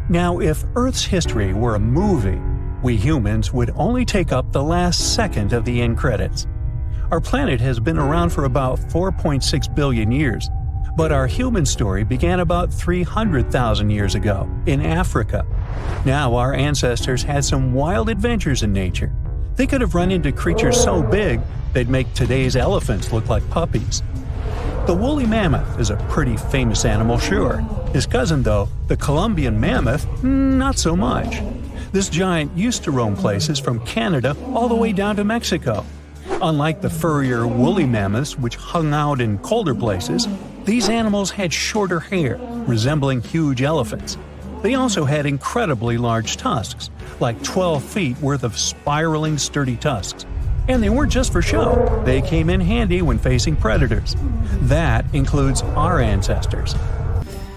Now, if Earth's history were a movie, we humans would only take up the last second of the end credits. Our planet has been around for about 4.6 billion years, but our human story began about 300,000 years ago, in Africa. Now, our ancestors had some wild adventures in nature. They could have run into creatures so big they'd make today's elephants look like puppies. The woolly mammoth is a pretty famous animal, sure. His cousin, though, the Columbian mammoth, not so much. This giant used to roam places from Canada all the way down to Mexico. Unlike the furrier woolly mammoths, which hung out in colder places, these animals had shorter hair, resembling huge elephants. They also had incredibly large tusks, like 12 feet worth of spiraling, sturdy tusks. And they weren't just for show, they came in handy when facing predators. That includes our ancestors.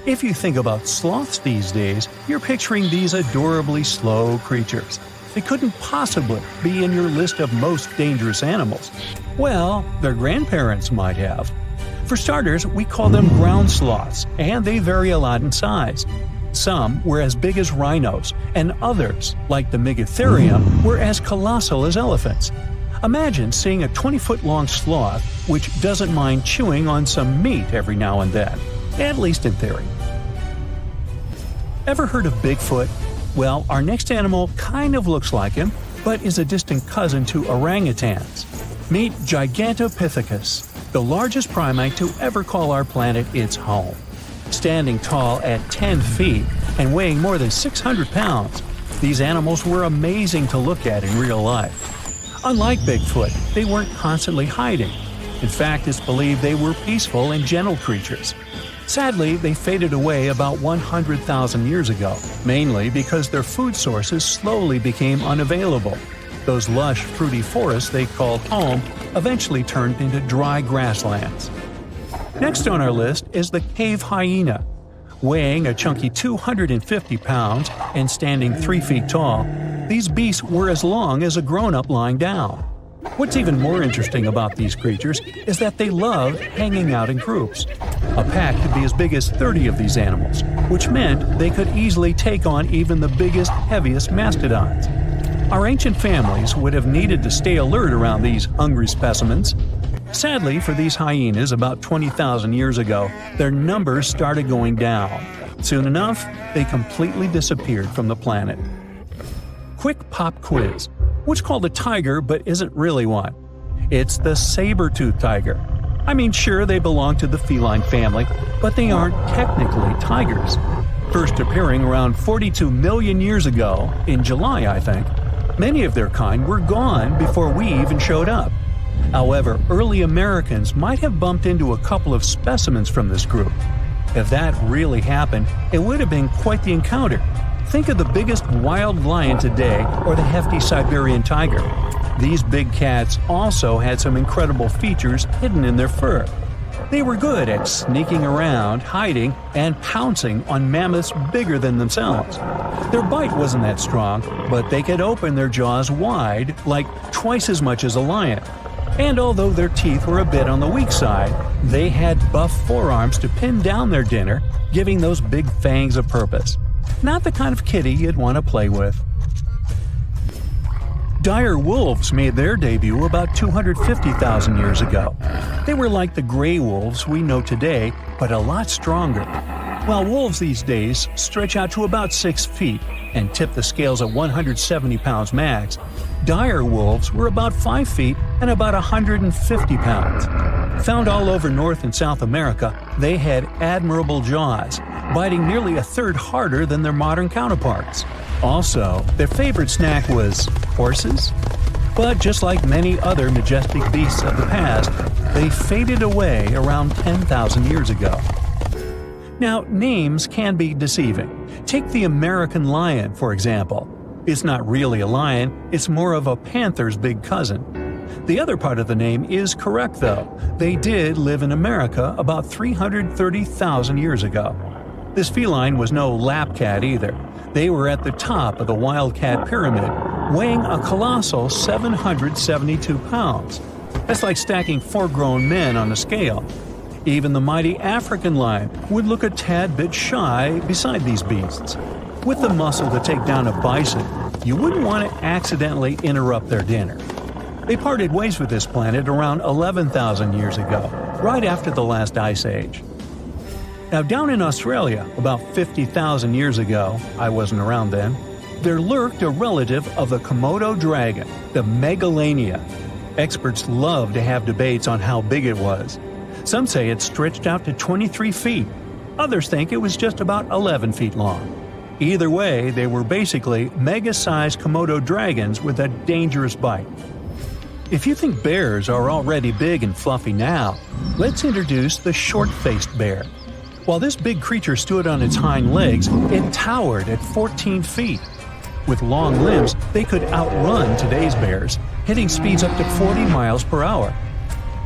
If you think about sloths these days, you're picturing these adorably slow creatures. They couldn't possibly be in your list of most dangerous animals. Well, their grandparents might have. For starters, we call them ground sloths, and they vary a lot in size. Some were as big as rhinos, and others, like the Megatherium, were as colossal as elephants. Imagine seeing a 20-foot-long sloth which doesn't mind chewing on some meat every now and then, at least in theory. Ever heard of Bigfoot? Well, our next animal kind of looks like him, but is a distant cousin to orangutans. Meet Gigantopithecus, the largest primate to ever call our planet its home. Standing tall at 10 feet and weighing more than 600 pounds, these animals were amazing to look at in real life. Unlike Bigfoot, they weren't constantly hiding. In fact, it's believed they were peaceful and gentle creatures. Sadly, they faded away about 100,000 years ago, mainly because their food sources slowly became unavailable. Those lush, fruity forests they called home eventually turned into dry grasslands. Next on our list is the cave hyena. Weighing a chunky 250 pounds and standing 3 feet tall, these beasts were as long as a grown-up lying down. What's even more interesting about these creatures is that they loved hanging out in groups. A pack could be as big as 30 of these animals, which meant they could easily take on even the biggest, heaviest mastodons. Our ancient families would have needed to stay alert around these hungry specimens. Sadly for these hyenas, about 20,000 years ago, their numbers started going down. Soon enough, they completely disappeared from the planet. Quick pop quiz. What's called a tiger but isn't really one? It's the saber-toothed tiger. I mean, sure, they belong to the feline family, but they aren't technically tigers. First appearing around 42 million years ago, in July I think, many of their kind were gone before we even showed up. However, early Americans might have bumped into a couple of specimens from this group. If that really happened, it would have been quite the encounter. Think of the biggest wild lion today or the hefty Siberian tiger. These big cats also had some incredible features hidden in their fur. They were good at sneaking around, hiding, and pouncing on mammoths bigger than themselves. Their bite wasn't that strong, but they could open their jaws wide, like twice as much as a lion. And although their teeth were a bit on the weak side, they had buff forearms to pin down their dinner, giving those big fangs a purpose. Not the kind of kitty you'd want to play with. Dire wolves made their debut about 250,000 years ago. They were like the gray wolves we know today, but a lot stronger. While wolves these days stretch out to about 6 feet and tip the scales at 170 pounds max, dire wolves were about 5 feet and about 150 pounds. Found all over North and South America, they had admirable jaws, biting nearly a third harder than their modern counterparts. Also, their favorite snack was horses. But just like many other majestic beasts of the past, they faded away around 10,000 years ago. Now, names can be deceiving. Take the American lion, for example. It's not really a lion, it's more of a panther's big cousin. The other part of the name is correct, though. They did live in America about 330,000 years ago. This feline was no lap cat either. They were at the top of the wildcat pyramid, weighing a colossal 772 pounds. That's like stacking 4 grown men on a scale. Even the mighty African lion would look a tad bit shy beside these beasts. With the muscle to take down a bison, you wouldn't want to accidentally interrupt their dinner. They parted ways with this planet around 11,000 years ago, right after the last ice age. Now down in Australia, about 50,000 years ago, I wasn't around then, there lurked a relative of the Komodo dragon, the Megalania. Experts love to have debates on how big it was. Some say it stretched out to 23 feet. Others think it was just about 11 feet long. Either way, they were basically mega-sized Komodo dragons with a dangerous bite. If you think bears are already big and fluffy now, let's introduce the short-faced bear. While this big creature stood on its hind legs, it towered at 14 feet. With long limbs, they could outrun today's bears, hitting speeds up to 40 miles per hour.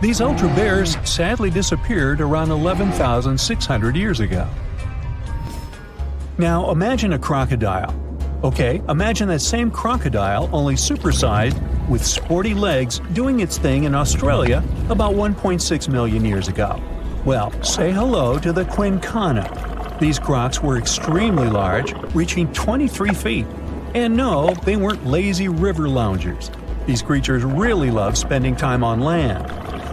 These ultra bears sadly disappeared around 11,600 years ago. Now imagine a crocodile. Okay, imagine that same crocodile, only supersized, with sporty legs, doing its thing in Australia about 1.6 million years ago. Well, say hello to the quincana. These crocs were extremely large, reaching 23 feet. And no, they weren't lazy river loungers. These creatures really love spending time on land.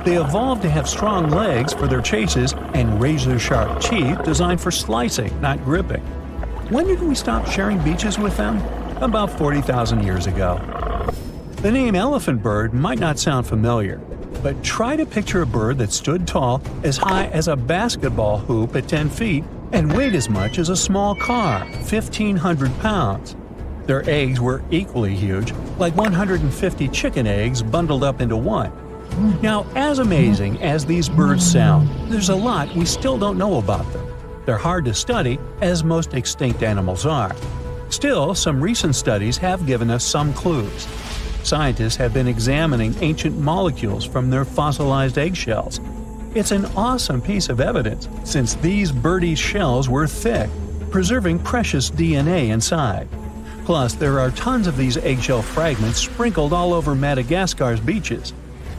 They evolved to have strong legs for their chases and razor-sharp teeth designed for slicing, not gripping. When did we stop sharing beaches with them? About 40,000 years ago. The name elephant bird might not sound familiar, but try to picture a bird that stood tall as high as a basketball hoop at 10 feet and weighed as much as a small car, 1,500 pounds. Their eggs were equally huge, like 150 chicken eggs bundled up into one. Now, as amazing as these birds sound, there's a lot we still don't know about them. They're hard to study, as most extinct animals are. Still, some recent studies have given us some clues. Scientists have been examining ancient molecules from their fossilized eggshells. It's an awesome piece of evidence, since these birdie shells were thick, preserving precious DNA inside. Plus, there are tons of these eggshell fragments sprinkled all over Madagascar's beaches.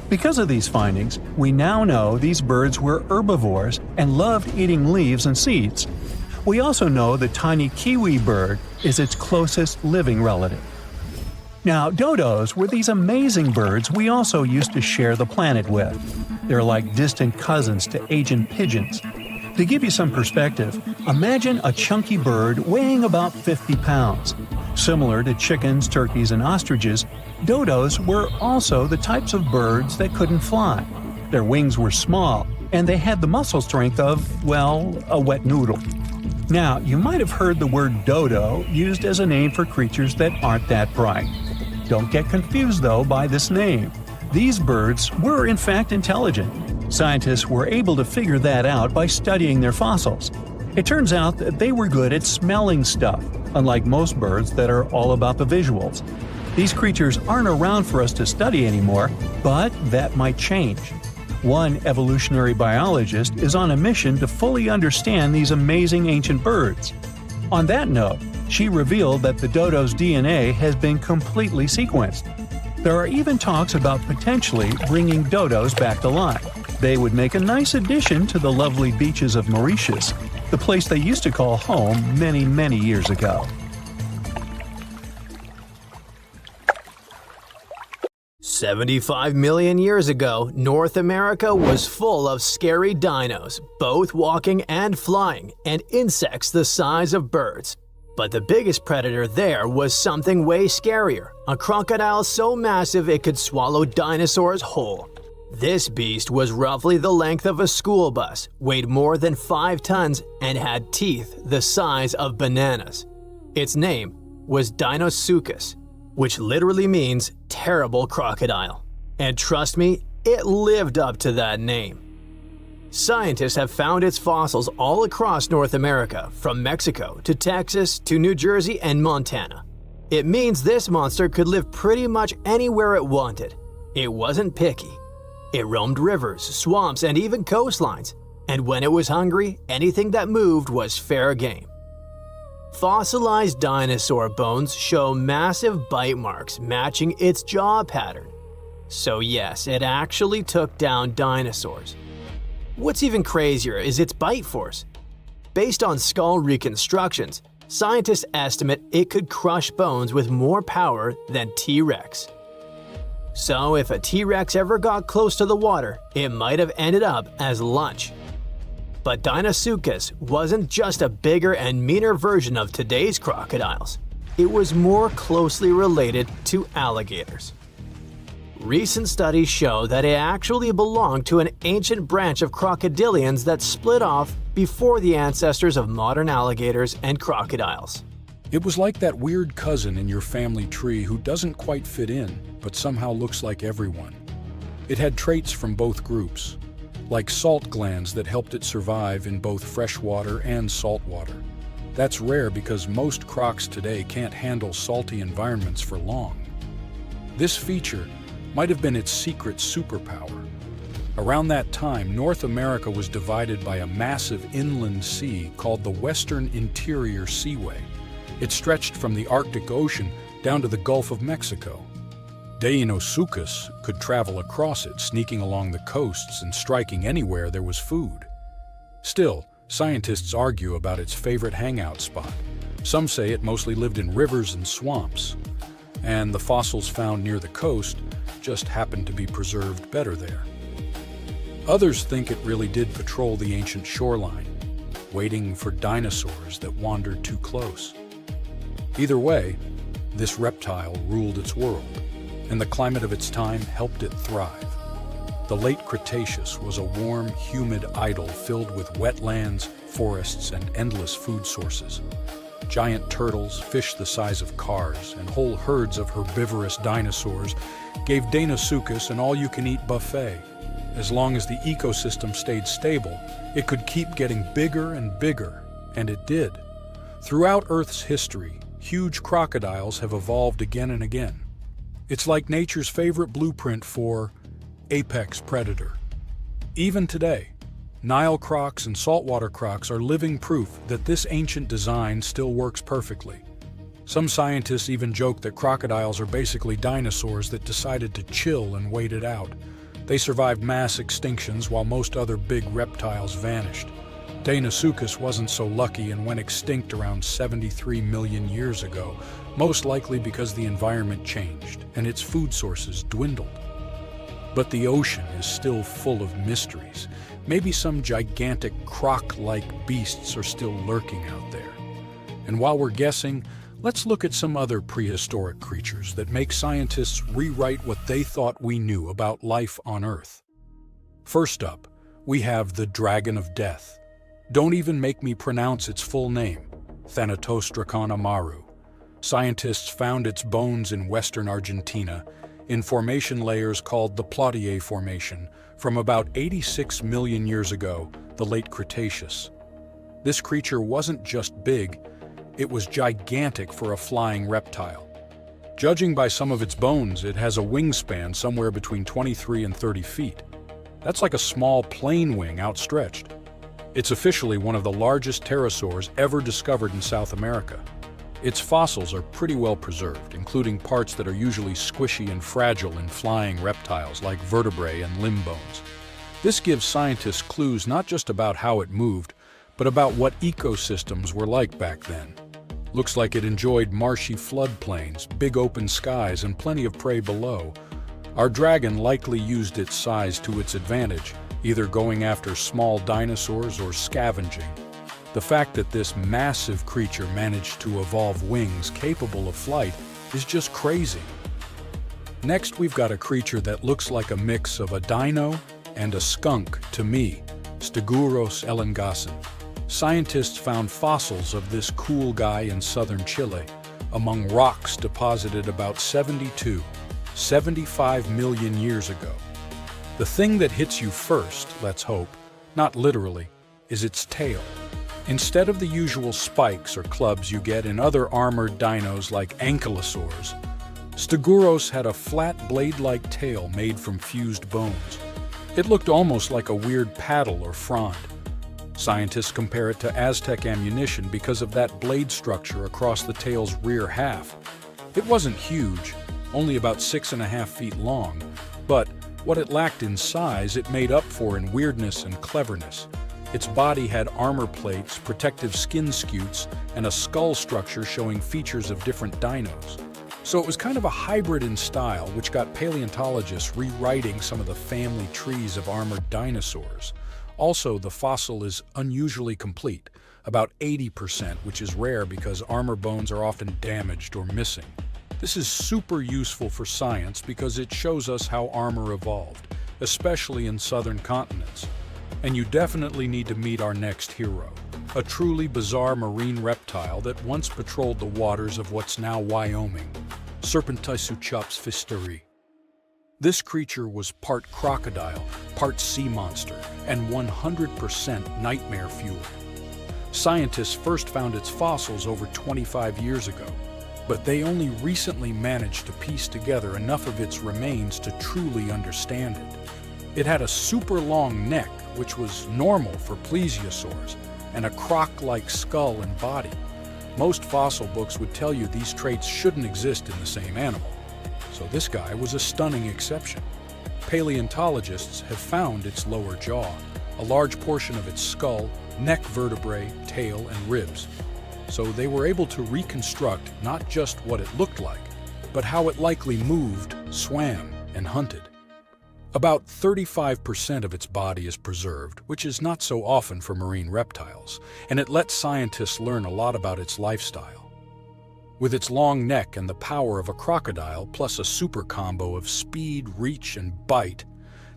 Because of these findings, we now know these birds were herbivores and loved eating leaves and seeds. We also know the tiny kiwi bird is its closest living relative. Now, dodos were these amazing birds we also used to share the planet with. They're like distant cousins to ancient pigeons. To give you some perspective, imagine a chunky bird weighing about 50 pounds. Similar to chickens, turkeys, and ostriches, dodos were also the types of birds that couldn't fly. Their wings were small, and they had the muscle strength of, well, a wet noodle. Now, you might have heard the word dodo used as a name for creatures that aren't that bright. Don't get confused, though, by this name. These birds were in fact intelligent. Scientists were able to figure that out by studying their fossils. It turns out that they were good at smelling stuff, unlike most birds that are all about the visuals. These creatures aren't around for us to study anymore, but that might change. One evolutionary biologist is on a mission to fully understand these amazing ancient birds. On that note, she revealed that the dodo's DNA has been completely sequenced. There are even talks about potentially bringing dodos back to life. They would make a nice addition to the lovely beaches of Mauritius, the place they used to call home many, many years ago. "75 million years ago, North America was full of scary dinos, both walking and flying, and insects the size of birds. But the biggest predator there was something way scarier, a crocodile so massive it could swallow dinosaurs whole. This beast was roughly the length of a school bus, weighed more than 5 tons, and had teeth the size of bananas. Its name was Deinosuchus, which literally means terrible crocodile. And trust me, it lived up to that name. Scientists have found its fossils all across North America, from Mexico to Texas to New Jersey and Montana. It means this monster could live pretty much anywhere it wanted. It wasn't picky. It roamed rivers, swamps, and even coastlines. And when it was hungry, anything that moved was fair game. Fossilized dinosaur bones show massive bite marks matching its jaw pattern. So yes, it actually took down dinosaurs. What's even crazier is its bite force. Based on skull reconstructions, scientists estimate it could crush bones with more power than T-Rex. So if a T-Rex ever got close to the water, it might have ended up as lunch. But Deinosuchus wasn't just a bigger and meaner version of today's crocodiles. It was more closely related to alligators. Recent studies show that it actually belonged to an ancient branch of crocodilians that split off before the ancestors of modern alligators and crocodiles. It was like that weird cousin in your family tree who doesn't quite fit in, but somehow looks like everyone. It had traits from both groups, like salt glands that helped it survive in both freshwater and saltwater. That's rare because most crocs today can't handle salty environments for long. This feature might have been its secret superpower. Around that time, North America was divided by a massive inland sea called the Western Interior Seaway. It stretched from the Arctic Ocean down to the Gulf of Mexico. Deinosuchus could travel across it, sneaking along the coasts and striking anywhere there was food. Still, scientists argue about its favorite hangout spot. Some say it mostly lived in rivers and swamps, and the fossils found near the coast just happened to be preserved better there. Others think it really did patrol the ancient shoreline, waiting for dinosaurs that wandered too close. Either way, this reptile ruled its world, and the climate of its time helped it thrive. The late Cretaceous was a warm, humid idyll filled with wetlands, forests, and endless food sources. Giant turtles, fish the size of cars, and whole herds of herbivorous dinosaurs gave Deinosuchus an all-you-can-eat buffet. As long as the ecosystem stayed stable, it could keep getting bigger and bigger, and it did. Throughout Earth's history, huge crocodiles have evolved again and again. It's like nature's favorite blueprint for apex predator. Even today, Nile crocs and saltwater crocs are living proof that this ancient design still works perfectly. Some scientists even joke that crocodiles are basically dinosaurs that decided to chill and wait it out. They survived mass extinctions while most other big reptiles vanished. Deinosuchus wasn't so lucky and went extinct around 73 million years ago, most likely because the environment changed and its food sources dwindled. But the ocean is still full of mysteries. Maybe some gigantic croc-like beasts are still lurking out there. And while we're guessing, let's look at some other prehistoric creatures that make scientists rewrite what they thought we knew about life on Earth. First up, we have the Dragon of Death. Don't even make me pronounce its full name, Thanatosdracon amaru. Scientists found its bones in western Argentina, in formation layers called the Plautier Formation, from about 86 million years ago, the late Cretaceous. This creature wasn't just big, it was gigantic for a flying reptile. Judging by some of its bones, it has a wingspan somewhere between 23 and 30 feet. That's like a small plane wing outstretched. It's officially one of the largest pterosaurs ever discovered in South America. Its fossils are pretty well preserved, including parts that are usually squishy and fragile in flying reptiles like vertebrae and limb bones. This gives scientists clues not just about how it moved, but about what ecosystems were like back then. Looks like it enjoyed marshy floodplains, big open skies, and plenty of prey below. Our dragon likely used its size to its advantage, either going after small dinosaurs or scavenging. The fact that this massive creature managed to evolve wings capable of flight is just crazy. Next, we've got a creature that looks like a mix of a dino and a skunk to me, Stegosaurus elengasen. Scientists found fossils of this cool guy in southern Chile, among rocks deposited about 75 million years ago. The thing that hits you first, let's hope, not literally, is its tail. Instead of the usual spikes or clubs you get in other armored dinos like ankylosaurs, Stegosaurus had a flat blade-like tail made from fused bones. It looked almost like a weird paddle or frond. Scientists compare it to Aztec ammunition because of that blade structure across the tail's rear half. It wasn't huge, only about 6.5 feet long, but what it lacked in size, it made up for in weirdness and cleverness. Its body had armor plates, protective skin scutes, and a skull structure showing features of different dinos. So it was kind of a hybrid in style, which got paleontologists rewriting some of the family trees of armored dinosaurs. Also, the fossil is unusually complete, about 80%, which is rare because armor bones are often damaged or missing. This is super useful for science because it shows us how armor evolved, especially in southern continents. And you definitely need to meet our next hero, a truly bizarre marine reptile that once patrolled the waters of what's now Wyoming, Serpentisuchops fisteri. This creature was part crocodile, part sea monster, and 100% nightmare fuel. Scientists first found its fossils over 25 years ago, but they only recently managed to piece together enough of its remains to truly understand it. It had a super long neck, which was normal for plesiosaurs, and a croc-like skull and body. Most fossil books would tell you these traits shouldn't exist in the same animal. So this guy was a stunning exception. Paleontologists have found its lower jaw, a large portion of its skull, neck vertebrae, tail, and ribs. So they were able to reconstruct not just what it looked like, but how it likely moved, swam, and hunted. About 35% of its body is preserved, which is not so often for marine reptiles, and it lets scientists learn a lot about its lifestyle. With its long neck and the power of a crocodile, plus a super combo of speed, reach, and bite,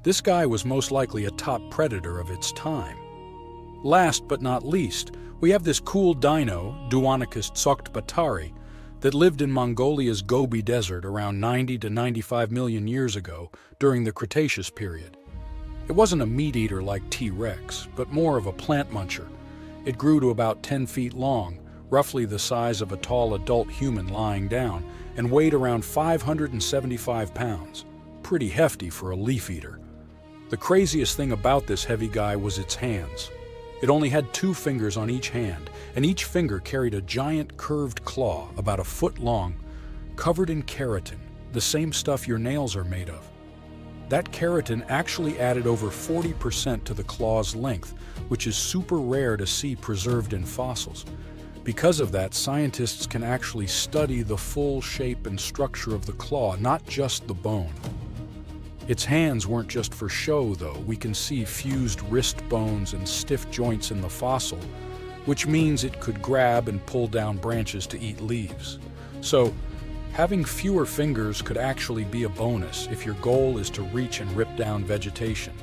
this guy was most likely a top predator of its time. Last but not least, we have this cool dino, Duonicus tsokhtbatari, that lived in Mongolia's Gobi Desert around 90 to 95 million years ago during the Cretaceous period. It wasn't a meat-eater like T-Rex, but more of a plant muncher. It grew to about 10 feet long, roughly the size of a tall adult human lying down, and weighed around 575 pounds. Pretty hefty for a leaf-eater. The craziest thing about this heavy guy was its hands. It only had 2 fingers on each hand, and each finger carried a giant curved claw about a foot long, covered in keratin, the same stuff your nails are made of. That keratin actually added over 40% to the claw's length, which is super rare to see preserved in fossils. Because of that, scientists can actually study the full shape and structure of the claw, not just the bone. Its hands weren't just for show, though. We can see fused wrist bones and stiff joints in the fossil, which means it could grab and pull down branches to eat leaves. So, having fewer fingers could actually be a bonus if your goal is to reach and rip down vegetation.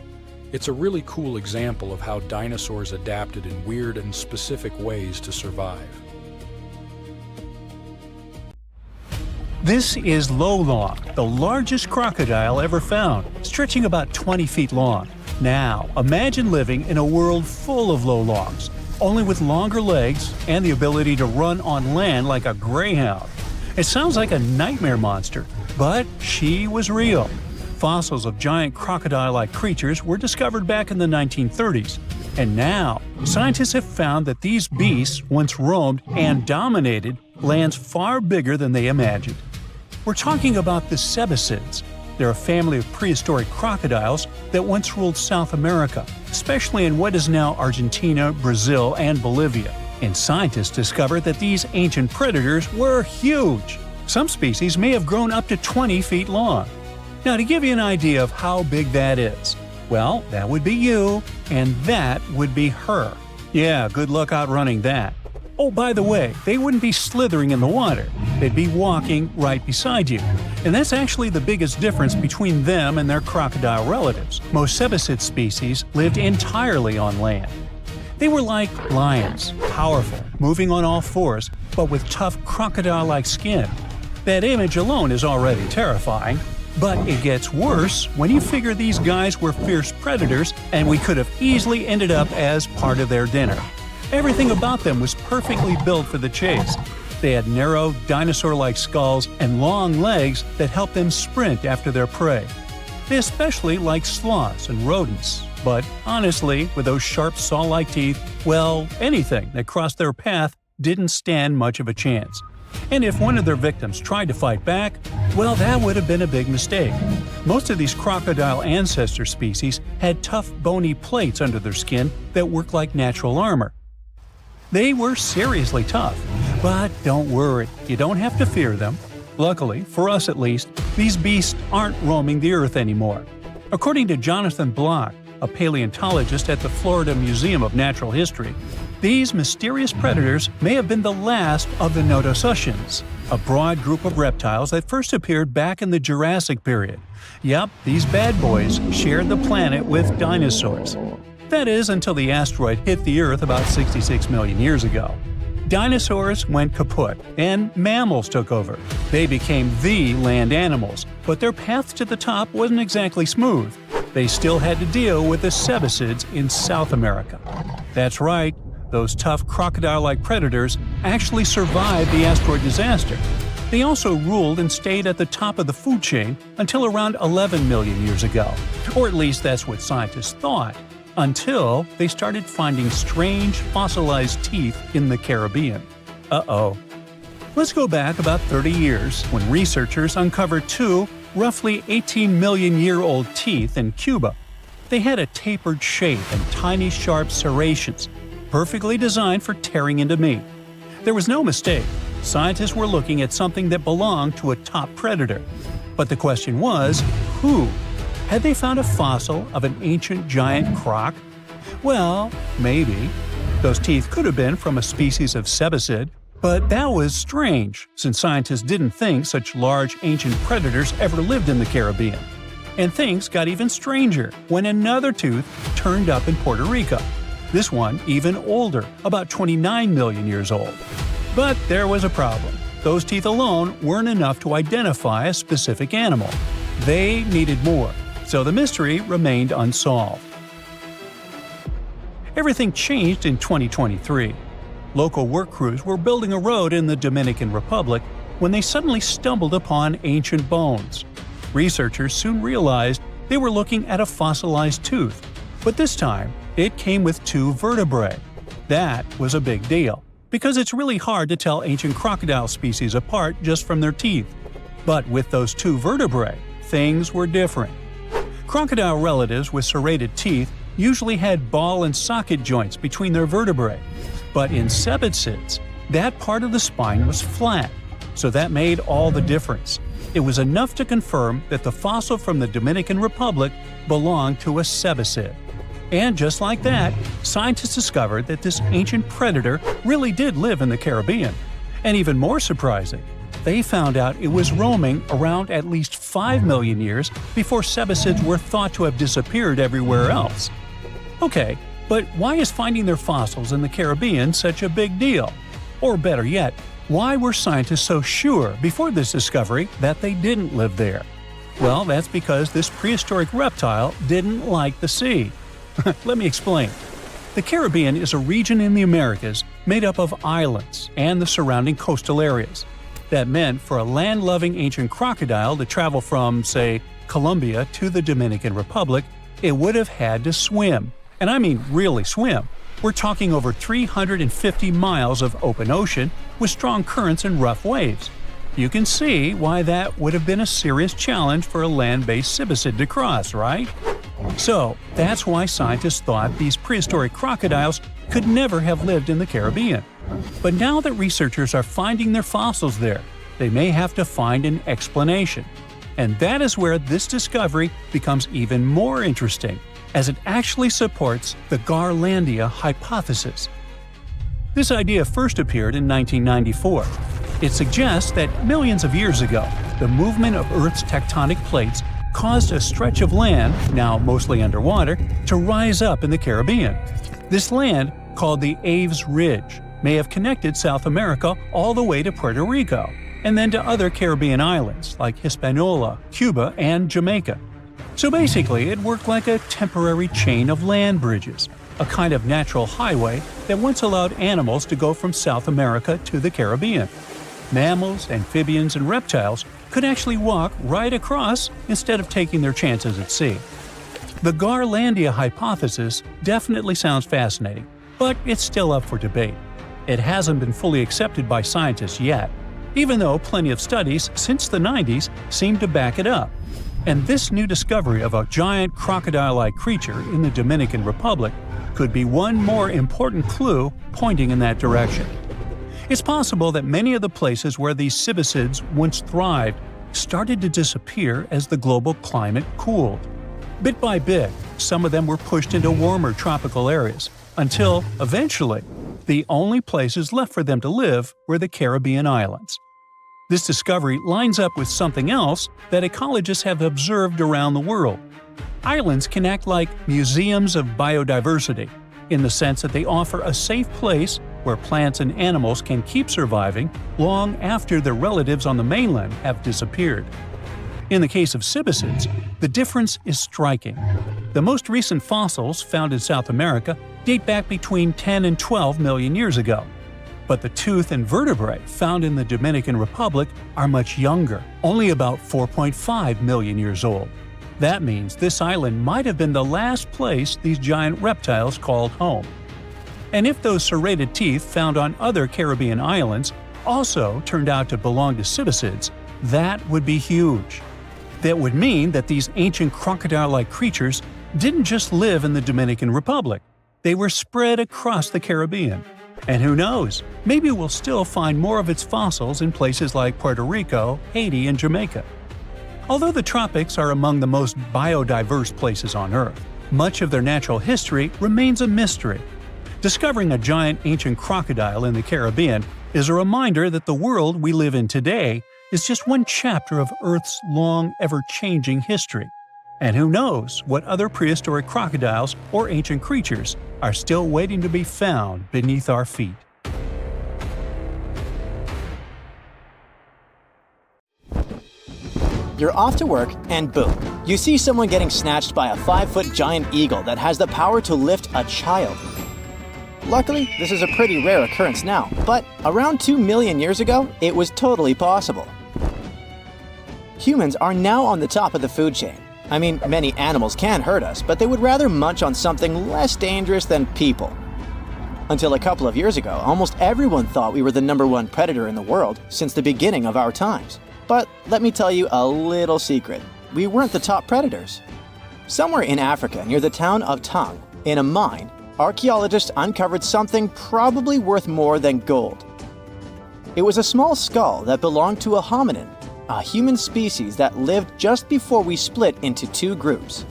It's a really cool example of how dinosaurs adapted in weird and specific ways to survive. This is Lolong, the largest crocodile ever found, stretching about 20 feet long. Now, imagine living in a world full of Lolongs, only with longer legs and the ability to run on land like a greyhound. It sounds like a nightmare monster, but she was real. Fossils of giant crocodile-like creatures were discovered back in the 1930s. And now, scientists have found that these beasts once roamed and dominated lands far bigger than they imagined. We're talking about the cebicids. They're a family of prehistoric crocodiles that once ruled South America, especially in what is now Argentina, Brazil, and Bolivia. And scientists discovered that these ancient predators were huge. Some species may have grown up to 20 feet long. Now, to give you an idea of how big that is, well, that would be you, and that would be her. Yeah, good luck outrunning that. Oh, by the way, they wouldn't be slithering in the water. They'd be walking right beside you. And that's actually the biggest difference between them and their crocodile relatives. Most cebicid species lived entirely on land. They were like lions, powerful, moving on all fours, but with tough crocodile-like skin. That image alone is already terrifying. But it gets worse when you figure these guys were fierce predators and we could have easily ended up as part of their dinner. Everything about them was perfectly built for the chase. They had narrow, dinosaur-like skulls and long legs that helped them sprint after their prey. They especially liked sloths and rodents, but honestly, with those sharp saw-like teeth, well, anything that crossed their path didn't stand much of a chance. And if one of their victims tried to fight back, well, that would have been a big mistake. Most of these crocodile ancestor species had tough bony plates under their skin that worked like natural armor. They were seriously tough, but don't worry, you don't have to fear them. Luckily, for us at least, these beasts aren't roaming the earth anymore. According to Jonathan Block, a paleontologist at the Florida Museum of Natural History, these mysterious predators may have been the last of the Notosuchians, a broad group of reptiles that first appeared back in the Jurassic period. Yep, these bad boys shared the planet with dinosaurs. That is, until the asteroid hit the Earth about 66 million years ago. Dinosaurs went kaput, and mammals took over. They became the land animals, but their path to the top wasn't exactly smooth. They still had to deal with the Sebasids in South America. That's right, those tough crocodile-like predators actually survived the asteroid disaster. They also ruled and stayed at the top of the food chain until around 11 million years ago. Or at least that's what scientists thought, until they started finding strange fossilized teeth in the Caribbean. Uh-oh. Let's go back about 30 years when researchers uncovered two roughly 18-million-year-old teeth in Cuba. They had a tapered shape and tiny sharp serrations, perfectly designed for tearing into meat. There was no mistake. Scientists were looking at something that belonged to a top predator. But the question was, who? Had they found a fossil of an ancient giant croc? Well, maybe. Those teeth could have been from a species of Sebasid, but that was strange, since scientists didn't think such large ancient predators ever lived in the Caribbean. And things got even stranger when another tooth turned up in Puerto Rico. This one even older, about 29 million years old. But there was a problem. Those teeth alone weren't enough to identify a specific animal. They needed more, so the mystery remained unsolved. Everything changed in 2023. Local work crews were building a road in the Dominican Republic when they suddenly stumbled upon ancient bones. Researchers soon realized they were looking at a fossilized tooth, but this time it came with two vertebrae. That was a big deal, because it's really hard to tell ancient crocodile species apart just from their teeth. But with those two vertebrae, things were different. Crocodile relatives with serrated teeth usually had ball and socket joints between their vertebrae. But in Sebasids, that part of the spine was flat, so that made all the difference. It was enough to confirm that the fossil from the Dominican Republic belonged to a Sebasid. And just like that, scientists discovered that this ancient predator really did live in the Caribbean. And even more surprising, they found out it was roaming around at least 5 million years before Sebasids were thought to have disappeared everywhere else. Okay, but why is finding their fossils in the Caribbean such a big deal? Or better yet, why were scientists so sure before this discovery that they didn't live there? Well, that's because this prehistoric reptile didn't like the sea. Let me explain. The Caribbean is a region in the Americas made up of islands and the surrounding coastal areas. That meant for a land-loving ancient crocodile to travel from, say, Colombia to the Dominican Republic, it would have had to swim. And I mean really swim. We're talking over 350 miles of open ocean with strong currents and rough waves. You can see why that would have been a serious challenge for a land-based Sebasid to cross, right? So, that's why scientists thought these prehistoric crocodiles could never have lived in the Caribbean. But now that researchers are finding their fossils there, they may have to find an explanation. And that is where this discovery becomes even more interesting, as it actually supports the Garlandia hypothesis. This idea first appeared in 1994. It suggests that millions of years ago, the movement of Earth's tectonic plates caused a stretch of land, now mostly underwater, to rise up in the Caribbean. This land, called the Aves Ridge, may have connected South America all the way to Puerto Rico, and then to other Caribbean islands like Hispaniola, Cuba, and Jamaica. So basically, it worked like a temporary chain of land bridges, a kind of natural highway that once allowed animals to go from South America to the Caribbean. Mammals, amphibians, and reptiles could actually walk right across instead of taking their chances at sea. The Garlandia hypothesis definitely sounds fascinating, but it's still up for debate. It hasn't been fully accepted by scientists yet. even though plenty of studies since the 90s seem to back it up. And this new discovery of a giant crocodile-like creature in the Dominican Republic could be one more important clue pointing in that direction. It's possible that many of the places where these cibicids once thrived started to disappear as the global climate cooled. Bit by bit, some of them were pushed into warmer tropical areas, until, eventually, the only places left for them to live were the Caribbean islands. This discovery lines up with something else that ecologists have observed around the world. Islands can act like museums of biodiversity, in the sense that they offer a safe place where plants and animals can keep surviving long after their relatives on the mainland have disappeared. In the case of cibicids, the difference is striking. The most recent fossils found in South America date back between 10 and 12 million years ago. But the tooth and vertebrae found in the Dominican Republic are much younger, only about 4.5 million years old. That means this island might have been the last place these giant reptiles called home. And if those serrated teeth found on other Caribbean islands also turned out to belong to cibicids, that would be huge. That would mean that these ancient crocodile-like creatures didn't just live in the Dominican Republic. They were spread across the Caribbean. And who knows, maybe we'll still find more of its fossils in places like Puerto Rico, Haiti, and Jamaica. Although the tropics are among the most biodiverse places on Earth, much of their natural history remains a mystery. Discovering a giant ancient crocodile in the Caribbean is a reminder that the world we live in today is just one chapter of Earth's long, ever-changing history. And who knows what other prehistoric crocodiles or ancient creatures are still waiting to be found beneath our feet. You're off to work, and boom, you see someone getting snatched by a 5-foot giant eagle that has the power to lift a child. Luckily, this is a pretty rare occurrence now, but around 2 million years ago, it was totally possible. Humans are now on the top of the food chain. I mean, many animals can hurt us, but they would rather munch on something less dangerous than people. Until a couple of years ago, almost everyone thought we were the #1 predator in the world since the beginning of our times. But let me tell you a little secret. We weren't the top predators. Somewhere in Africa, near the town of Tung, in a mine, archaeologists uncovered something probably worth more than gold. It was a small skull that belonged to a hominin, a human species that lived just before we split into 2 groups.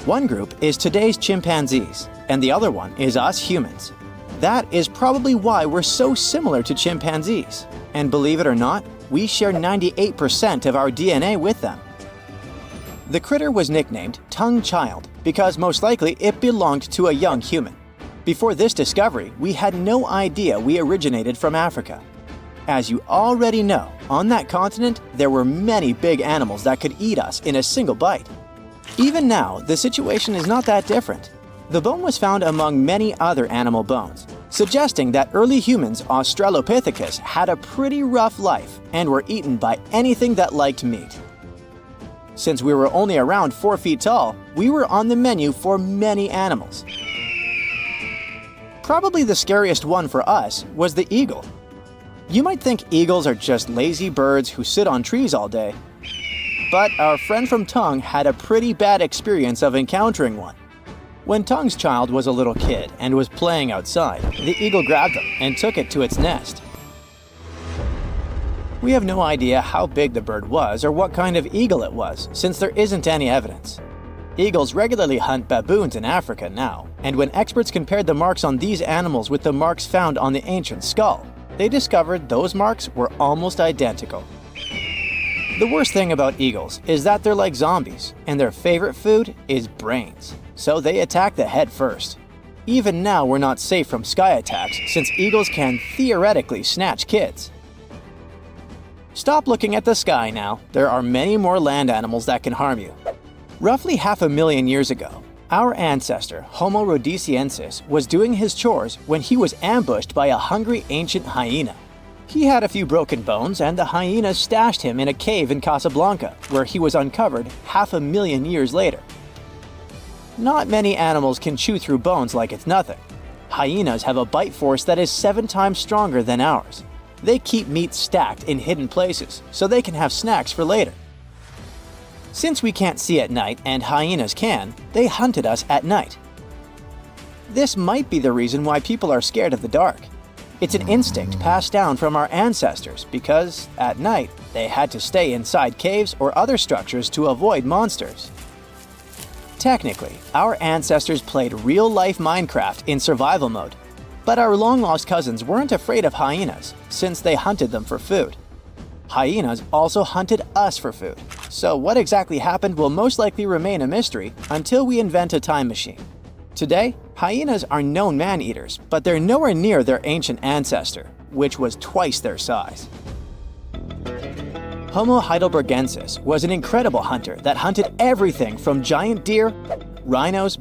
One group is today's chimpanzees, and the other one is us humans. That is probably why we're so similar to chimpanzees. And believe it or not, we share 98% of our DNA with them. The critter was nicknamed Tung Child because most likely it belonged to a young human. Before this discovery, we had no idea we originated from Africa. As you already know, on that continent, there were many big animals that could eat us in a single bite. Even now, the situation is not that different. The bone was found among many other animal bones, suggesting that early humans, Australopithecus, had a pretty rough life and were eaten by anything that liked meat. Since we were only around 4 feet tall, we were on the menu for many animals. Probably the scariest one for us was the eagle. You might think eagles are just lazy birds who sit on trees all day, but our friend from Tung had a pretty bad experience of encountering one. When Tung's child was a little kid and was playing outside, the eagle grabbed him and took it to its nest. We have no idea how big the bird was or what kind of eagle it was, since there isn't any evidence. Eagles regularly hunt baboons in Africa now, and when experts compared the marks on these animals with the marks found on the ancient skull, they discovered those marks were almost identical. The worst thing about eagles is that they're like zombies, and their favorite food is brains, so they attack the head first. Even now, we're not safe from sky attacks since eagles can theoretically snatch kids. Stop looking at the sky now. There are many more land animals that can harm you. Roughly 500,000 years ago, our ancestor, Homo rhodesiensis, was doing his chores when he was ambushed by a hungry ancient hyena. He had a few broken bones, and the hyena stashed him in a cave in Casablanca, where he was uncovered 500,000 years later. Not many animals can chew through bones like it's nothing. Hyenas have a bite force that is 7 times stronger than ours. They keep meat stacked in hidden places so they can have snacks for later. Since we can't see at night and hyenas can, they hunted us at night. This might be the reason why people are scared of the dark. It's an instinct passed down from our ancestors because, at night, they had to stay inside caves or other structures to avoid monsters. Technically, our ancestors played real-life Minecraft in survival mode, but our long-lost cousins weren't afraid of hyenas since they hunted them for food. Hyenas also hunted us for food, so what exactly happened will most likely remain a mystery until we invent a time machine. Today, hyenas are known man-eaters, but they're nowhere near their ancient ancestor, which was twice their size. Homo heidelbergensis was an incredible hunter that hunted everything from giant deer, rhinos,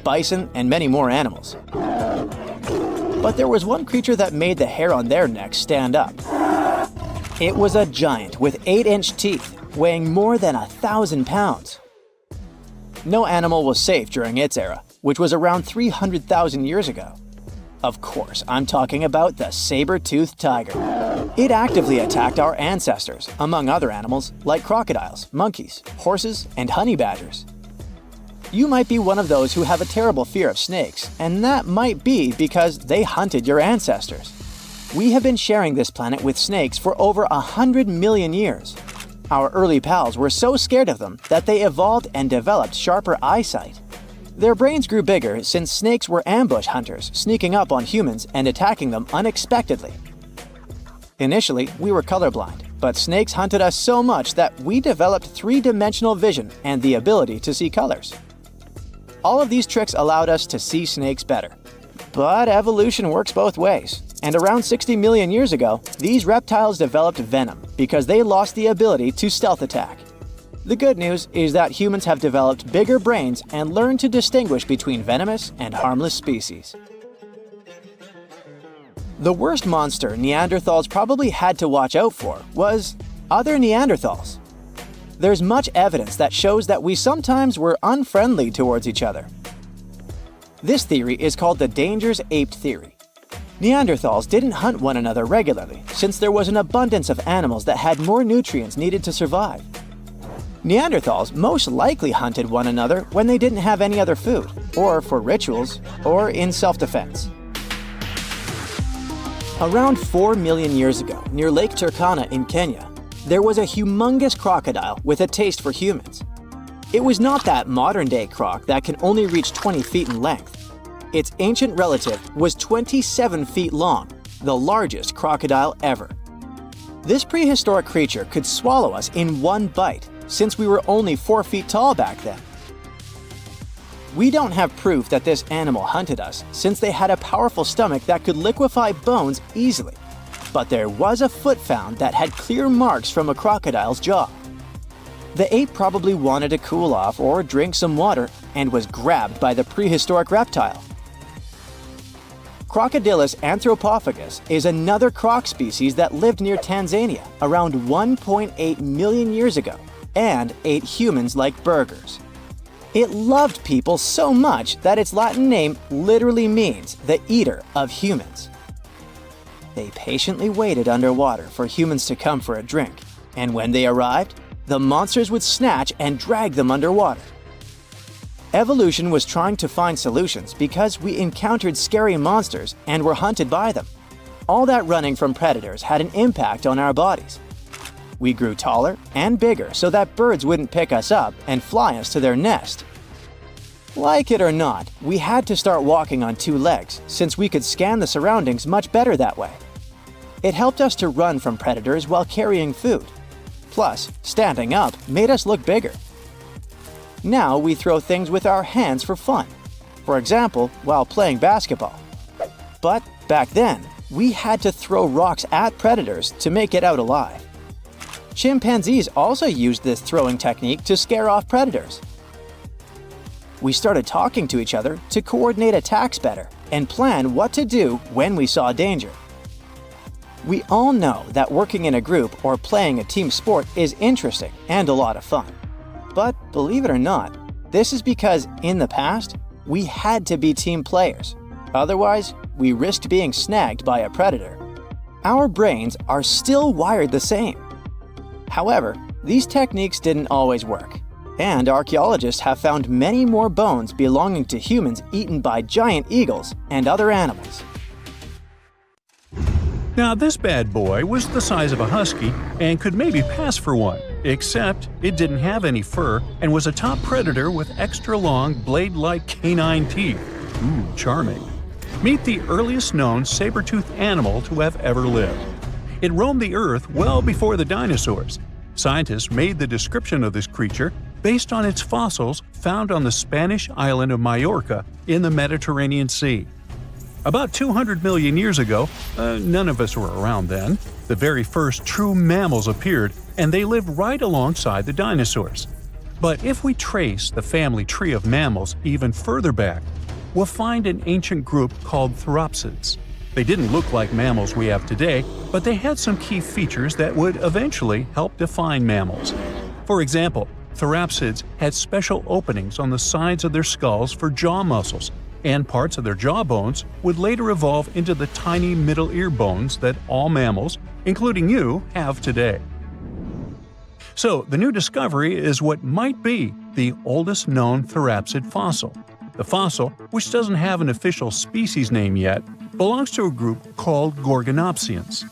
bison, and many more animals. But there was one creature that made the hair on their necks stand up. It was a giant with 8-inch teeth, weighing more than 1,000 pounds. No animal was safe during its era, which was around 300,000 years ago. Of course, I'm talking about the saber-toothed tiger. It actively attacked our ancestors, among other animals like crocodiles, monkeys, horses, and honey badgers. You might be one of those who have a terrible fear of snakes, and that might be because they hunted your ancestors. We have been sharing this planet with snakes for over 100 million years. Our early pals were so scared of them that they evolved and developed sharper eyesight. Their brains grew bigger since snakes were ambush hunters, sneaking up on humans and attacking them unexpectedly. Initially, we were colorblind, but snakes hunted us so much that we developed three-dimensional vision and the ability to see colors. All of these tricks allowed us to see snakes better. But evolution works both ways, and around 60 million years ago, these reptiles developed venom because they lost the ability to stealth attack. The good news is that humans have developed bigger brains and learned to distinguish between venomous and harmless species. The worst monster Neanderthals probably had to watch out for was other Neanderthals. There's much evidence that shows that we sometimes were unfriendly towards each other. This theory is called the dangerous ape theory. Neanderthals didn't hunt one another regularly since there was an abundance of animals that had more nutrients needed to survive. Neanderthals most likely hunted one another when they didn't have any other food, or for rituals, or in self-defense. Around 4 million years ago, near Lake Turkana in Kenya, there was a humongous crocodile with a taste for humans. It was not that modern-day croc that can only reach 20 feet in length. Its ancient relative was 27 feet long, the largest crocodile ever. This prehistoric creature could swallow us in one bite, since we were only 4 feet tall back then. We don't have proof that this animal hunted us, since they had a powerful stomach that could liquefy bones easily. But there was a foot found that had clear marks from a crocodile's jaw. The ape probably wanted to cool off or drink some water and was grabbed by the prehistoric reptile. Crocodylus anthropophagus is another croc species that lived near Tanzania around 1.8 million years ago and ate humans like burgers. It loved people so much that its Latin name literally means the eater of humans. They patiently waited underwater for humans to come for a drink, and when they arrived, the monsters would snatch and drag them underwater. Evolution was trying to find solutions because we encountered scary monsters and were hunted by them. All that running from predators had an impact on our bodies. We grew taller and bigger so that birds wouldn't pick us up and fly us to their nest. Like it or not, we had to start walking on 2 legs since we could scan the surroundings much better that way. It helped us to run from predators while carrying food. Plus, standing up made us look bigger. Now we throw things with our hands for fun. For example, while playing basketball. But back then, we had to throw rocks at predators to make it out alive. Chimpanzees also used this throwing technique to scare off predators. We started talking to each other to coordinate attacks better and plan what to do when we saw danger. We all know that working in a group or playing a team sport is interesting and a lot of fun. But believe it or not, this is because in the past, we had to be team players. Otherwise, we risked being snagged by a predator. our brains are still wired the same. However, these techniques didn't always work, and archaeologists have found many more bones belonging to humans eaten by giant eagles and other animals. Now, this bad boy was the size of a husky and could maybe pass for one, except it didn't have any fur and was a top predator with extra long, blade-like canine teeth. Ooh, charming. Meet the earliest known saber-toothed animal to have ever lived. It roamed the Earth well before the dinosaurs. Scientists made the description of this creature based on its fossils found on the Spanish island of Majorca in the Mediterranean Sea. About 200 million years ago, none of us were around then, the very first true mammals appeared, and they lived right alongside the dinosaurs. But if we trace the family tree of mammals even further back, we'll find an ancient group called Therapsids. They didn't look like mammals we have today, but they had some key features that would eventually help define mammals. For example, Therapsids had special openings on the sides of their skulls for jaw muscles, and parts of their jaw bones would later evolve into the tiny middle ear bones that all mammals, including you, have today. So, the new discovery is what might be the oldest known Therapsid fossil. The fossil, which doesn't have an official species name yet, belongs to a group called Gorgonopsians.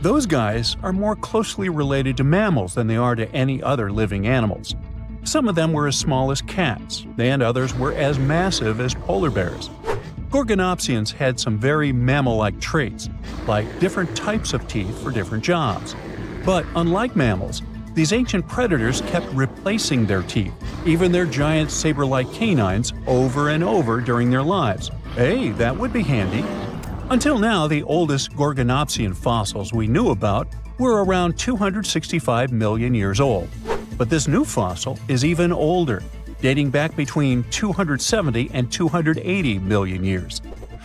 Those guys are more closely related to mammals than they are to any other living animals. Some of them were as small as cats, and others were as massive as polar bears. Gorgonopsians had some very mammal-like traits, like different types of teeth for different jobs. But unlike mammals, these ancient predators kept replacing their teeth, even their giant saber-like canines, over and over during their lives. Hey, that would be handy. Until now, the oldest Gorgonopsian fossils we knew about were around 265 million years old. But this new fossil is even older, dating back between 270 and 280 million years.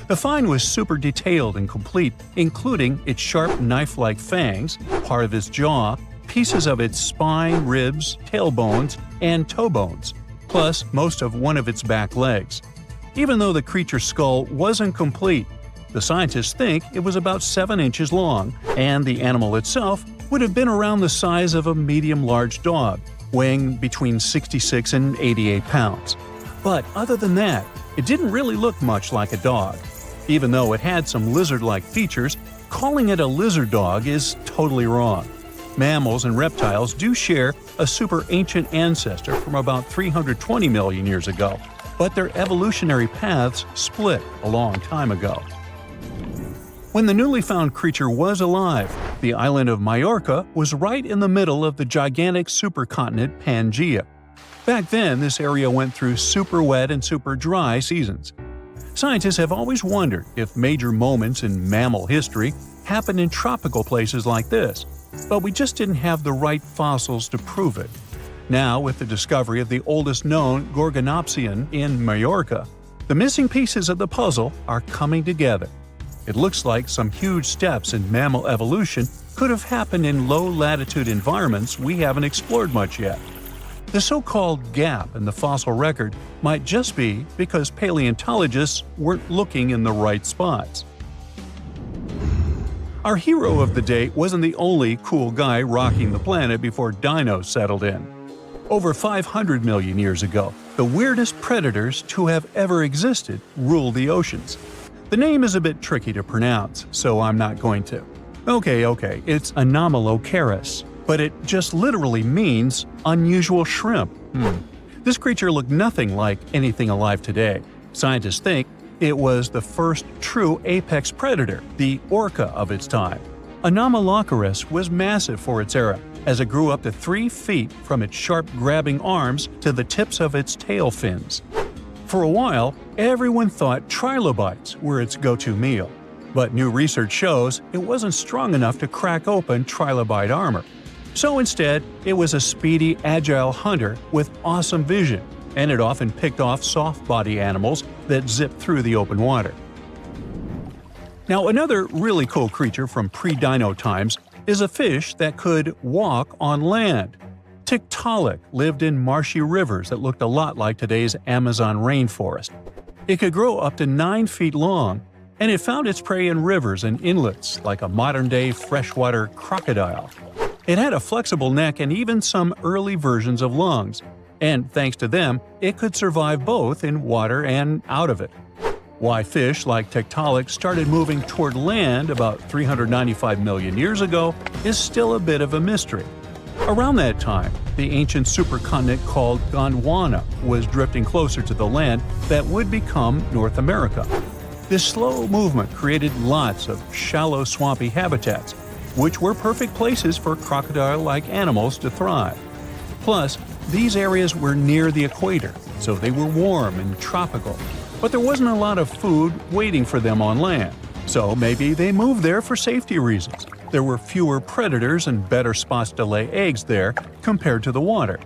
The find was super detailed and complete, including its sharp knife-like fangs, part of its jaw, pieces of its spine, ribs, tailbones, and toe bones, plus most of one of its back legs. Even though the creature's skull wasn't complete, the scientists think it was about 7 inches long, and the animal itself would have been around the size of a medium-large dog, weighing between 66 and 88 pounds. But other than that, it didn't really look much like a dog. Even though it had some lizard-like features, calling it a lizard dog is totally wrong. Mammals and reptiles do share a super ancient ancestor from about 320 million years ago, but their evolutionary paths split a long time ago. When the newly found creature was alive, the island of Majorca was right in the middle of the gigantic supercontinent Pangaea. Back then, this area went through super wet and super dry seasons. Scientists have always wondered if major moments in mammal history happened in tropical places like this, but we just didn't have the right fossils to prove it. Now, with the discovery of the oldest known Gorgonopsian in Majorca, the missing pieces of the puzzle are coming together. It looks like some huge steps in mammal evolution could have happened in low-latitude environments we haven't explored much yet. The so-called gap in the fossil record might just be because paleontologists weren't looking in the right spots. Our hero of the day wasn't the only cool guy rocking the planet before dinos settled in. Over 500 million years ago, the weirdest predators to have ever existed ruled the oceans. The name is a bit tricky to pronounce, so I'm not going to. Okay, it's Anomalocaris, but it just literally means unusual shrimp. This creature looked nothing like anything alive today. Scientists think it was the first true apex predator, the orca of its time. Anomalocaris was massive for its era, as it grew up to 3 feet from its sharp grabbing arms to the tips of its tail fins. For a while, everyone thought trilobites were its go-to meal, but new research shows it wasn't strong enough to crack open trilobite armor. So instead, it was a speedy, agile hunter with awesome vision, and it often picked off soft-body animals that zipped through the open water. Now, another really cool creature from pre-dino times is a fish that could walk on land. Tiktaalik lived in marshy rivers that looked a lot like today's Amazon rainforest. It could grow up to 9 feet long, and it found its prey in rivers and inlets like a modern-day freshwater crocodile. It had a flexible neck and even some early versions of lungs, and thanks to them, it could survive both in water and out of it. Why fish like Tiktaalik started moving toward land about 395 million years ago is still a bit of a mystery. Around that time, the ancient supercontinent called Gondwana was drifting closer to the land that would become North America. This slow movement created lots of shallow, swampy habitats, which were perfect places for crocodile-like animals to thrive. Plus, these areas were near the equator, so they were warm and tropical. But there wasn't a lot of food waiting for them on land, so maybe they moved there for safety reasons. There were fewer predators and better spots to lay eggs there compared to the water.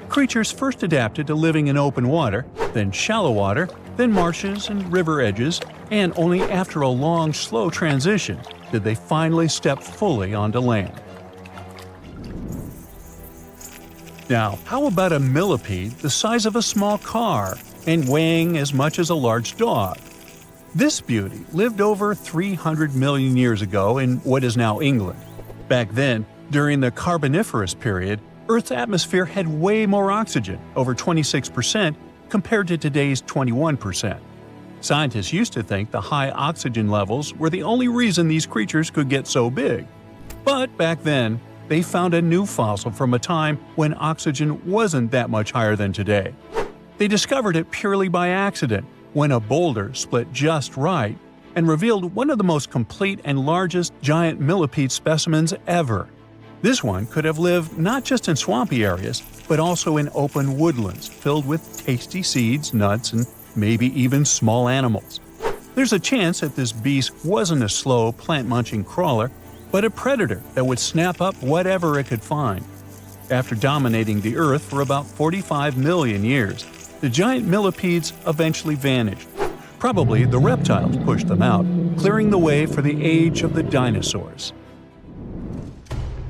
Creatures first adapted to living in open water, then shallow water, then marshes and river edges, and only after a long, slow transition did they finally step fully onto land. Now, how about a millipede the size of a small car and weighing as much as a large dog? This beauty lived over 300 million years ago in what is now England. Back then, during the Carboniferous period, Earth's atmosphere had way more oxygen, over 26%, compared to today's 21%. Scientists used to think the high oxygen levels were the only reason these creatures could get so big. But back then, they found a new fossil from a time when oxygen wasn't that much higher than today. They discovered it purely by accident, when a boulder split just right and revealed one of the most complete and largest giant millipede specimens ever. This one could have lived not just in swampy areas, but also in open woodlands filled with tasty seeds, nuts, and maybe even small animals. There's a chance that this beast wasn't a slow, plant-munching crawler, but a predator that would snap up whatever it could find. After dominating the Earth for about 45 million years, the giant millipedes eventually vanished. Probably the reptiles pushed them out, clearing the way for the age of the dinosaurs.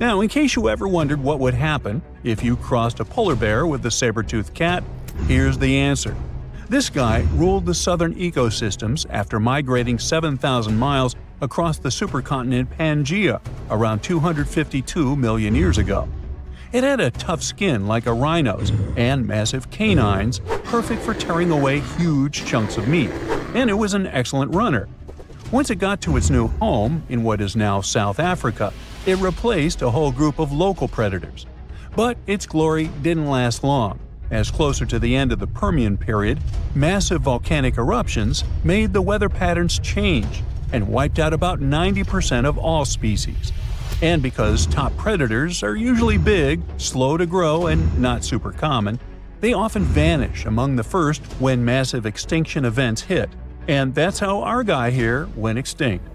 Now, in case you ever wondered what would happen if you crossed a polar bear with a saber-toothed cat, here's the answer. This guy ruled the southern ecosystems after migrating 7,000 miles across the supercontinent Pangaea around 252 million years ago. It had a tough skin like a rhino's and massive canines, perfect for tearing away huge chunks of meat, and it was an excellent runner. Once it got to its new home, in what is now South Africa, it replaced a whole group of local predators. But its glory didn't last long, as closer to the end of the Permian period, massive volcanic eruptions made the weather patterns change and wiped out about 90% of all species. And because top predators are usually big, slow to grow, and not super common, they often vanish among the first when massive extinction events hit. And that's how our guy here went extinct.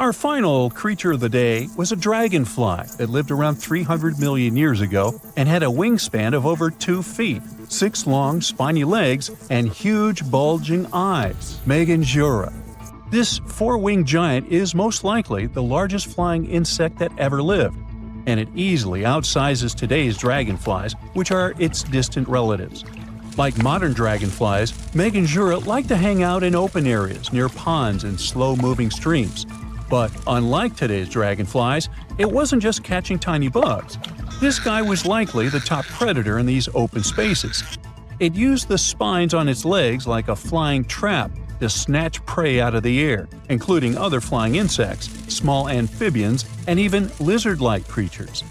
Our final creature of the day was a dragonfly that lived around 300 million years ago and had a wingspan of over 2 feet, 6 long, spiny legs, and huge, bulging eyes, Megangura. This 4-winged giant is most likely the largest flying insect that ever lived, and it easily outsizes today's dragonflies, which are its distant relatives. Like modern dragonflies, Megangura like to hang out in open areas near ponds and slow-moving streams. But unlike today's dragonflies, it wasn't just catching tiny bugs. This guy was likely the top predator in these open spaces. It used the spines on its legs like a flying trap to snatch prey out of the air, including other flying insects, small amphibians, and even lizard-like creatures.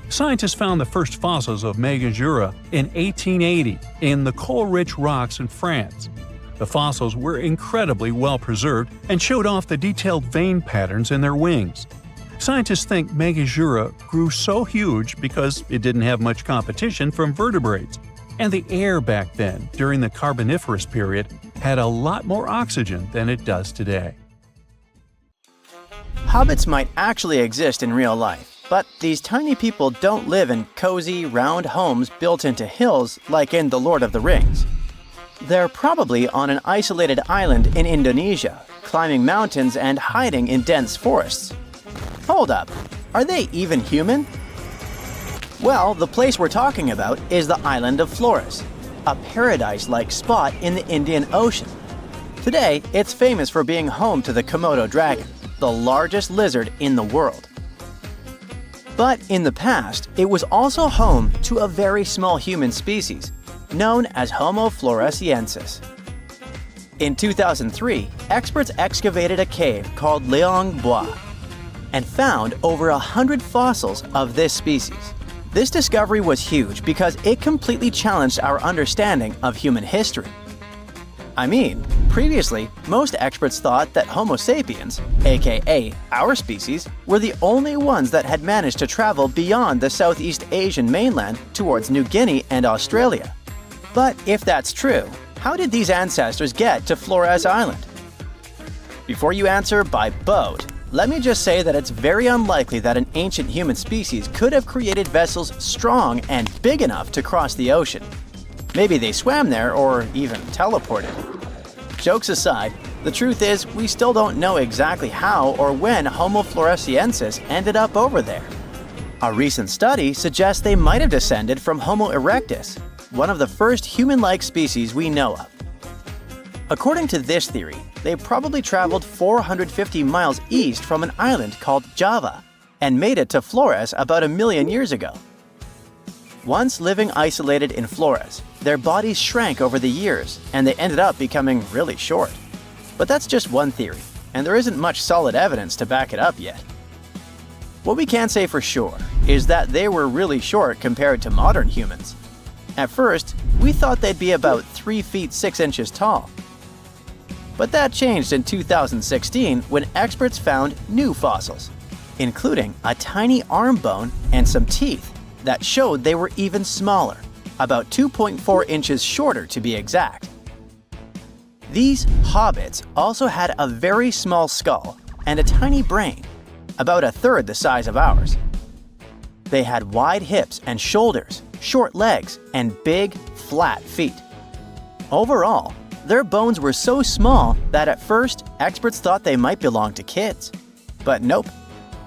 Scientists found the first fossils of Megangura in 1880 in the coal-rich rocks in France. The fossils were incredibly well preserved and showed off the detailed vein patterns in their wings. Scientists think Megangura grew so huge because it didn't have much competition from vertebrates, and the air back then, during the Carboniferous period, had a lot more oxygen than it does today. Hobbits might actually exist in real life, but these tiny people don't live in cozy, round homes built into hills like in The Lord of the Rings. They're probably on an isolated island in Indonesia, climbing mountains and hiding in dense forests. Hold up, are they even human? Well, the place we're talking about is the island of Flores, a paradise-like spot in the Indian Ocean. Today, it's famous for being home to the Komodo dragon, the largest lizard in the world. But in the past, it was also home to a very small human species, known as Homo floresiensis. In 2003, experts excavated a cave called Liang Bois and found over 100 fossils of this species. This discovery was huge because it completely challenged our understanding of human history. I mean, previously, most experts thought that Homo sapiens, aka our species, were the only ones that had managed to travel beyond the Southeast Asian mainland towards New Guinea and Australia. But if that's true, how did these ancestors get to Flores Island? Before you answer by boat, let me just say that it's very unlikely that an ancient human species could have created vessels strong and big enough to cross the ocean. Maybe they swam there or even teleported. Jokes aside, the truth is we still don't know exactly how or when Homo floresiensis ended up over there. A recent study suggests they might have descended from Homo erectus, one of the first human-like species we know of. According to this theory, they probably traveled 450 miles east from an island called Java and made it to Flores about 1 million years ago. Once living isolated in Flores, their bodies shrank over the years and they ended up becoming really short. But that's just one theory, and there isn't much solid evidence to back it up yet. What we can say for sure is that they were really short compared to modern humans. At first, we thought they'd be about 3 feet 6 inches tall. But that changed in 2016 when experts found new fossils, including a tiny arm bone and some teeth that showed they were even smaller, about 2.4 inches shorter to be exact. These hobbits also had a very small skull and a tiny brain, about 1/3 the size of ours. They had wide hips and shoulders, short legs, and big, flat feet. Overall, their bones were so small that at first, experts thought they might belong to kids. But nope.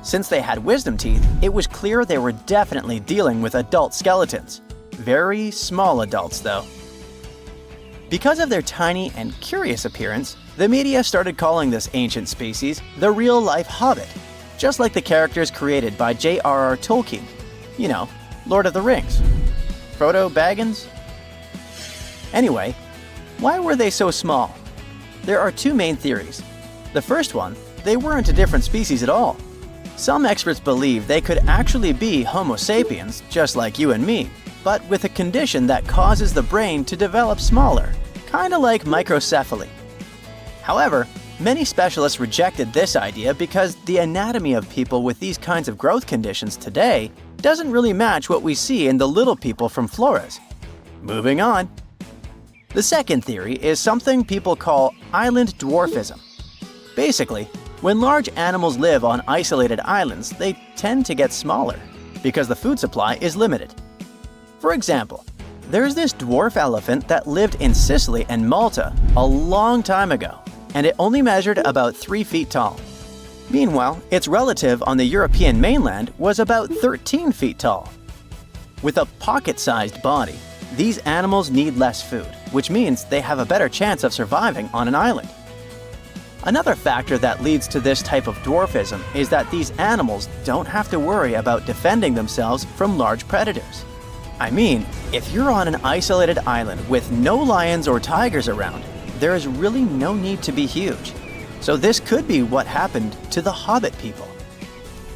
Since they had wisdom teeth, it was clear they were definitely dealing with adult skeletons. Very small adults, though. Because of their tiny and curious appearance, the media started calling this ancient species the real-life Hobbit, just like the characters created by J.R.R. Tolkien. You know, Lord of the Rings. Frodo Baggins? Anyway, why were they so small? There are two main theories. The first one, they weren't a different species at all. Some experts believe they could actually be Homo sapiens, just like you and me, but with a condition that causes the brain to develop smaller, kinda like microcephaly. However, many specialists rejected this idea because the anatomy of people with these kinds of growth conditions today doesn't really match what we see in the little people from Flores. Moving on. The second theory is something people call island dwarfism. Basically, when large animals live on isolated islands, they tend to get smaller because the food supply is limited. For example, there's this dwarf elephant that lived in Sicily and Malta a long time ago, and it only measured about 3 feet tall. Meanwhile, its relative on the European mainland was about 13 feet tall. With a pocket-sized body, these animals need less food, which means they have a better chance of surviving on an island. Another factor that leads to this type of dwarfism is that these animals don't have to worry about defending themselves from large predators. I mean, if you're on an isolated island with no lions or tigers around, there is really no need to be huge. So this could be what happened to the Hobbit people.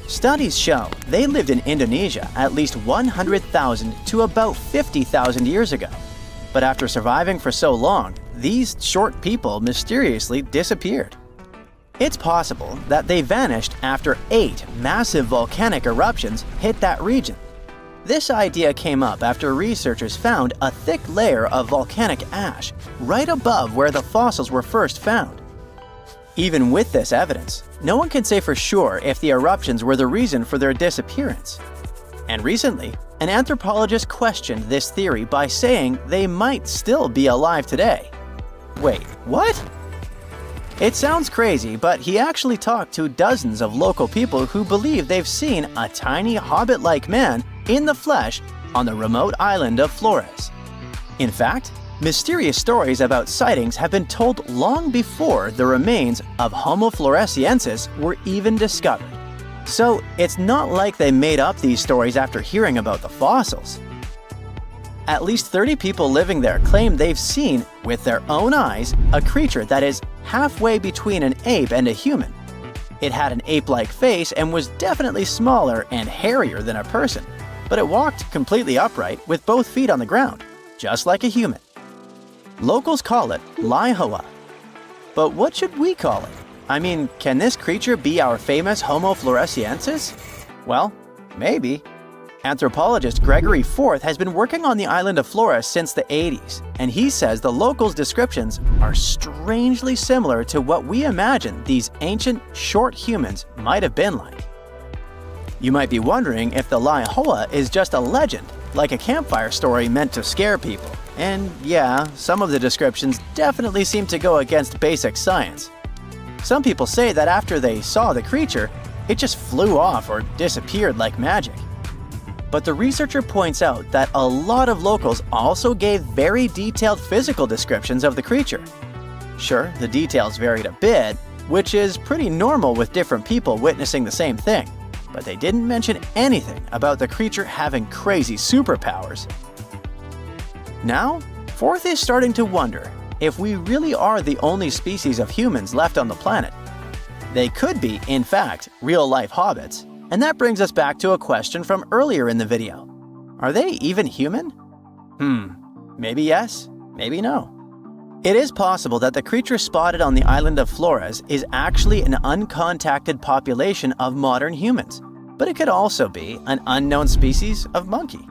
Studies show they lived in Indonesia at least 100,000 to about 50,000 years ago. But after surviving for so long, these short people mysteriously disappeared. It's possible that they vanished after 8 massive volcanic eruptions hit that region. This idea came up after researchers found a thick layer of volcanic ash right above where the fossils were first found. Even with this evidence, no one can say for sure if the eruptions were the reason for their disappearance. And recently, an anthropologist questioned this theory by saying they might still be alive today. Wait, what? It sounds crazy, but he actually talked to dozens of local people who believe they've seen a tiny hobbit-like man in the flesh on the remote island of Flores. In fact, Mysterious stories about sightings have been told long before the remains of Homo floresiensis were even discovered. So it's not like they made up these stories after hearing about the fossils. At least 30 people living there claim they've seen, with their own eyes, a creature that is halfway between an ape and a human. It had an ape-like face and was definitely smaller and hairier than a person, but it walked completely upright with both feet on the ground, just like a human. Locals call it Laihoa. But what should we call it? I mean, can this creature be our famous Homo floresiensis? Well, maybe. Anthropologist Gregory Forth has been working on the island of Flores since the 80s, and he says the locals' descriptions are strangely similar to what we imagine these ancient, short humans might have been like. You might be wondering if the Laihoa is just a legend, like a campfire story meant to scare people. And yeah, some of the descriptions definitely seem to go against basic science. Some people say that after they saw the creature, it just flew off or disappeared like magic. But the researcher points out that a lot of locals also gave very detailed physical descriptions of the creature. Sure, the details varied a bit, which is pretty normal with different people witnessing the same thing, but they didn't mention anything about the creature having crazy superpowers. Now, Forth is starting to wonder if we really are the only species of humans left on the planet. They could be, in fact, real-life hobbits, and that brings us back to a question from earlier in the video. Are they even human? Maybe yes, maybe no. It is possible that the creature spotted on the island of Flores is actually an uncontacted population of modern humans, but it could also be an unknown species of monkey.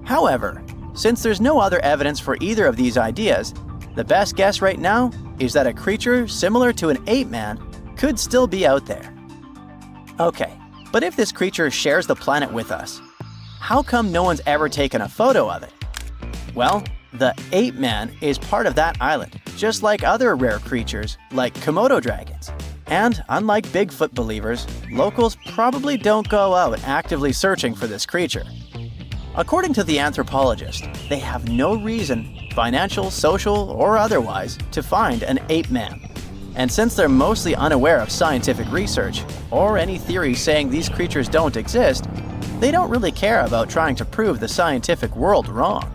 However, since there's no other evidence for either of these ideas, the best guess right now is that a creature similar to an ape man could still be out there. Okay, but if this creature shares the planet with us, how come no one's ever taken a photo of it? Well, the ape man is part of that island, just like other rare creatures like Komodo dragons. And unlike Bigfoot believers, locals probably don't go out actively searching for this creature. According to the anthropologist, they have no reason, financial, social, or otherwise, to find an ape man. And since they're mostly unaware of scientific research, or any theories saying these creatures don't exist, they don't really care about trying to prove the scientific world wrong.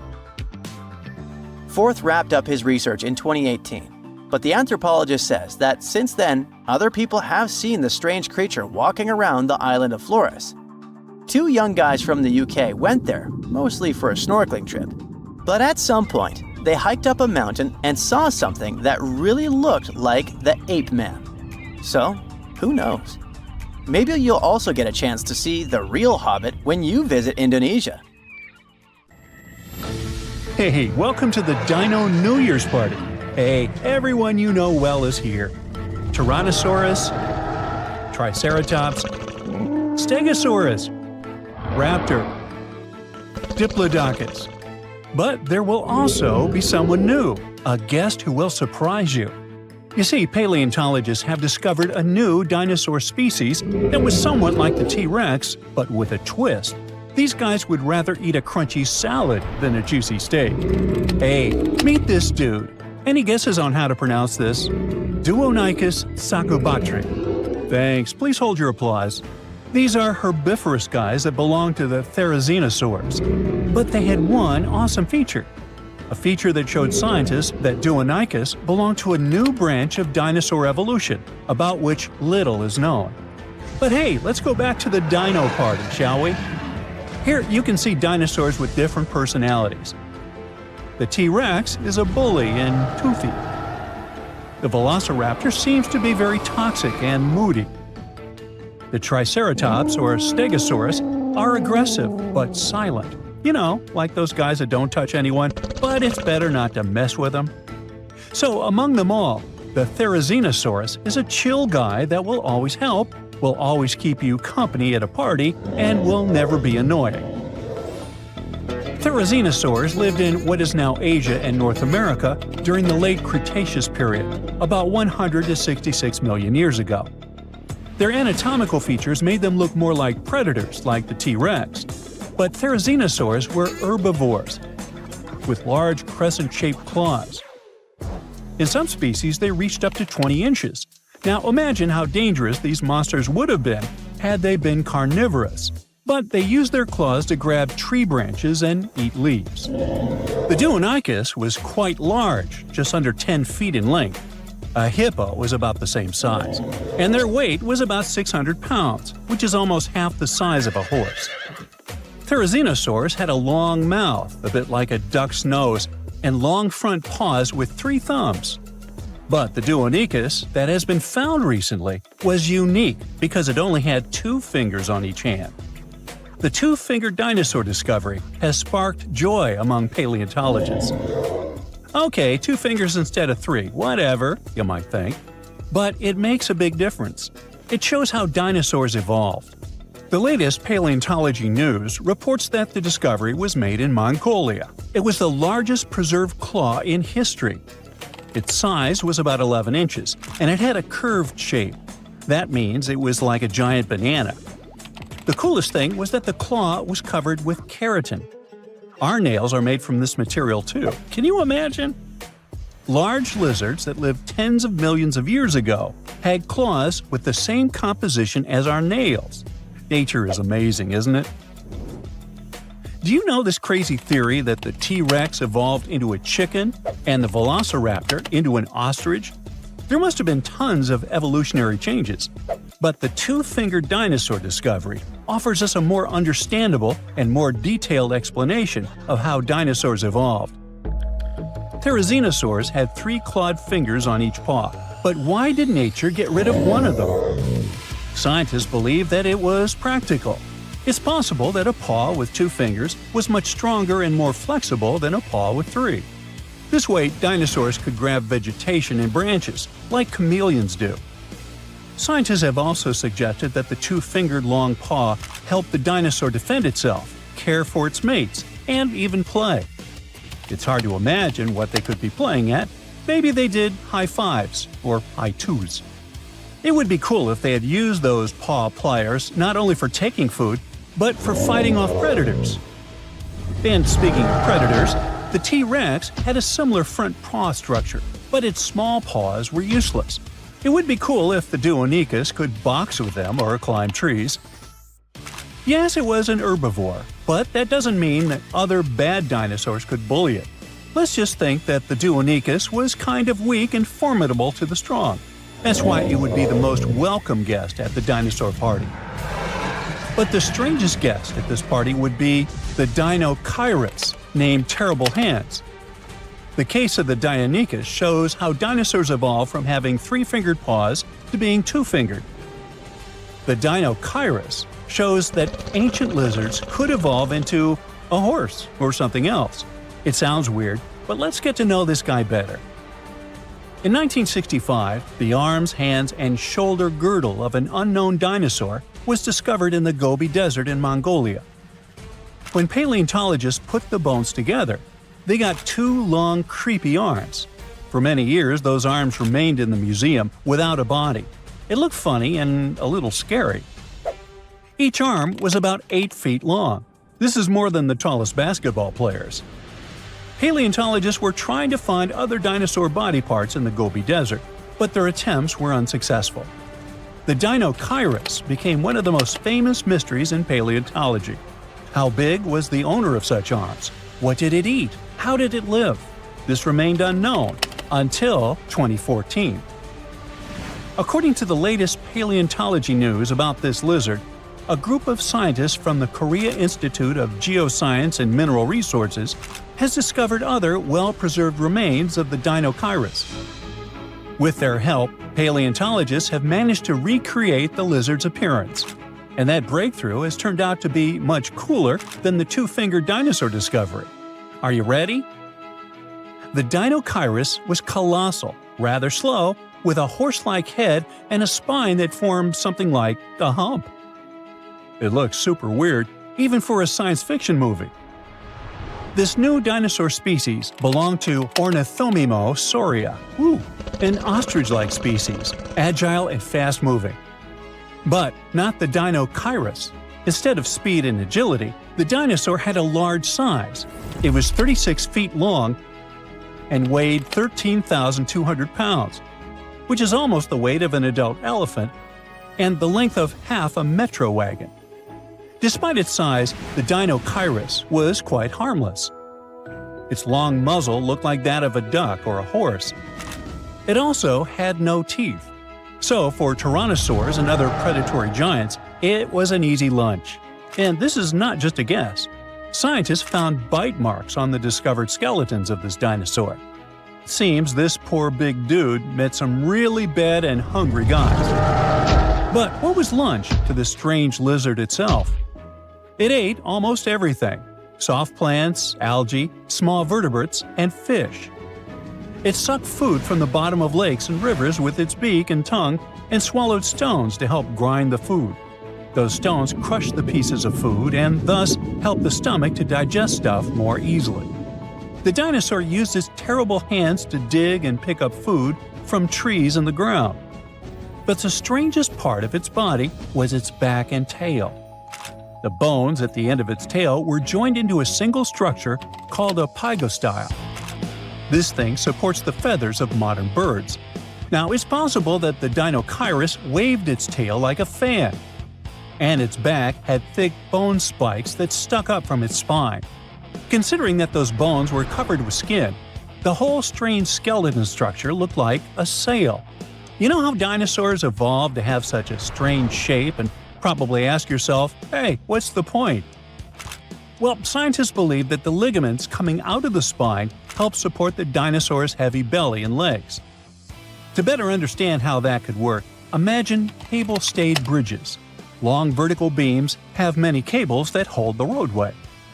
Forth wrapped up his research in 2018, but the anthropologist says that since then, other people have seen the strange creature walking around the island of Flores. 2 young guys from the UK went there, mostly for a snorkeling trip. But at some point, they hiked up a mountain and saw something that really looked like the ape man. So, who knows? Maybe you'll also get a chance to see the real hobbit when you visit Indonesia. Hey, welcome to the Dino New Year's party. Hey, everyone you know well is here. Tyrannosaurus, Triceratops, Stegosaurus, Raptor, Diplodocus. But there will also be someone new, a guest who will surprise you. You see, paleontologists have discovered a new dinosaur species that was somewhat like the T-Rex, but with a twist. These guys would rather eat a crunchy salad than a juicy steak. Hey, meet this dude. Any guesses on how to pronounce this? Duonicus sacobatri. Thanks, please hold your applause. These are herbivorous guys that belong to the therizinosaurs. But they had one awesome feature. A feature that showed scientists that Duonicus belonged to a new branch of dinosaur evolution, about which little is known. But hey, let's go back to the dino party, shall we? Here you can see dinosaurs with different personalities. The T-Rex is a bully and toothy. The Velociraptor seems to be very toxic and moody. The Triceratops or Stegosaurus are aggressive but silent. You know, like those guys that don't touch anyone, but it's better not to mess with them. So among them all, the Therizinosaurus is a chill guy that will always help, will always keep you company at a party, and will never be annoying. Therizinosaurs lived in what is now Asia and North America during the late Cretaceous period, about 100 to 66 million years ago. Their anatomical features made them look more like predators like the T-Rex, but Therizinosaurs were herbivores. with large crescent-shaped claws. In some species, they reached up to 20 inches. Now imagine how dangerous these monsters would have been had they been carnivorous. But they used their claws to grab tree branches and eat leaves. The Deinonychus was quite large, just under 10 feet in length. A hippo was about the same size, and their weight was about 600 pounds, which is almost half the size of a horse. Therizinosaurs had a long mouth, a bit like a duck's nose, and long front paws with 3 thumbs. But the Deinonychus, that has been found recently, was unique because it only had 2 fingers on each hand. The 2-fingered dinosaur discovery has sparked joy among paleontologists. Okay, 2 fingers instead of 3, whatever, you might think. But it makes a big difference. It shows how dinosaurs evolved. The latest paleontology news reports that the discovery was made in Mongolia. It was the largest preserved claw in history. Its size was about 11 inches, and it had a curved shape. That means it was like a giant banana. The coolest thing was that the claw was covered with keratin. Our nails are made from this material too. Can you imagine? Large lizards that lived tens of millions of years ago had claws with the same composition as our nails. Nature is amazing, isn't it? Do you know this crazy theory that the T-Rex evolved into a chicken and the Velociraptor into an ostrich? There must have been tons of evolutionary changes. But the 2-fingered dinosaur discovery offers us a more understandable and more detailed explanation of how dinosaurs evolved. Therizinosaurs had 3 clawed fingers on each paw, but why did nature get rid of one of them? Scientists believe that it was practical. It's possible that a paw with 2 fingers was much stronger and more flexible than a paw with 3. This way, dinosaurs could grab vegetation and branches, like chameleons do. Scientists have also suggested that the 2-fingered long paw helped the dinosaur defend itself, care for its mates, and even play. It's hard to imagine what they could be playing at. Maybe they did high fives or high twos. It would be cool if they had used those paw pliers not only for taking food, but for fighting off predators. And speaking of predators, the T-Rex had a similar front paw structure, but its small paws were useless. It would be cool if the Deinonychus could box with them or climb trees. Yes, it was an herbivore, but that doesn't mean that other bad dinosaurs could bully it. Let's just think that the Deinonychus was kind of weak and formidable to the strong. That's why it would be the most welcome guest at the dinosaur party. But the strangest guest at this party would be the Deinonychus, named Terrible Hands. The case of the Deinonychus shows how dinosaurs evolved from having 3-fingered paws to being 2-fingered. The Deinonychus shows that ancient lizards could evolve into a horse or something else. It sounds weird, but let's get to know this guy better. In 1965, the arms, hands, and shoulder girdle of an unknown dinosaur was discovered in the Gobi Desert in Mongolia. When paleontologists put the bones together, they got 2 long, creepy arms. For many years, those arms remained in the museum without a body. It looked funny and a little scary. Each arm was about 8 feet long. This is more than the tallest basketball players. Paleontologists were trying to find other dinosaur body parts in the Gobi Desert, but their attempts were unsuccessful. The Deinonychus became one of the most famous mysteries in paleontology. How big was the owner of such arms? What did it eat? How did it live? This remained unknown until 2014. According to the latest paleontology news about this lizard, a group of scientists from the Korea Institute of Geoscience and Mineral Resources has discovered other well-preserved remains of the Deinonychus. With their help, paleontologists have managed to recreate the lizard's appearance. And that breakthrough has turned out to be much cooler than the 2-fingered dinosaur discovery. Are you ready? The Deinonychus was colossal, rather slow, with a horse-like head and a spine that formed something like a hump. It looks super weird, even for a science fiction movie. This new dinosaur species belonged to Ornithomimosauria, an ostrich-like species, agile and fast-moving. But not the Deinonychus. Instead of speed and agility, the dinosaur had a large size. It was 36 feet long and weighed 13,200 pounds, which is almost the weight of an adult elephant and the length of half a metro wagon. Despite its size, the Dinochirus was quite harmless. Its long muzzle looked like that of a duck or a horse. It also had no teeth. So for tyrannosaurs and other predatory giants, it was an easy lunch. And this is not just a guess. Scientists found bite marks on the discovered skeletons of this dinosaur. It seems this poor big dude met some really bad and hungry guys. But what was lunch to this strange lizard itself? It ate almost everything: soft plants, algae, small vertebrates, and fish. It sucked food from the bottom of lakes and rivers with its beak and tongue and swallowed stones to help grind the food. Those stones crushed the pieces of food and thus helped the stomach to digest stuff more easily. The dinosaur used its terrible hands to dig and pick up food from trees in the ground. But the strangest part of its body was its back and tail. The bones at the end of its tail were joined into a single structure called a pygostyle. This thing supports the feathers of modern birds. Now, it's possible that the Dinochirus waved its tail like a fan, and its back had thick bone spikes that stuck up from its spine. Considering that those bones were covered with skin, the whole strange skeleton structure looked like a sail. You know how dinosaurs evolved to have such a strange shape and probably ask yourself, hey, what's the point? Well, scientists believe that the ligaments coming out of the spine help support the dinosaur's heavy belly and legs. To better understand how that could work, imagine cable-stayed bridges. Long vertical beams have many cables that hold the roadway.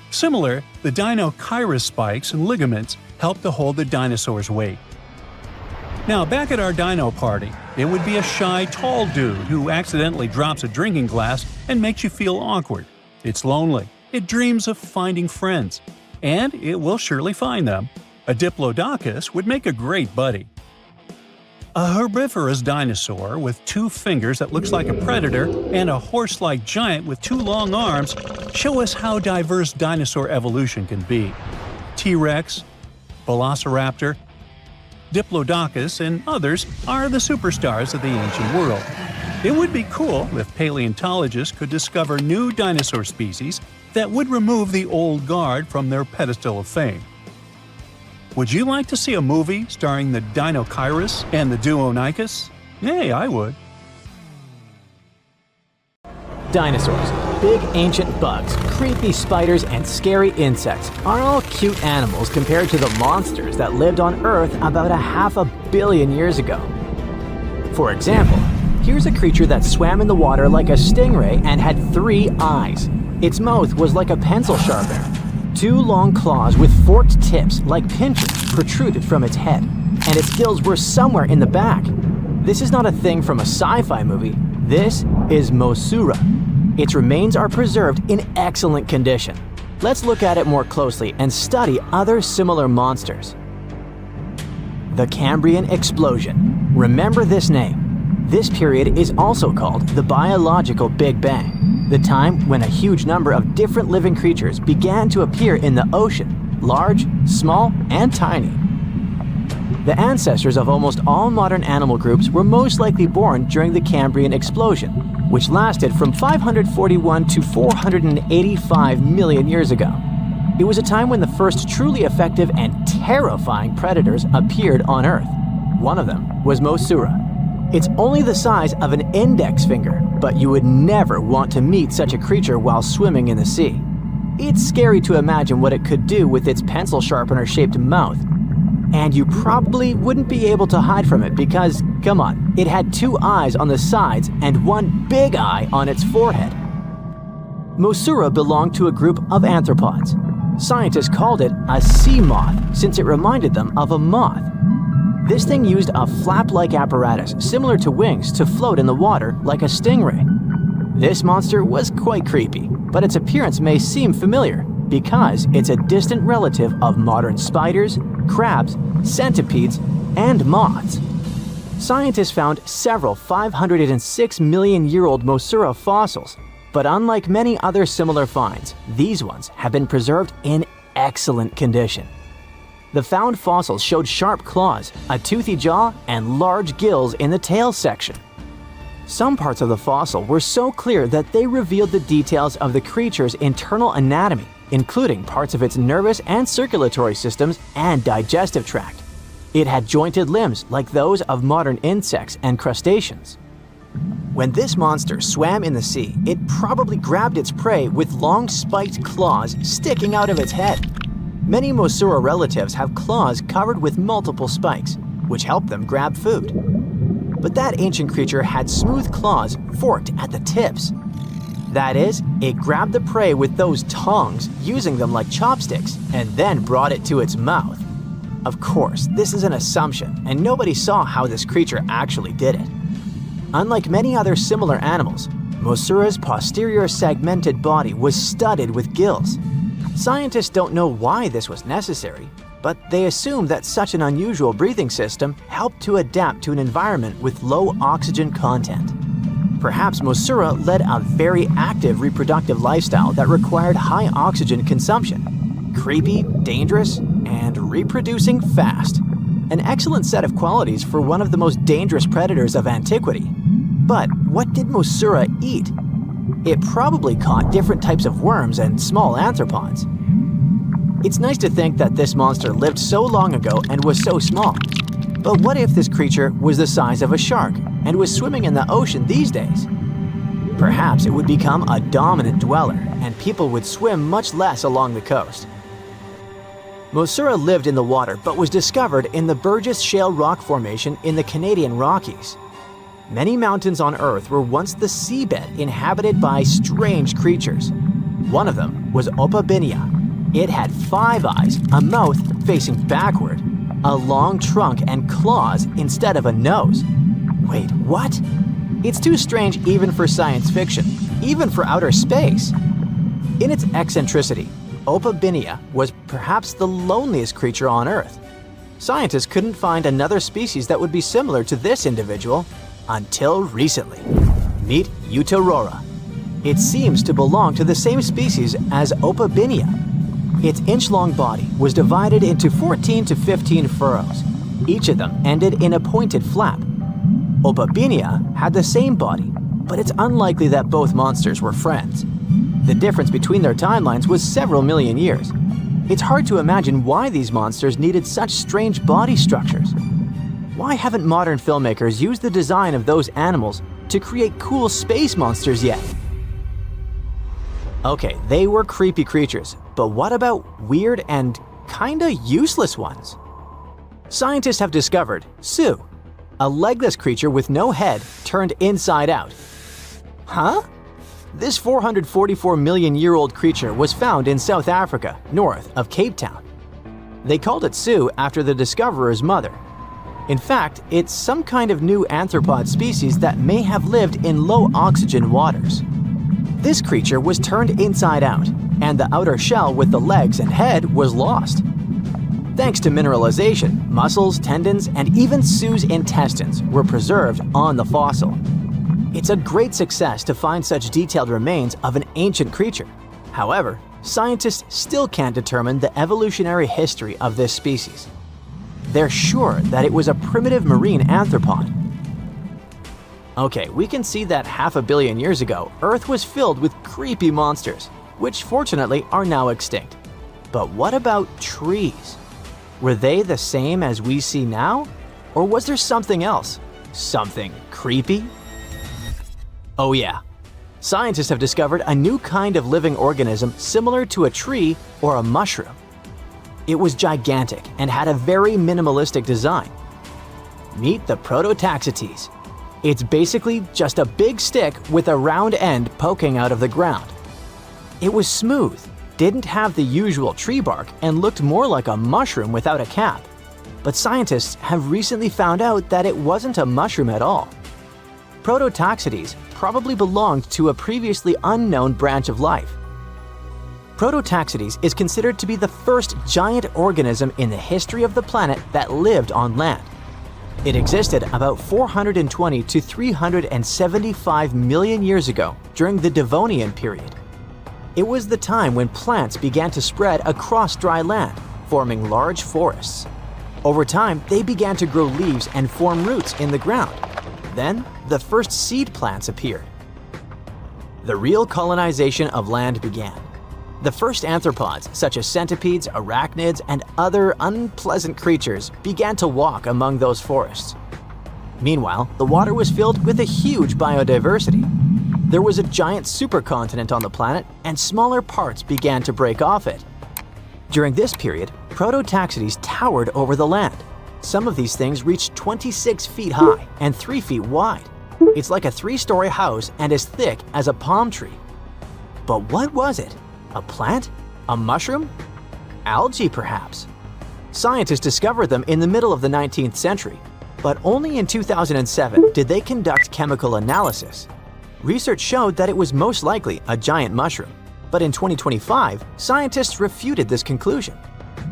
Similar, the Dinochirus spikes and ligaments help to hold the dinosaur's weight. Now, back at our dino party, it would be a shy, tall dude who accidentally drops a drinking glass and makes you feel awkward. It's lonely. It dreams of finding friends. And it will surely find them. A diplodocus would make a great buddy. A herbivorous dinosaur with 2 fingers that looks like a predator and a horse-like giant with 2 long arms show us how diverse dinosaur evolution can be. T-Rex, Velociraptor, Diplodocus, and others are the superstars of the ancient world. It would be cool if paleontologists could discover new dinosaur species that would remove the old guard from their pedestal of fame. Would you like to see a movie starring the Dinochirus and the Duonicus? Hey, I would. Dinosaurs, big ancient bugs, creepy spiders, and scary insects are all cute animals compared to the monsters that lived on Earth about 500 million years ago. For example, here's a creature that swam in the water like a stingray and had 3 eyes. Its mouth was like a pencil sharpener. 2 long claws with forked tips like pincers protruded from its head, and its gills were somewhere in the back. This is not a thing from a sci-fi movie. This is Mosaura. Its remains are preserved in excellent condition. Let's look at it more closely and study other similar monsters. The Cambrian explosion. Remember this name. This period is also called the biological Big Bang, the time when a huge number of different living creatures began to appear in the ocean, large, small, and tiny. The ancestors of almost all modern animal groups were most likely born during the Cambrian explosion, which lasted from 541 to 485 million years ago. It was a time when the first truly effective and terrifying predators appeared on Earth. One of them was Mosaura. It's only the size of an index finger, but you would never want to meet such a creature while swimming in the sea. It's scary to imagine what it could do with its pencil sharpener-shaped mouth. And you probably wouldn't be able to hide from it because, come on, it had 2 eyes on the sides and 1 big eye on its forehead. Mosaura belonged to a group of arthropods. Scientists called it a sea moth since it reminded them of a moth. This thing used a flap-like apparatus similar to wings to float in the water like a stingray. This monster was quite creepy, but its appearance may seem familiar because it's a distant relative of modern spiders, crabs, centipedes, and moths. Scientists found several 506 million-year-old Mosaura fossils. But unlike many other similar finds, these ones have been preserved in excellent condition. The found fossils showed sharp claws, a toothy jaw, and large gills in the tail section. Some parts of the fossil were so clear that they revealed the details of the creature's internal anatomy, including parts of its nervous and circulatory systems and digestive tract. It had jointed limbs like those of modern insects and crustaceans. When this monster swam in the sea, it probably grabbed its prey with long spiked claws sticking out of its head. Many Mosura relatives have claws covered with multiple spikes, which help them grab food. But that ancient creature had smooth claws forked at the tips. That is, it grabbed the prey with those tongs, using them like chopsticks, and then brought it to its mouth. Of course, this is an assumption, and nobody saw how this creature actually did it. Unlike many other similar animals, Mosura's posterior segmented body was studded with gills. Scientists don't know why this was necessary, but they assume that such an unusual breathing system helped to adapt to an environment with low oxygen content. Perhaps Mosura led a very active reproductive lifestyle that required high oxygen consumption. Creepy, dangerous, and reproducing fast. An excellent set of qualities for one of the most dangerous predators of antiquity. But what did Mosura eat? It probably caught different types of worms and small arthropods. It's nice to think that this monster lived so long ago and was so small. But what if this creature was the size of a shark and was swimming in the ocean these days? Perhaps it would become a dominant dweller and people would swim much less along the coast. Mosura lived in the water but was discovered in the Burgess Shale Rock Formation in the Canadian Rockies. Many mountains on Earth were once the seabed inhabited by strange creatures. One of them was Opabinia. It had 5 eyes, a mouth facing backward, a long trunk and claws instead of a nose. Wait, what? It's too strange even for science fiction, even for outer space. In its eccentricity, Opabinia was perhaps the loneliest creature on Earth. Scientists couldn't find another species that would be similar to this individual until recently. Meet Utaurora. It seems to belong to the same species as Opabinia. Its inch-long body was divided into 14 to 15 furrows. Each of them ended in a pointed flap. Opabinia had the same body, but it's unlikely that both monsters were friends. The difference between their timelines was several million years. It's hard to imagine why these monsters needed such strange body structures. Why haven't modern filmmakers used the design of those animals to create cool space monsters yet? Okay, they were creepy creatures, but what about weird and kinda useless ones? Scientists have discovered Su, a legless creature with no head turned inside out. Huh? This 444 million year old creature was found in South Africa, north of Cape Town. They called it Su after the discoverer's mother. In fact, it's some kind of new arthropod species that may have lived in low oxygen waters. This creature was turned inside out, and the outer shell with the legs and head was lost. Thanks to mineralization, muscles, tendons, and even Su's intestines were preserved on the fossil. It's a great success to find such detailed remains of an ancient creature. However, scientists still can't determine the evolutionary history of this species. They're sure that it was a primitive marine arthropod. Okay, we can see that 500 million years ago, Earth was filled with creepy monsters, which fortunately are now extinct. But what about trees? Were they the same as we see now? Or was there something else? Something creepy? Oh yeah. Scientists have discovered a new kind of living organism similar to a tree or a mushroom. It was gigantic and had a very minimalistic design. Meet the Prototaxites. It's basically just a big stick with a round end poking out of the ground. It was smooth, didn't have the usual tree bark, and looked more like a mushroom without a cap. But scientists have recently found out that it wasn't a mushroom at all. Prototaxites probably belonged to a previously unknown branch of life. Prototaxites is considered to be the first giant organism in the history of the planet that lived on land. It existed about 420 to 375 million years ago during the Devonian period. It was the time when plants began to spread across dry land, forming large forests. Over time, they began to grow leaves and form roots in the ground. Then, the first seed plants appeared. The real colonization of land began. The first arthropods, such as centipedes, arachnids, and other unpleasant creatures, began to walk among those forests. Meanwhile, the water was filled with a huge biodiversity. There was a giant supercontinent on the planet, and smaller parts began to break off it. During this period, prototaxides towered over the land. Some of these things reached 26 feet high and 3 feet wide. It's like a 3-story house and as thick as a palm tree. But what was it? A plant? A mushroom? Algae, perhaps? Scientists discovered them in the middle of the 19th century, but only in 2007 did they conduct chemical analysis. Research showed that it was most likely a giant mushroom, but in 2025, scientists refuted this conclusion.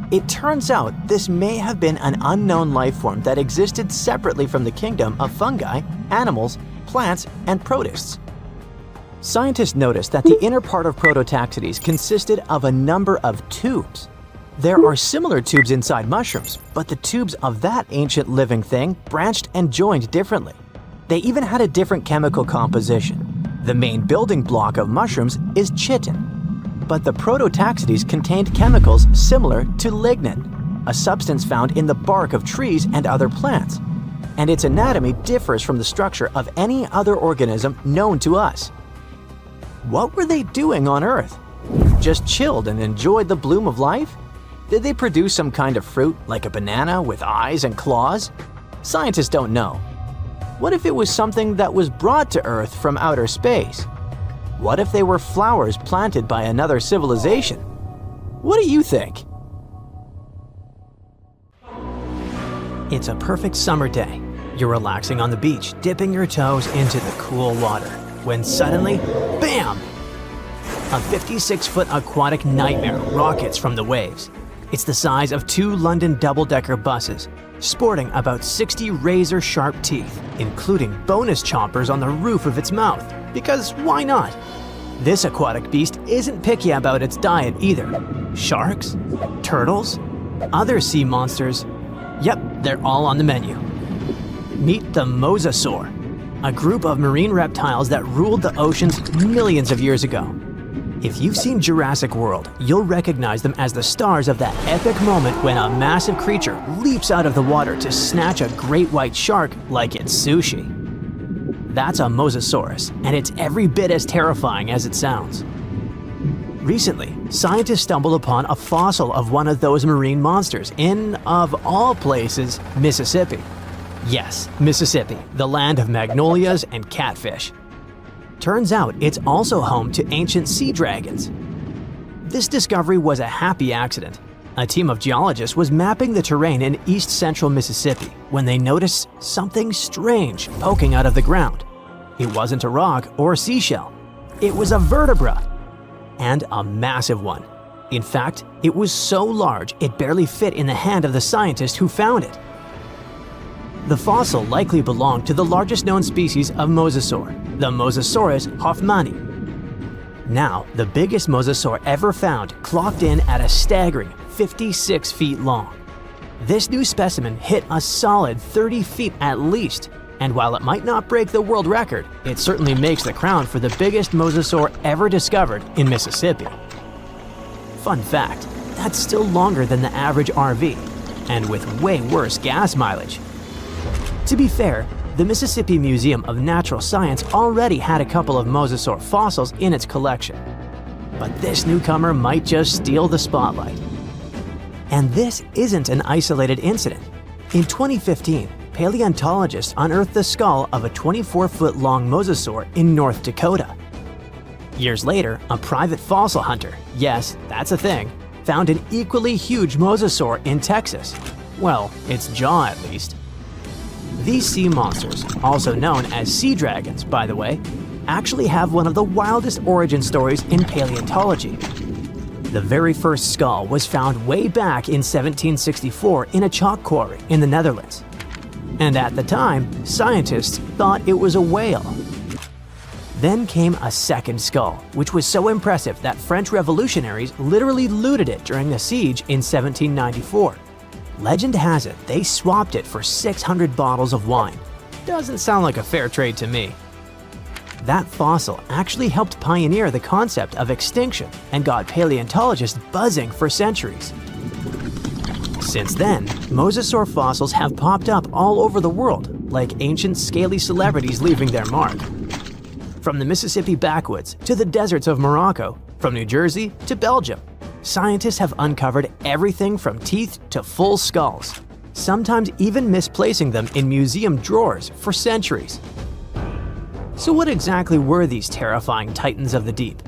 It turns out this may have been an unknown life form that existed separately from the kingdom of fungi, animals, plants, and protists. Scientists noticed that the inner part of prototaxides consisted of a number of tubes. There are similar tubes inside mushrooms, but the tubes of that ancient living thing branched and joined differently. They even had a different chemical composition. The main building block of mushrooms is chitin, but the prototaxides contained chemicals similar to lignin, a substance found in the bark of trees and other plants, and its anatomy differs from the structure of any other organism known to us. What were they doing on Earth? Just chilled and enjoyed the bloom of life? Did they produce some kind of fruit, like a banana with eyes and claws? Scientists don't know. What if it was something that was brought to Earth from outer space? What if they were flowers planted by another civilization? What do you think? It's a perfect summer day. You're relaxing on the beach, dipping your toes into the cool water, when suddenly, bam! A 56-foot aquatic nightmare rockets from the waves. It's the size of 2 London double-decker buses, sporting about 60 razor-sharp teeth, including bonus chompers on the roof of its mouth, because why not? This aquatic beast isn't picky about its diet either. Sharks? Turtles? Other sea monsters? Yep, they're all on the menu. Meet the mosasaur, a group of marine reptiles that ruled the oceans millions of years ago. If you've seen Jurassic World, you'll recognize them as the stars of that epic moment when a massive creature leaps out of the water to snatch a great white shark like it's sushi. That's a mosasaurus, and it's every bit as terrifying as it sounds. Recently, scientists stumbled upon a fossil of one of those marine monsters in, of all places, Mississippi. Yes, Mississippi, the land of magnolias and catfish. Turns out it's also home to ancient sea dragons. This discovery was a happy accident. A team of geologists was mapping the terrain in east-central Mississippi when they noticed something strange poking out of the ground. It wasn't a rock or a seashell. It was a vertebra, and a massive one. In fact, it was so large it barely fit in the hand of the scientist who found it. The fossil likely belonged to the largest known species of mosasaur, the Mosasaurus hoffmanni. Now, the biggest mosasaur ever found clocked in at a staggering 56 feet long. This new specimen hit a solid 30 feet at least, and while it might not break the world record, it certainly makes the crown for the biggest mosasaur ever discovered in Mississippi. Fun fact, that's still longer than the average RV, and with way worse gas mileage. To be fair, the Mississippi Museum of Natural Science already had a couple of mosasaur fossils in its collection. But this newcomer might just steal the spotlight. And this isn't an isolated incident. In 2015, paleontologists unearthed the skull of a 24-foot-long mosasaur in North Dakota. Years later, a private fossil hunter, yes, that's a thing, found an equally huge mosasaur in Texas. Well, its jaw at least. These sea monsters, also known as sea dragons, by the way, actually have one of the wildest origin stories in paleontology. The very first skull was found way back in 1764 in a chalk quarry in the Netherlands. and at the time, scientists thought it was a whale. Then came a second skull, which was so impressive that French revolutionaries literally looted it during the siege in 1794. Legend has it they swapped it for 600 bottles of wine. Doesn't sound like a fair trade to me. That fossil actually helped pioneer the concept of extinction and got paleontologists buzzing for centuries. Since then, mosasaur fossils have popped up all over the world, like ancient scaly celebrities leaving their mark. From the Mississippi backwoods to the deserts of Morocco, from New Jersey to Belgium, scientists have uncovered everything from teeth to full skulls, sometimes even misplacing them in museum drawers for centuries. So what exactly were these terrifying titans of the deep?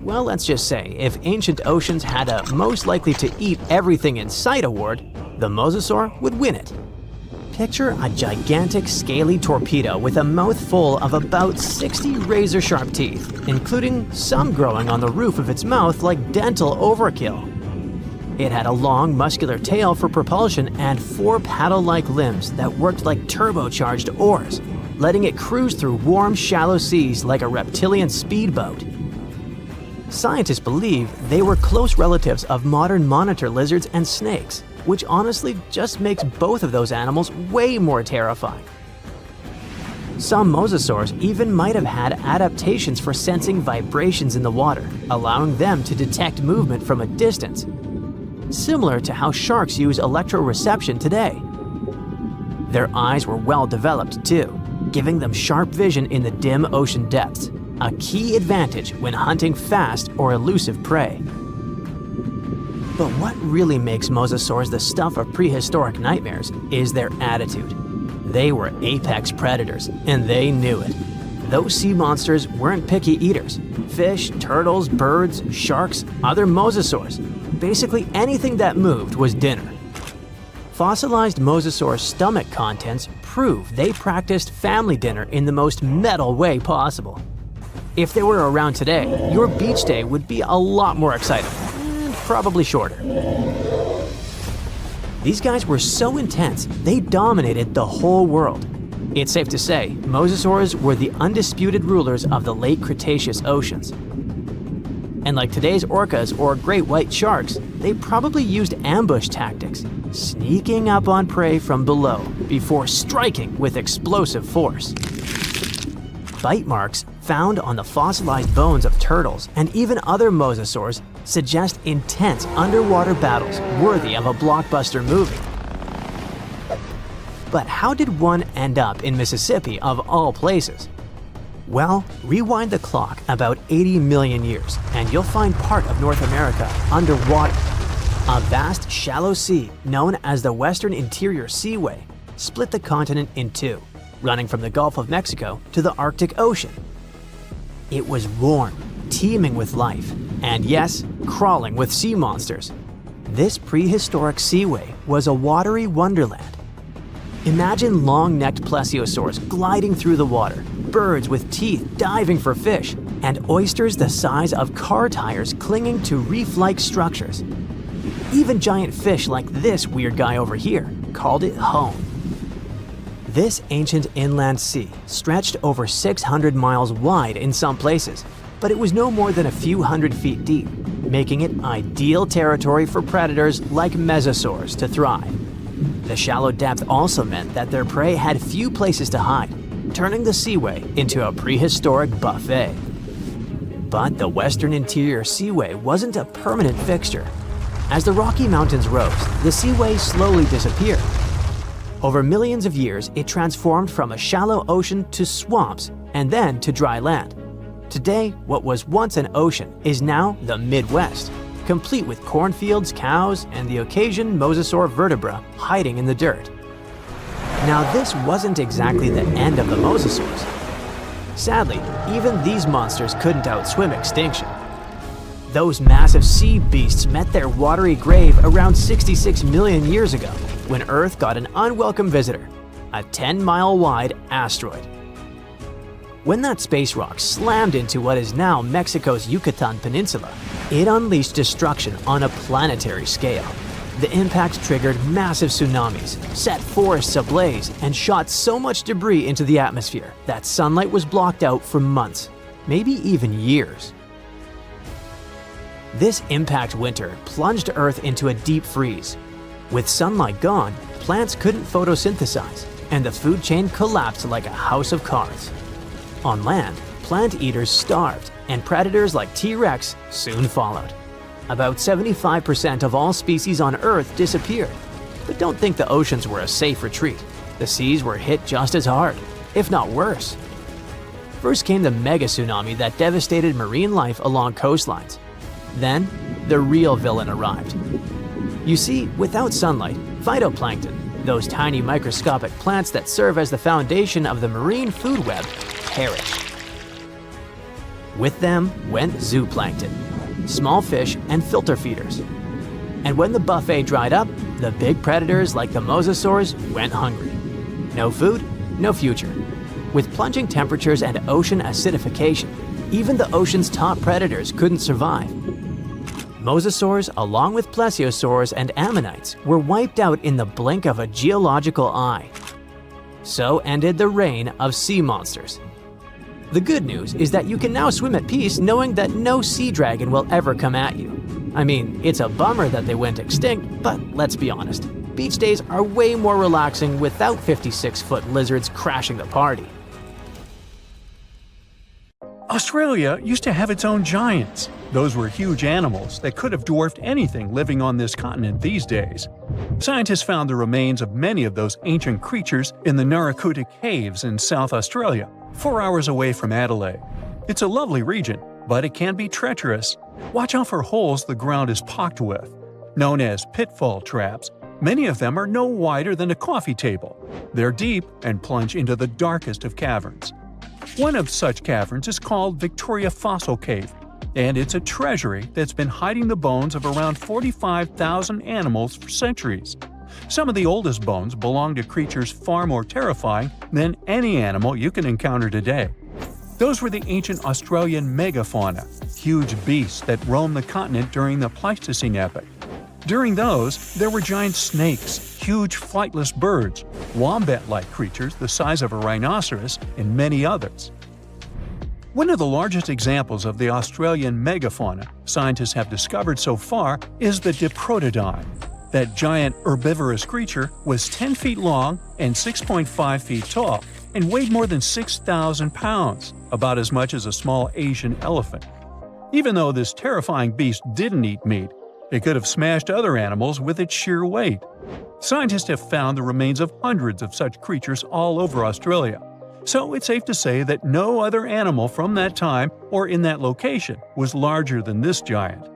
Well, let's just say, if ancient oceans had a most likely to eat everything in sight award, the mosasaur would win it. Picture a gigantic scaly torpedo with a mouth full of about 60 razor-sharp teeth, including some growing on the roof of its mouth like dental overkill. It had a long, muscular tail for propulsion and 4 paddle-like limbs that worked like turbocharged oars, letting it cruise through warm, shallow seas like a reptilian speedboat. Scientists believe they were close relatives of modern monitor lizards and snakes, which honestly just makes both of those animals way more terrifying. Some mosasaurs even might have had adaptations for sensing vibrations in the water, allowing them to detect movement from a distance, similar to how sharks use electroreception today. Their eyes were well developed too, giving them sharp vision in the dim ocean depths, a key advantage when hunting fast or elusive prey. But what really makes mosasaurs the stuff of prehistoric nightmares is their attitude. They were apex predators, and they knew it. Those sea monsters weren't picky eaters. Fish, turtles, birds, sharks, other mosasaurs. Basically anything that moved was dinner. Fossilized mosasaur stomach contents prove they practiced family dinner in the most metal way possible. If they were around today, your beach day would be a lot more exciting. Probably shorter. These guys were so intense, they dominated the whole world. It's safe to say, mosasaurs were the undisputed rulers of the late Cretaceous oceans. And like today's orcas or great white sharks, they probably used ambush tactics, sneaking up on prey from below before striking with explosive force. Bite marks found on the fossilized bones of turtles and even other mosasaurs suggest intense underwater battles worthy of a blockbuster movie. But how did one end up in Mississippi of all places? Well, rewind the clock about 80 million years and you'll find part of North America underwater. A vast shallow sea known as the Western Interior Seaway split the continent in two, running from the Gulf of Mexico to the Arctic Ocean. It was warm, teeming with life, and yes, crawling with sea monsters. This prehistoric seaway was a watery wonderland. Imagine long-necked plesiosaurs gliding through the water, birds with teeth diving for fish, and oysters the size of car tires clinging to reef-like structures. Even giant fish like this weird guy over here called it home. This ancient inland sea stretched over 600 miles wide in some places, but it was no more than a few hundred feet deep, making it ideal territory for predators like mesosaurs to thrive. The shallow depth also meant that their prey had few places to hide, turning the seaway into a prehistoric buffet. But the Western Interior Seaway wasn't a permanent fixture. As the Rocky Mountains rose, the seaway slowly disappeared. Over millions of years, it transformed from a shallow ocean to swamps and then to dry land. Today, what was once an ocean is now the Midwest, complete with cornfields, cows, and the occasion mosasaur vertebra hiding in the dirt. Now, this wasn't exactly the end of the mosasaurs. Sadly, even these monsters couldn't outswim extinction. Those massive sea beasts met their watery grave around 66 million years ago, when Earth got an unwelcome visitor, a 10-mile-wide asteroid. When that space rock slammed into what is now Mexico's Yucatan Peninsula, it unleashed destruction on a planetary scale. The impact triggered massive tsunamis, set forests ablaze, and shot so much debris into the atmosphere that sunlight was blocked out for months, maybe even years. This impact winter plunged Earth into a deep freeze. With sunlight gone, plants couldn't photosynthesize, and the food chain collapsed like a house of cards. On land, plant eaters starved, and predators like T-Rex soon followed. About 75% of all species on Earth disappeared. But don't think the oceans were a safe retreat. The seas were hit just as hard, if not worse. First came the mega tsunami that devastated marine life along coastlines. Then, the real villain arrived. You see, without sunlight, phytoplankton, those tiny microscopic plants that serve as the foundation of the marine food web, perished. With them went zooplankton, small fish and filter feeders. And when the buffet dried up, the big predators like the mosasaurs went hungry. No food, no future. With plunging temperatures and ocean acidification, even the ocean's top predators couldn't survive. Mosasaurs, along with plesiosaurs and ammonites, were wiped out in the blink of a geological eye. So ended the reign of sea monsters. The good news is that you can now swim at peace knowing that no sea dragon will ever come at you. I mean, it's a bummer that they went extinct, but let's be honest, beach days are way more relaxing without 56-foot lizards crashing the party. Australia used to have its own giants. Those were huge animals that could have dwarfed anything living on this continent these days. Scientists found the remains of many of those ancient creatures in the Narracuta Caves in South Australia, 4 hours away from Adelaide. It's a lovely region, but it can be treacherous. Watch out for holes the ground is pocked with. Known as pitfall traps, many of them are no wider than a coffee table. They're deep and plunge into the darkest of caverns. One of such caverns is called Victoria Fossil Cave, and it's a treasury that's been hiding the bones of around 45,000 animals for centuries. Some of the oldest bones belong to creatures far more terrifying than any animal you can encounter today. Those were the ancient Australian megafauna, huge beasts that roamed the continent during the Pleistocene epoch. During those, there were giant snakes, huge flightless birds, wombat-like creatures the size of a rhinoceros, and many others. One of the largest examples of the Australian megafauna scientists have discovered so far is the Diprotodon. That giant herbivorous creature was 10 feet long and 6.5 feet tall, and weighed more than 6,000 pounds, about as much as a small Asian elephant. Even though this terrifying beast didn't eat meat, it could have smashed other animals with its sheer weight. Scientists have found the remains of hundreds of such creatures all over Australia, so it's safe to say that no other animal from that time or in that location was larger than this giant.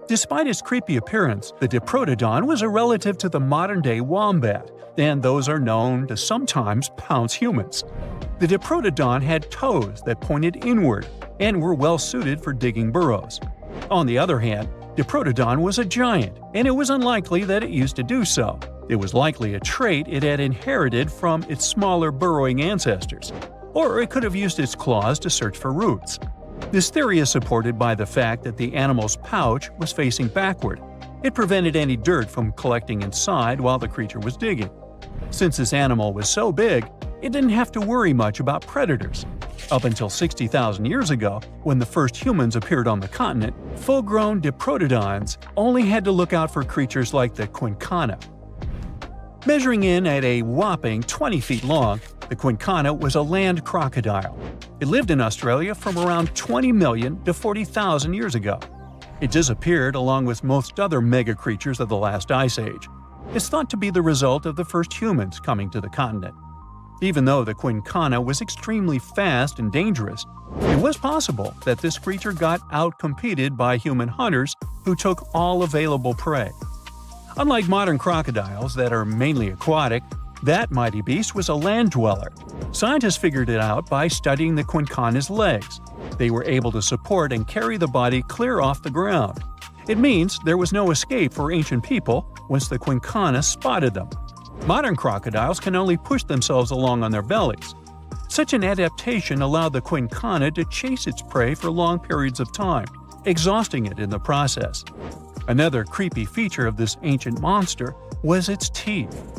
Despite its creepy appearance, the Diprotodon was a relative to the modern-day wombat, and those are known to sometimes pounce humans. The Diprotodon had toes that pointed inward and were well suited for digging burrows. On the other hand, Diprotodon was a giant, and it was unlikely that it used to do so. It was likely a trait it had inherited from its smaller burrowing ancestors, or it could have used its claws to search for roots. This theory is supported by the fact that the animal's pouch was facing backward. It prevented any dirt from collecting inside while the creature was digging. Since this animal was so big, it didn't have to worry much about predators. Up until 60,000 years ago, when the first humans appeared on the continent, full-grown Diprotodons only had to look out for creatures like the quincana. Measuring in at a whopping 20 feet long, the quincana was a land crocodile. It lived in Australia from around 20 million to 40,000 years ago. It disappeared along with most other mega creatures of the last ice age. It's thought to be the result of the first humans coming to the continent. Even though the quincana was extremely fast and dangerous, it was possible that this creature got out-competed by human hunters who took all available prey. Unlike modern crocodiles that are mainly aquatic, that mighty beast was a land dweller. Scientists figured it out by studying the quincana's legs. They were able to support and carry the body clear off the ground. It means there was no escape for ancient people once the quincana spotted them. Modern crocodiles can only push themselves along on their bellies. Such an adaptation allowed the quincana to chase its prey for long periods of time, exhausting it in the process. Another creepy feature of this ancient monster was its teeth.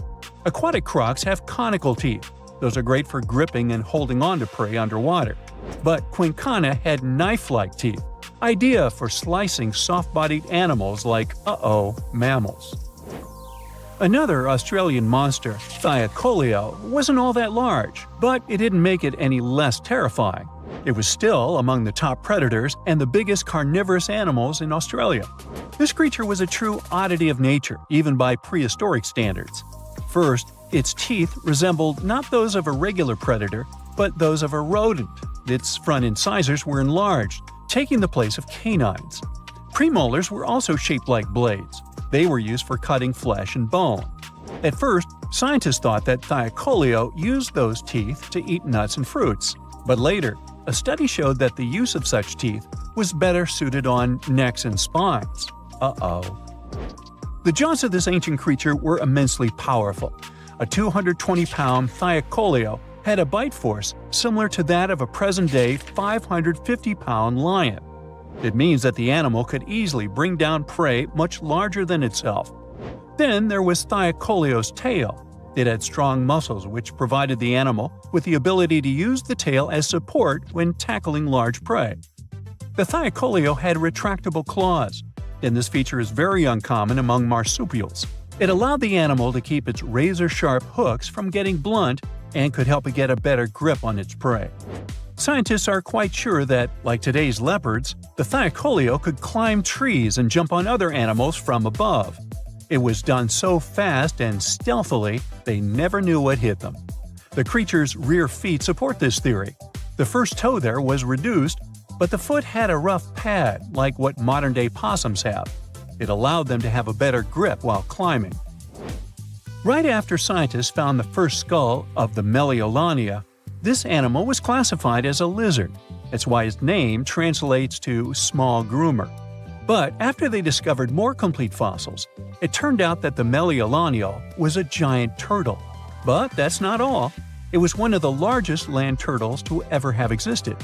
Aquatic crocs have conical teeth. Those are great for gripping and holding on to prey underwater. But Quincana had knife-like teeth, ideal for slicing soft-bodied animals like, mammals. Another Australian monster, Thylacoleo, wasn't all that large, but it didn't make it any less terrifying. It was still among the top predators and the biggest carnivorous animals in Australia. This creature was a true oddity of nature, even by prehistoric standards. First, its teeth resembled not those of a regular predator, but those of a rodent. Its front incisors were enlarged, taking the place of canines. Premolars were also shaped like blades. They were used for cutting flesh and bone. At first, scientists thought that Thylacoleo used those teeth to eat nuts and fruits. But later, a study showed that the use of such teeth was better suited on necks and spines. The jaws of this ancient creature were immensely powerful. A 220-pound Thylacoleo had a bite force similar to that of a present-day 550-pound lion. It means that the animal could easily bring down prey much larger than itself. Then there was Thylacoleo's tail. It had strong muscles which provided the animal with the ability to use the tail as support when tackling large prey. The Thylacoleo had retractable claws, and this feature is very uncommon among marsupials. It allowed the animal to keep its razor-sharp hooks from getting blunt and could help it get a better grip on its prey. Scientists are quite sure that, like today's leopards, the Thylacoleo could climb trees and jump on other animals from above. It was done so fast and stealthily, they never knew what hit them. The creature's rear feet support this theory. The first toe there was reduced, but the foot had a rough pad like what modern-day possums have. It allowed them to have a better grip while climbing. Right after scientists found the first skull of the Meliolania, this animal was classified as a lizard. That's why its name translates to small groomer. But after they discovered more complete fossils, it turned out that the Meliolania was a giant turtle. But that's not all. It was one of the largest land turtles to ever have existed.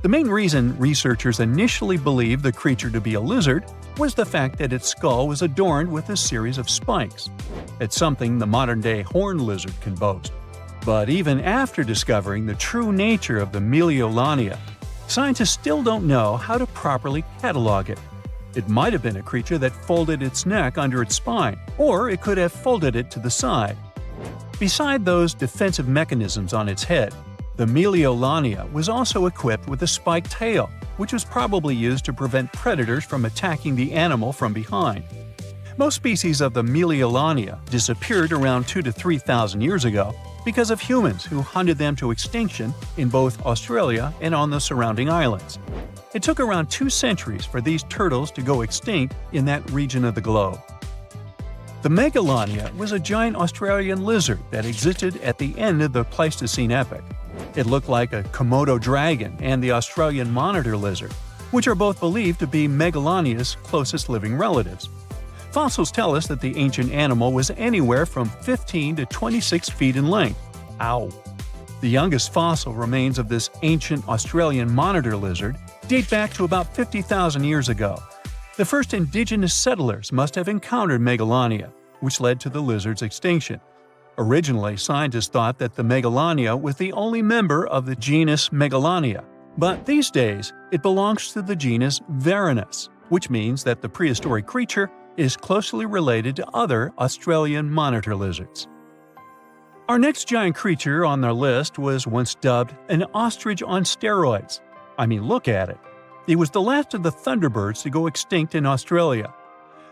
The main reason researchers initially believed the creature to be a lizard was the fact that its skull was adorned with a series of spikes. It's something the modern-day horned lizard can boast. But even after discovering the true nature of the Meliolania, scientists still don't know how to properly catalog it. It might have been a creature that folded its neck under its spine, or it could have folded it to the side. Beside those defensive mechanisms on its head, the Meliolania was also equipped with a spiked tail, which was probably used to prevent predators from attacking the animal from behind. Most species of the Meliolania disappeared around 2,000 to 3,000 years ago because of humans who hunted them to extinction in both Australia and on the surrounding islands. It took around 2 centuries for these turtles to go extinct in that region of the globe. The Megalania was a giant Australian lizard that existed at the end of the Pleistocene epoch. It looked like a Komodo dragon and the Australian monitor lizard, which are both believed to be Megalania's closest living relatives. Fossils tell us that the ancient animal was anywhere from 15 to 26 feet in length. Ow! The youngest fossil remains of this ancient Australian monitor lizard date back to about 50,000 years ago. The first indigenous settlers must have encountered Megalania, which led to the lizard's extinction. Originally, scientists thought that the Megalania was the only member of the genus Megalania, but these days it belongs to the genus Varanus, which means that the prehistoric creature is closely related to other Australian monitor lizards. Our next giant creature on our list was once dubbed an ostrich on steroids. I mean, look at it. It was the last of the thunderbirds to go extinct in Australia.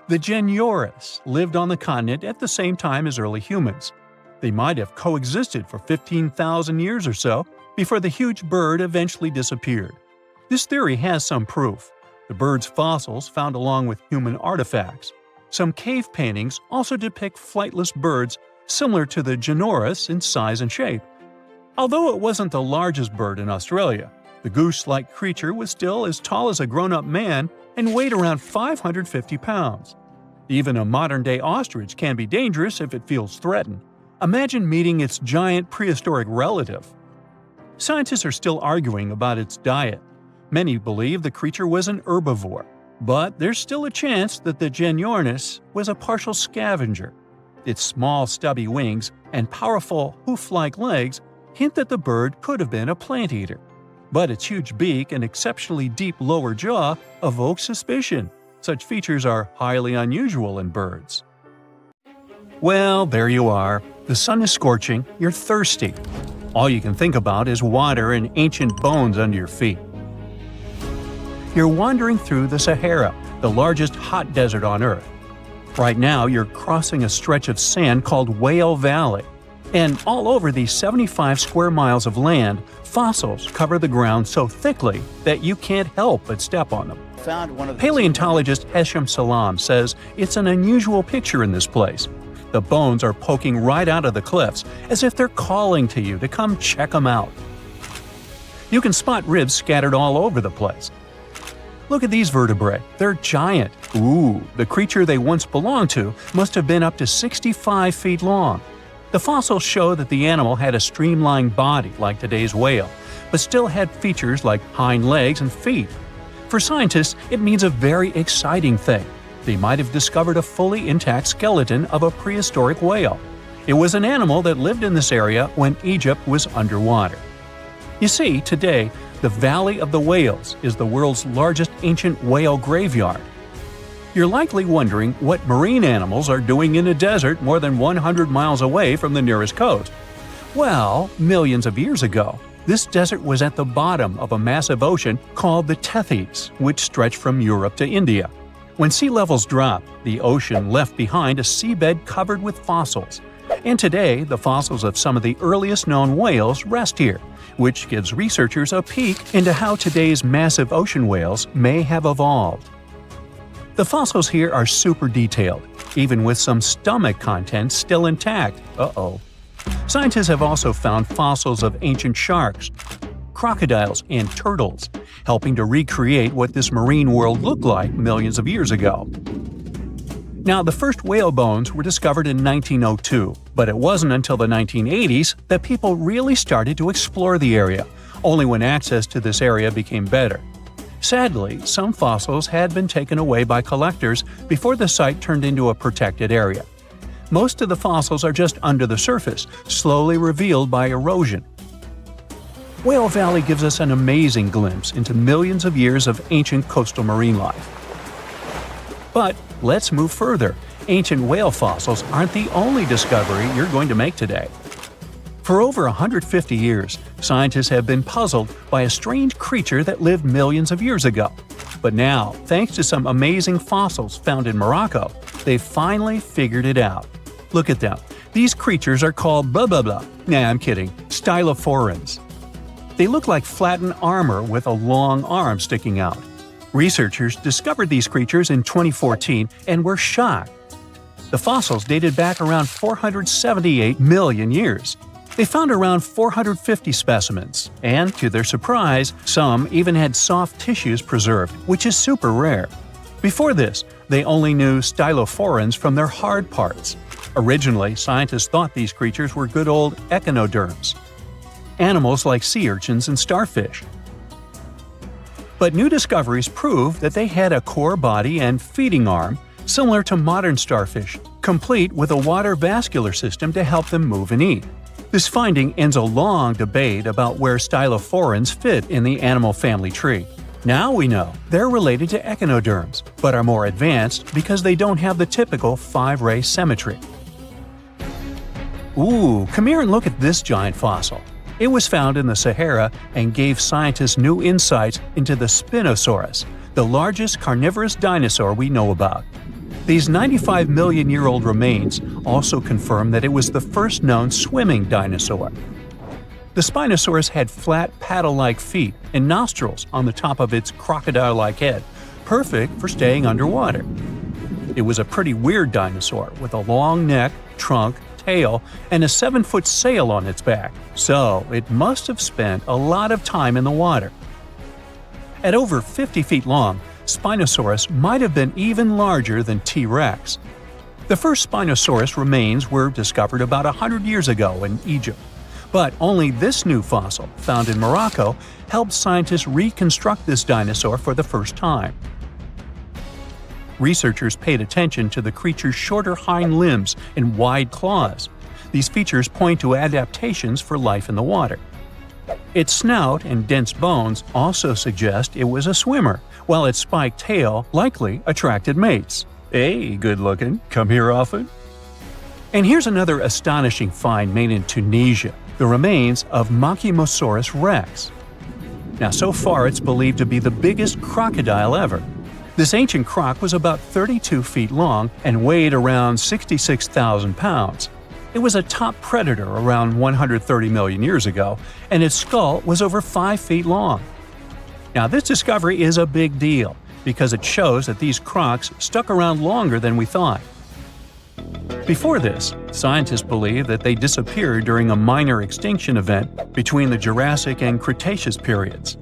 The Genurus lived on the continent at the same time as early humans. They might have coexisted for 15,000 years or so before the huge bird eventually disappeared. This theory has some proof. The bird's fossils found along with human artifacts. Some cave paintings also depict flightless birds similar to the Genurus in size and shape. Although it wasn't the largest bird in Australia, the goose-like creature was still as tall as a grown-up man and weighed around 550 pounds. Even a modern-day ostrich can be dangerous if it feels threatened. Imagine meeting its giant prehistoric relative. Scientists are still arguing about its diet. Many believe the creature was an herbivore. But there's still a chance that the Genyornis was a partial scavenger. Its small, stubby wings and powerful hoof-like legs hint that the bird could have been a plant eater. But its huge beak and exceptionally deep lower jaw evoke suspicion. Such features are highly unusual in birds. Well, there you are. The sun is scorching, you're thirsty. All you can think about is water and ancient bones under your feet. You're wandering through the Sahara, the largest hot desert on Earth. Right now, you're crossing a stretch of sand called Whale Valley. And all over these 75 square miles of land, fossils cover the ground so thickly that you can't help but step on them. Paleontologist Hesham Salam says it's an unusual picture in this place. The bones are poking right out of the cliffs, as if they're calling to you to come check them out. You can spot ribs scattered all over the place. Look at these vertebrae. They're giant. Ooh, the creature they once belonged to must have been up to 65 feet long. The fossils show that the animal had a streamlined body like today's whale, but still had features like hind legs and feet. For scientists, it means a very exciting thing. They might have discovered a fully intact skeleton of a prehistoric whale. It was an animal that lived in this area when Egypt was underwater. You see, today, the Valley of the Whales is the world's largest ancient whale graveyard. You're likely wondering what marine animals are doing in a desert more than 100 miles away from the nearest coast. Well, millions of years ago, this desert was at the bottom of a massive ocean called the Tethys, which stretched from Europe to India. When sea levels dropped, the ocean left behind a seabed covered with fossils. And today, the fossils of some of the earliest known whales rest here, which gives researchers a peek into how today's massive ocean whales may have evolved. The fossils here are super detailed, even with some stomach contents still intact. Uh-oh. Scientists have also found fossils of ancient sharks, crocodiles, and turtles, helping to recreate what this marine world looked like millions of years ago. Now, the first whale bones were discovered in 1902, but it wasn't until the 1980s that people really started to explore the area, only when access to this area became better. Sadly, some fossils had been taken away by collectors before the site turned into a protected area. Most of the fossils are just under the surface, slowly revealed by erosion. Whale Valley gives us an amazing glimpse into millions of years of ancient coastal marine life. But let's move further. Ancient whale fossils aren't the only discovery you're going to make today. For over 150 years, scientists have been puzzled by a strange creature that lived millions of years ago. But now, thanks to some amazing fossils found in Morocco, they've finally figured it out. Look at them. These creatures are called blah blah blah. Nah, I'm kidding. Stylophorans. They look like flattened armor with a long arm sticking out. Researchers discovered these creatures in 2014 and were shocked. The fossils dated back around 478 million years. They found around 450 specimens, and to their surprise, some even had soft tissues preserved, which is super rare. Before this, they only knew stylophorans from their hard parts. Originally, scientists thought these creatures were good old echinoderms, animals like sea urchins and starfish. But new discoveries prove that they had a core body and feeding arm similar to modern starfish, complete with a water vascular system to help them move and eat. This finding ends a long debate about where stylophorans fit in the animal family tree. Now we know they're related to echinoderms, but are more advanced because they don't have the typical 5-ray symmetry. Ooh, come here and look at this giant fossil. It was found in the Sahara and gave scientists new insights into the Spinosaurus, the largest carnivorous dinosaur we know about. These 95 million-year-old remains also confirm that it was the first known swimming dinosaur. The Spinosaurus had flat paddle-like feet and nostrils on the top of its crocodile-like head, perfect for staying underwater. It was a pretty weird dinosaur with a long neck, trunk, tail, and a 7-foot sail on its back, so it must have spent a lot of time in the water. At over 50 feet long, Spinosaurus might have been even larger than T-Rex. The first Spinosaurus remains were discovered about 100 years ago in Egypt, but only this new fossil, found in Morocco, helped scientists reconstruct this dinosaur for the first time. Researchers paid attention to the creature's shorter hind limbs and wide claws. These features point to adaptations for life in the water. Its snout and dense bones also suggest it was a swimmer, while its spiked tail likely attracted mates. Hey, good looking, come here often? And here's another astonishing find made in Tunisia, the remains of Machimosaurus rex. Now, so far it's believed to be the biggest crocodile ever. This ancient croc was about 32 feet long and weighed around 66,000 pounds. It was a top predator around 130 million years ago, and its skull was over 5 feet long. Now, this discovery is a big deal because it shows that these crocs stuck around longer than we thought. Before this, scientists believed that they disappeared during a minor extinction event between the Jurassic and Cretaceous periods.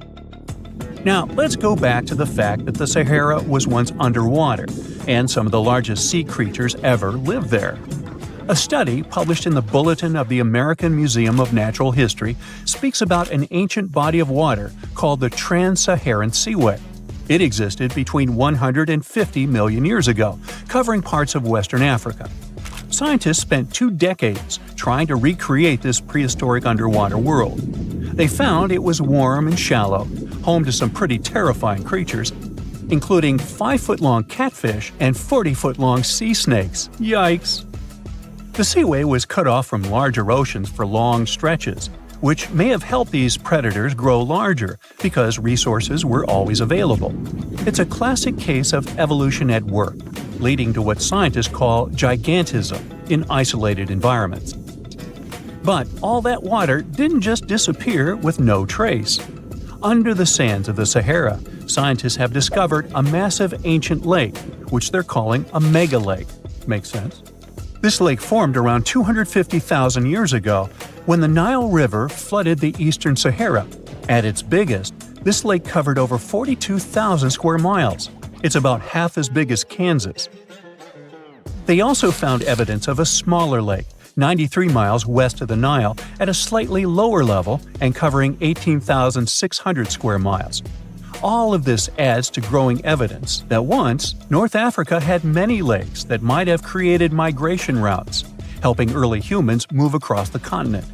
Now, let's go back to the fact that the Sahara was once underwater, and some of the largest sea creatures ever lived there. A study published in the Bulletin of the American Museum of Natural History speaks about an ancient body of water called the Trans-Saharan Seaway. It existed between 150 million years ago, covering parts of Western Africa. Scientists spent 2 decades trying to recreate this prehistoric underwater world. They found it was warm and shallow, home to some pretty terrifying creatures, including 5-foot-long catfish and 40-foot-long sea snakes. Yikes! The seaway was cut off from larger oceans for long stretches, which may have helped these predators grow larger because resources were always available. It's a classic case of evolution at work, leading to what scientists call gigantism in isolated environments. But all that water didn't just disappear with no trace. Under the sands of the Sahara, scientists have discovered a massive ancient lake, which they're calling a megalake. Makes sense? This lake formed around 250,000 years ago when the Nile River flooded the eastern Sahara. At its biggest, this lake covered over 42,000 square miles. It's about half as big as Kansas. They also found evidence of a smaller lake, 93 miles west of the Nile, at a slightly lower level and covering 18,600 square miles. All of this adds to growing evidence that once, North Africa had many lakes that might have created migration routes, helping early humans move across the continent.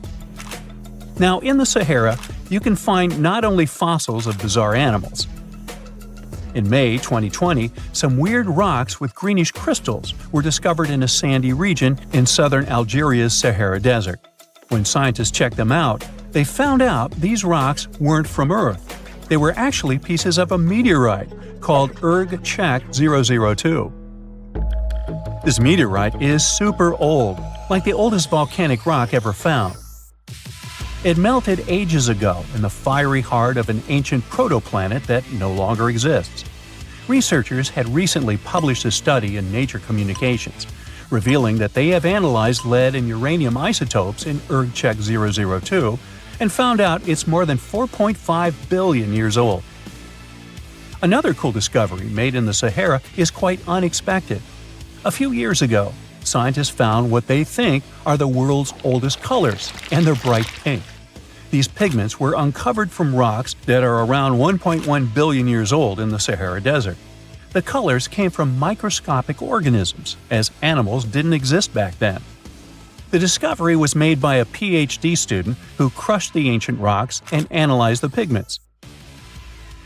Now, in the Sahara, you can find not only fossils of bizarre animals. In May 2020, some weird rocks with greenish crystals were discovered in a sandy region in southern Algeria's Sahara Desert. When scientists checked them out, they found out these rocks weren't from Earth. They were actually pieces of a meteorite called Erg-Chek 002. This meteorite is super old, like the oldest volcanic rock ever found. It melted ages ago in the fiery heart of an ancient protoplanet that no longer exists. Researchers had recently published a study in Nature Communications, revealing that they have analyzed lead and uranium isotopes in Erg-Chek 002 and found out it's more than 4.5 billion years old. Another cool discovery made in the Sahara is quite unexpected. A few years ago, scientists found what they think are the world's oldest colors, and they're bright pink. These pigments were uncovered from rocks that are around 1.1 billion years old in the Sahara Desert. The colors came from microscopic organisms, as animals didn't exist back then. The discovery was made by a PhD student who crushed the ancient rocks and analyzed the pigments.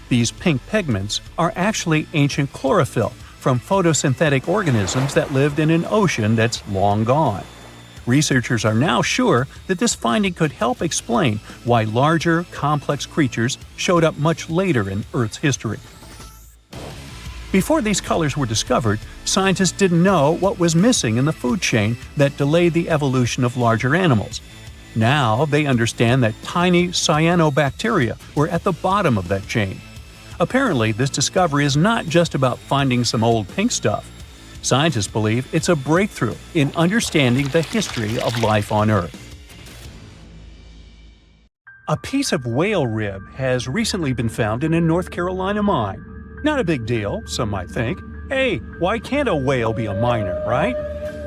These pink pigments are actually ancient chlorophyll from photosynthetic organisms that lived in an ocean that's long gone. Researchers are now sure that this finding could help explain why larger, complex creatures showed up much later in Earth's history. Before these colors were discovered, scientists didn't know what was missing in the food chain that delayed the evolution of larger animals. Now they understand that tiny cyanobacteria were at the bottom of that chain. Apparently, this discovery is not just about finding some old pink stuff. Scientists believe it's a breakthrough in understanding the history of life on Earth. A piece of whale rib has recently been found in a North Carolina mine. Not a big deal, some might think. Hey, why can't a whale be a miner, right?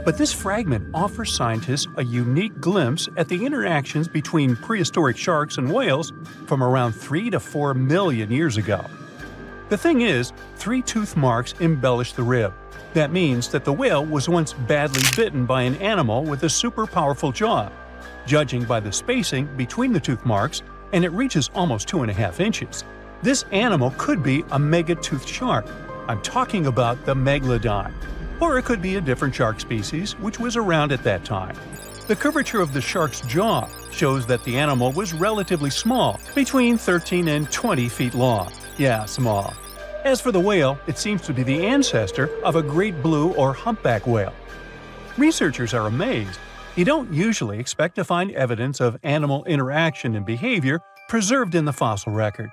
But this fragment offers scientists a unique glimpse at the interactions between prehistoric sharks and whales from around 3 to 4 million years ago. The thing is, 3 tooth marks embellish the rib. That means that the whale was once badly bitten by an animal with a super powerful jaw. Judging by the spacing between the tooth marks, and it reaches almost 2.5 inches, this animal could be a megatoothed shark. I'm talking about the megalodon. Or it could be a different shark species which was around at that time. The curvature of the shark's jaw shows that the animal was relatively small, between 13 and 20 feet long. Yeah, small. As for the whale, it seems to be the ancestor of a great blue or humpback whale. Researchers are amazed. You don't usually expect to find evidence of animal interaction and behavior preserved in the fossil record.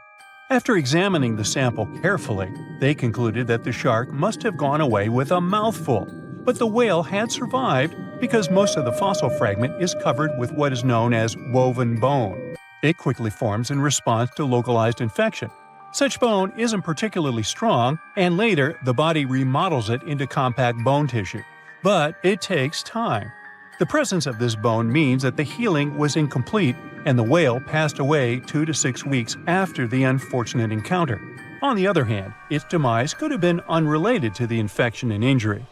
After examining the sample carefully, they concluded that the shark must have gone away with a mouthful, but the whale had survived because most of the fossil fragment is covered with what is known as woven bone. It quickly forms in response to localized infection. Such bone isn't particularly strong, and later the body remodels it into compact bone tissue. But it takes time. The presence of this bone means that the healing was incomplete and the whale passed away 2 to 6 weeks after the unfortunate encounter. On the other hand, its demise could have been unrelated to the infection and injury.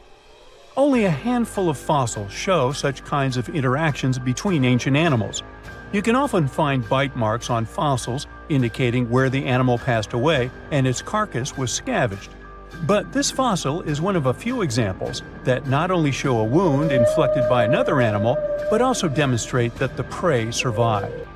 Only a handful of fossils show such kinds of interactions between ancient animals. You can often find bite marks on fossils indicating where the animal passed away and its carcass was scavenged. But this fossil is one of a few examples that not only show a wound inflicted by another animal, but also demonstrate that the prey survived.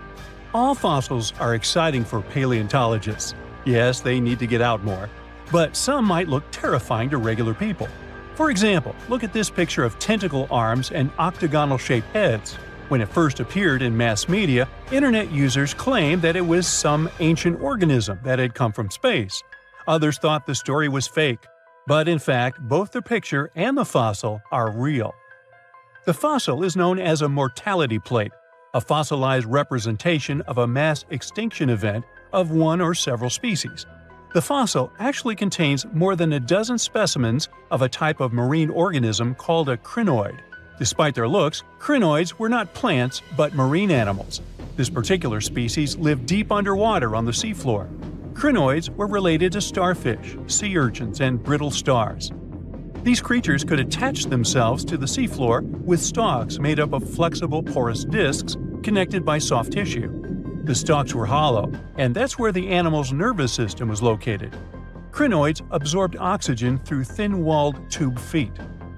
All fossils are exciting for paleontologists. Yes, they need to get out more. But some might look terrifying to regular people. For example, look at this picture of tentacle arms and octagonal-shaped heads. When it first appeared in mass media, internet users claimed that it was some ancient organism that had come from space. Others thought the story was fake, but in fact, both the picture and the fossil are real. The fossil is known as a mortality plate, a fossilized representation of a mass extinction event of one or several species. The fossil actually contains more than a dozen specimens of a type of marine organism called a crinoid. Despite their looks, crinoids were not plants but marine animals. This particular species lived deep underwater on the seafloor. Crinoids were related to starfish, sea urchins, and brittle stars. These creatures could attach themselves to the seafloor with stalks made up of flexible porous discs connected by soft tissue. The stalks were hollow, and that's where the animal's nervous system was located. Crinoids absorbed oxygen through thin-walled tube feet.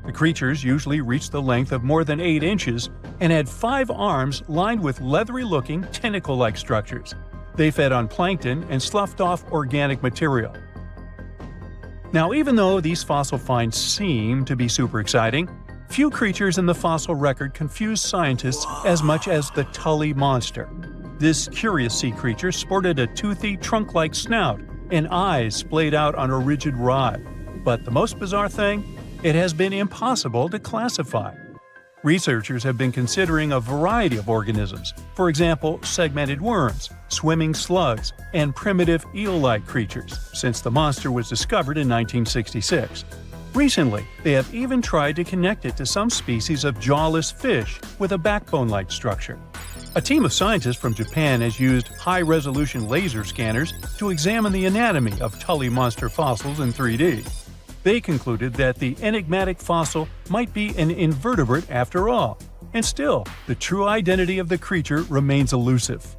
The creatures usually reached the length of more than 8 inches and had 5 arms lined with leathery-looking tentacle-like structures. They fed on plankton and sloughed off organic material. Now, even though these fossil finds seem to be super exciting, few creatures in the fossil record confuse scientists as much as the Tully monster. This curious sea creature sported a toothy, trunk-like snout and eyes splayed out on a rigid rod. But the most bizarre thing? It has been impossible to classify. Researchers have been considering a variety of organisms, for example, segmented worms, swimming slugs, and primitive eel-like creatures, since the monster was discovered in 1966. Recently, they have even tried to connect it to some species of jawless fish with a backbone-like structure. A team of scientists from Japan has used high-resolution laser scanners to examine the anatomy of Tully monster fossils in 3D. They concluded that the enigmatic fossil might be an invertebrate after all, and still, the true identity of the creature remains elusive.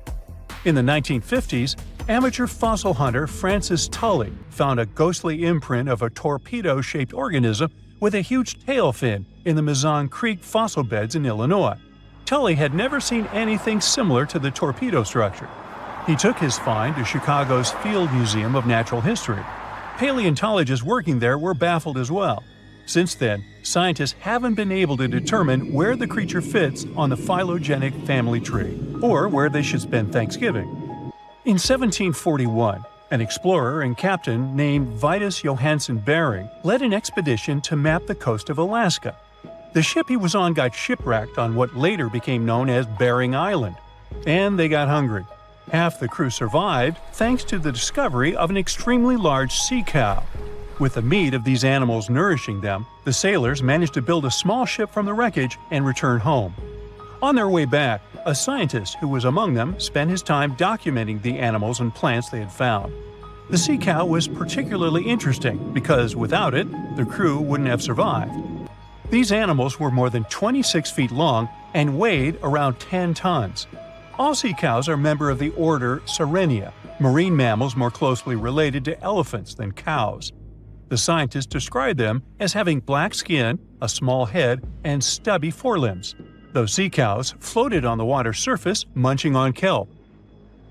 In the 1950s, amateur fossil hunter Francis Tully found a ghostly imprint of a torpedo-shaped organism with a huge tail fin in the Mizon Creek fossil beds in Illinois. Tully had never seen anything similar to the torpedo structure. He took his find to Chicago's Field Museum of Natural History. Paleontologists working there were baffled as well. Since then, scientists haven't been able to determine where the creature fits on the phylogenetic family tree, or where they should spend Thanksgiving. In 1741, an explorer and captain named Vitus Johansen Bering led an expedition to map the coast of Alaska. The ship he was on got shipwrecked on what later became known as Bering Island, and they got hungry. Half the crew survived thanks to the discovery of an extremely large sea cow. With the meat of these animals nourishing them, the sailors managed to build a small ship from the wreckage and return home. On their way back, a scientist who was among them spent his time documenting the animals and plants they had found. The sea cow was particularly interesting because without it, the crew wouldn't have survived. These animals were more than 26 feet long and weighed around 10 tons. All sea cows are member of the order Sirenia, marine mammals more closely related to elephants than cows. The scientists describe them as having black skin, a small head, and stubby forelimbs. Those sea cows floated on the water's surface, munching on kelp.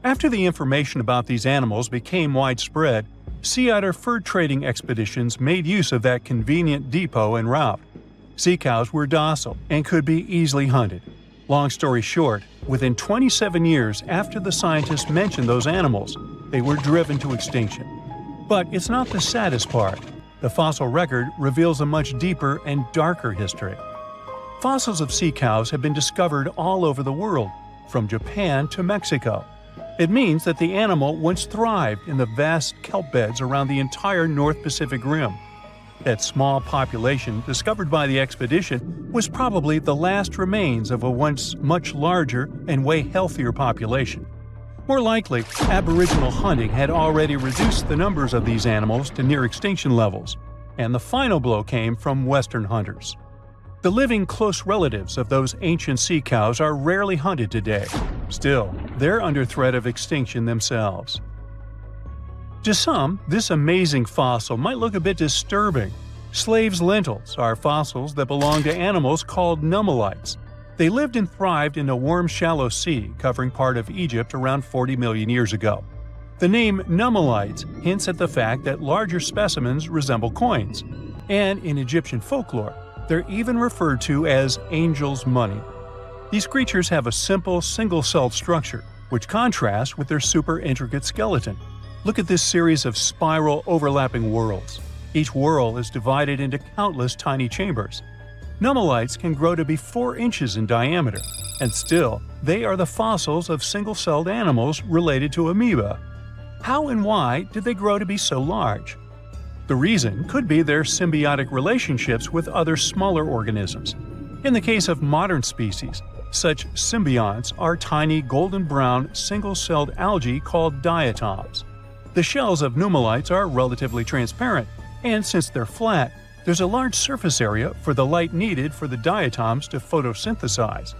After the information about these animals became widespread, sea otter fur trading expeditions made use of that convenient depot en route. Sea cows were docile and could be easily hunted. Long story short, within 27 years after the scientists mentioned those animals, they were driven to extinction. But it's not the saddest part. The fossil record reveals a much deeper and darker history. Fossils of sea cows have been discovered all over the world, from Japan to Mexico. It means that the animal once thrived in the vast kelp beds around the entire North Pacific Rim. That small population discovered by the expedition was probably the last remains of a once much larger and way healthier population. More likely, Aboriginal hunting had already reduced the numbers of these animals to near extinction levels, and the final blow came from Western hunters. The living close relatives of those ancient sea cows are rarely hunted today. Still, they're under threat of extinction themselves. To some, this amazing fossil might look a bit disturbing. Slaves' lentils are fossils that belong to animals called nummelites. They lived and thrived in a warm, shallow sea covering part of Egypt around 40 million years ago. The name nummelites hints at the fact that larger specimens resemble coins, and in Egyptian folklore, they're even referred to as angel's money. These creatures have a simple, single-celled structure, which contrasts with their super intricate skeleton. Look at this series of spiral overlapping whorls. Each whorl is divided into countless tiny chambers. Nummelites can grow to be 4 inches in diameter, and still, they are the fossils of single-celled animals related to amoeba. How and why did they grow to be so large? The reason could be their symbiotic relationships with other smaller organisms. In the case of modern species, such symbionts are tiny golden-brown single-celled algae called diatoms. The shells of nummelites are relatively transparent, and since they're flat, there's a large surface area for the light needed for the diatoms to photosynthesize.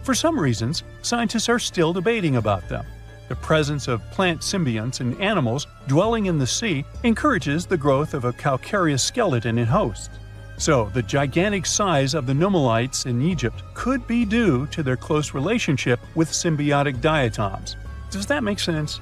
For some reasons, scientists are still debating about them. The presence of plant symbionts in animals dwelling in the sea encourages the growth of a calcareous skeleton in hosts. So, the gigantic size of the nummelites in Egypt could be due to their close relationship with symbiotic diatoms. Does that make sense?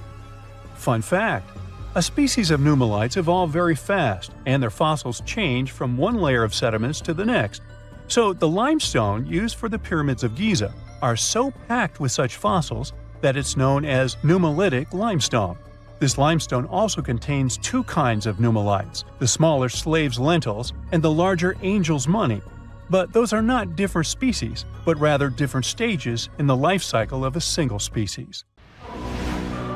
Fun fact: a species of nummelites evolve very fast, and their fossils change from one layer of sediments to the next. So, the limestone used for the pyramids of Giza are so packed with such fossils that it's known as nummelitic limestone. This limestone also contains 2 kinds of nummelites, the smaller slave's lentils and the larger angel's money. But those are not different species, but rather different stages in the life cycle of a single species.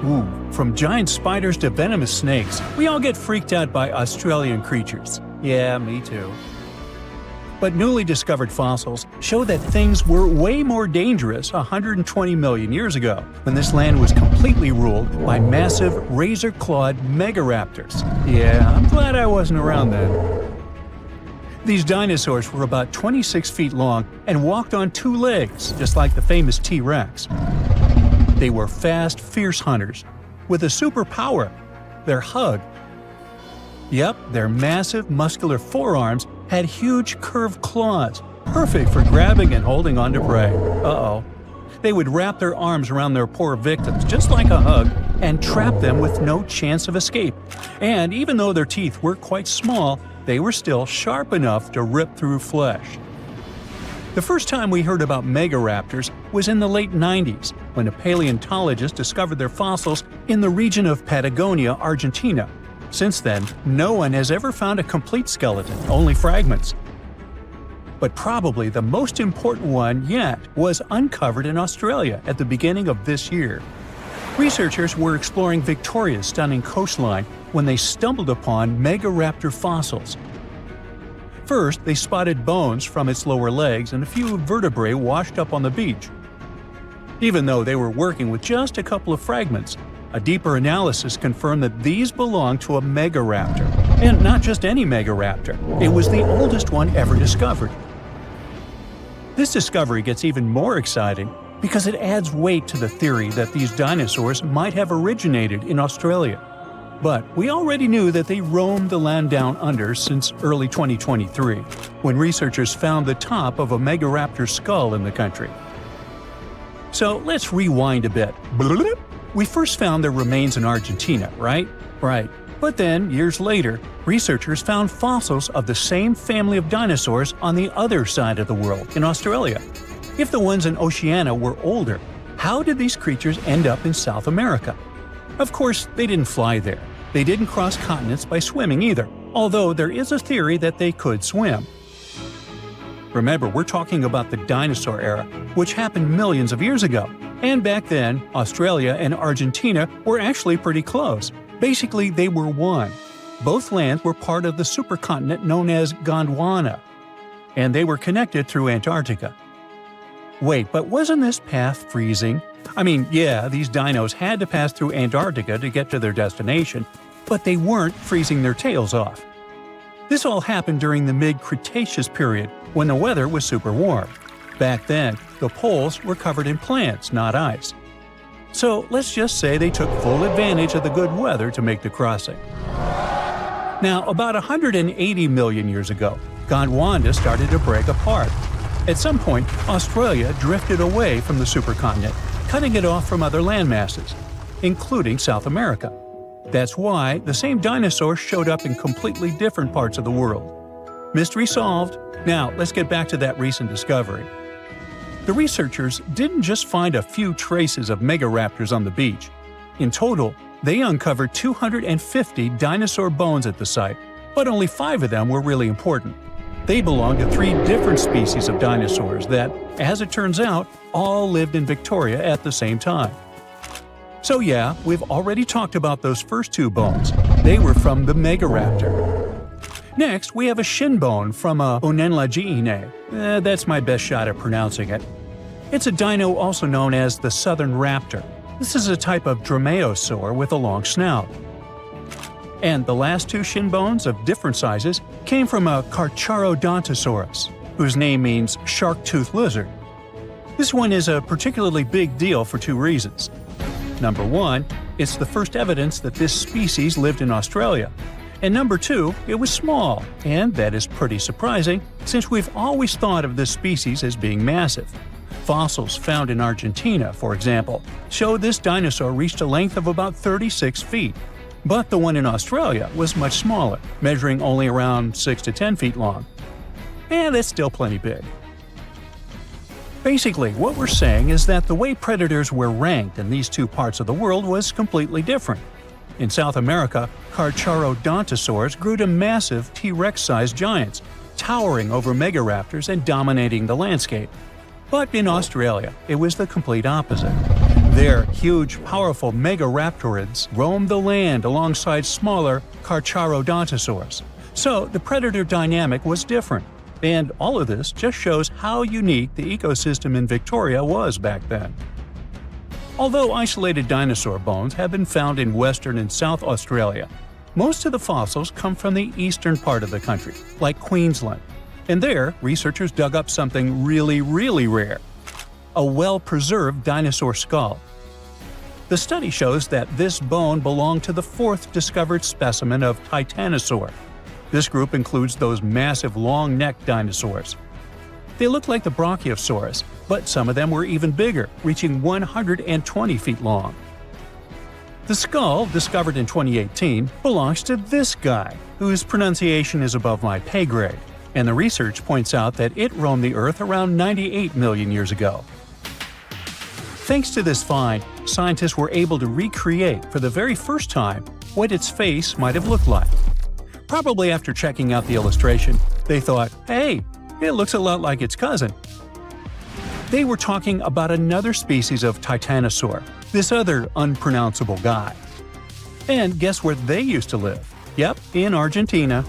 Ooh, from giant spiders to venomous snakes, we all get freaked out by Australian creatures. Yeah, me too. But newly discovered fossils show that things were way more dangerous 120 million years ago, when this land was completely ruled by massive razor-clawed megaraptors. Yeah, I'm glad I wasn't around then. These dinosaurs were about 26 feet long and walked on 2 legs, just like the famous T-Rex. They were fast, fierce hunters, with a superpower: their hug. Yep, their massive, muscular forearms had huge curved claws, perfect for grabbing and holding onto prey. Uh-oh. They would wrap their arms around their poor victims, just like a hug, and trap them with no chance of escape. And even though their teeth were quite small, they were still sharp enough to rip through flesh. The first time we heard about megaraptors was in the late 90s, when a paleontologist discovered their fossils in the region of Patagonia, Argentina. Since then, no one has ever found a complete skeleton, only fragments. But probably the most important one yet was uncovered in Australia at the beginning of this year. Researchers were exploring Victoria's stunning coastline when they stumbled upon megaraptor fossils. First, they spotted bones from its lower legs and a few vertebrae washed up on the beach. Even though they were working with just a couple of fragments, A deeper analysis confirmed that these belonged to a megaraptor. And not just any megaraptor, it was the oldest one ever discovered. This discovery gets even more exciting because it adds weight to the theory that these dinosaurs might have originated in Australia. But we already knew that they roamed the land down under since early 2023, when researchers found the top of a megaraptor skull in the country. So let's rewind a bit. We first found their remains in Argentina, right? Right. But then, years later, researchers found fossils of the same family of dinosaurs on the other side of the world, in Australia. If the ones in Oceania were older, how did these creatures end up in South America? Of course, they didn't fly there. They didn't cross continents by swimming either, although there is a theory that they could swim. Remember, we're talking about the dinosaur era, which happened millions of years ago. And back then, Australia and Argentina were actually pretty close. Basically, they were one. Both lands were part of the supercontinent known as Gondwana, and they were connected through Antarctica. Wait, but wasn't this path freezing? I mean, yeah, these dinos had to pass through Antarctica to get to their destination, but they weren't freezing their tails off. This all happened during the mid-Cretaceous period, when the weather was super warm. Back then, the poles were covered in plants, not ice. So let's just say they took full advantage of the good weather to make the crossing. Now, about 180 million years ago, Gondwana started to break apart. At some point, Australia drifted away from the supercontinent, cutting it off from other landmasses, including South America. That's why the same dinosaurs showed up in completely different parts of the world. Mystery solved. Now, let's get back to that recent discovery. The researchers didn't just find a few traces of megaraptors on the beach. In total, they uncovered 250 dinosaur bones at the site, but only 5 of them were really important. They belonged to 3 different species of dinosaurs that, as it turns out, all lived in Victoria at the same time. So yeah, we've already talked about those first 2 bones. They were from the megaraptor. Next, we have a shin bone from a Onenlagiine. That's my best shot at pronouncing it. It's a dino also known as the southern raptor. This is a type of dromaeosaur with a long snout. And the last 2 shin bones of different sizes came from a Carcharodontosaurus, whose name means shark-toothed lizard. This one is a particularly big deal for 2 reasons. Number 1, it's the first evidence that this species lived in Australia. And number 2, it was small, and that is pretty surprising since we've always thought of this species as being massive. Fossils found in Argentina, for example, show this dinosaur reached a length of about 36 feet. But the one in Australia was much smaller, measuring only around 6 to 10 feet long. And that's still plenty big. Basically, what we're saying is that the way predators were ranked in these 2 parts of the world was completely different. In South America, Carcharodontosaurs grew to massive T-Rex-sized giants, towering over megaraptors and dominating the landscape. But in Australia, it was the complete opposite. There, huge, powerful megaraptorids roamed the land alongside smaller Carcharodontosaurs. So the predator dynamic was different. And all of this just shows how unique the ecosystem in Victoria was back then. Although isolated dinosaur bones have been found in Western and South Australia, most of the fossils come from the eastern part of the country, like Queensland. And there, researchers dug up something really, really rare – a well-preserved dinosaur skull. The study shows that this bone belonged to the 4th discovered specimen of Titanosaur. This group includes those massive long-necked dinosaurs. They look like the Brachiosaurus, but some of them were even bigger, reaching 120 feet long. The skull, discovered in 2018, belongs to this guy, whose pronunciation is above my pay grade, and the research points out that it roamed the Earth around 98 million years ago. Thanks to this find, scientists were able to recreate for the very first time what its face might have looked like. Probably after checking out the illustration, they thought, hey, it looks a lot like its cousin. They were talking about another species of Titanosaur, this other unpronounceable guy. And guess where they used to live? Yep, in Argentina.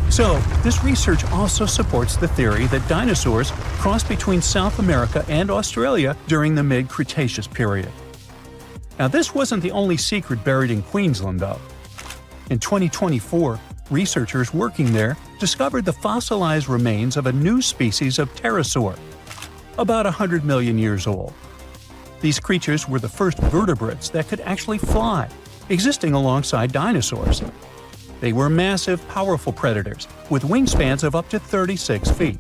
So, this research also supports the theory that dinosaurs crossed between South America and Australia during the mid-Cretaceous period. Now, this wasn't the only secret buried in Queensland, though. In 2024, researchers working there discovered the fossilized remains of a new species of pterosaur, about 100 million years old. These creatures were the first vertebrates that could actually fly, existing alongside dinosaurs. They were massive, powerful predators with wingspans of up to 36 feet.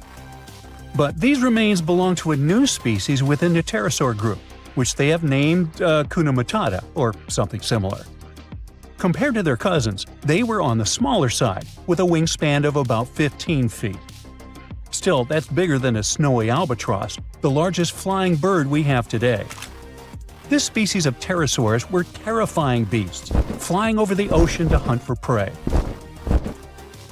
But these remains belong to a new species within the pterosaur group, which they have named Hakuna Matata, or something similar. Compared to their cousins, they were on the smaller side, with a wingspan of about 15 feet. Still, that's bigger than a snowy albatross, the largest flying bird we have today. This species of pterosaurs were terrifying beasts, flying over the ocean to hunt for prey.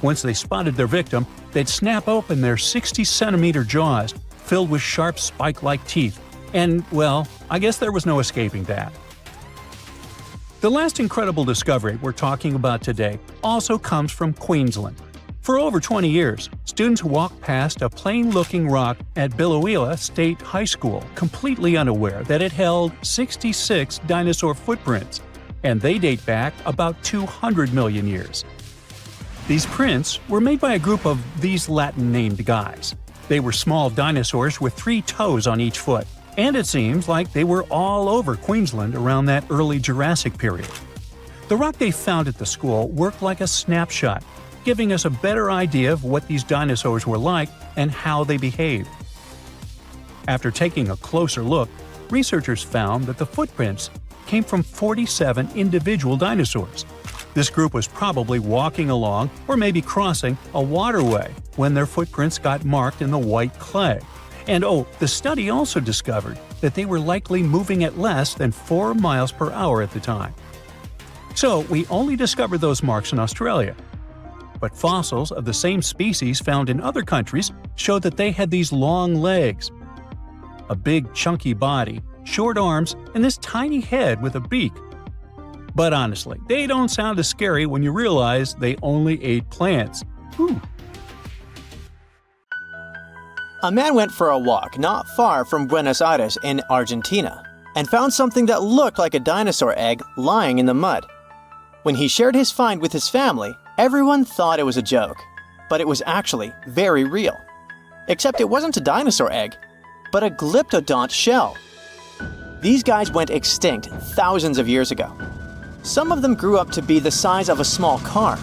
Once they spotted their victim, they'd snap open their 60-centimeter jaws, filled with sharp spike-like teeth, and, well, I guess there was no escaping that. The last incredible discovery we're talking about today also comes from Queensland. For over 20 years, students walked past a plain-looking rock at Biloela State High School completely unaware that it held 66 dinosaur footprints, and they date back about 200 million years. These prints were made by a group of these Latin-named guys. They were small dinosaurs with 3 toes on each foot, and it seems like they were all over Queensland around that early Jurassic period. The rock they found at the school worked like a snapshot, giving us a better idea of what these dinosaurs were like and how they behaved. After taking a closer look, researchers found that the footprints came from 47 individual dinosaurs. This group was probably walking along or maybe crossing a waterway when their footprints got marked in the white clay. And the study also discovered that they were likely moving at less than 4 miles per hour at the time. So we only discovered those marks in Australia. But fossils of the same species found in other countries showed that they had these long legs, a big chunky body, short arms, and this tiny head with a beak. But honestly, they don't sound as scary when you realize they only ate plants. Whew. A man went for a walk not far from Buenos Aires in Argentina and found something that looked like a dinosaur egg lying in the mud. When he shared his find with his family, everyone thought it was a joke, but it was actually very real. Except it wasn't a dinosaur egg, but a glyptodont shell. These guys went extinct thousands of years ago. Some of them grew up to be the size of a small car.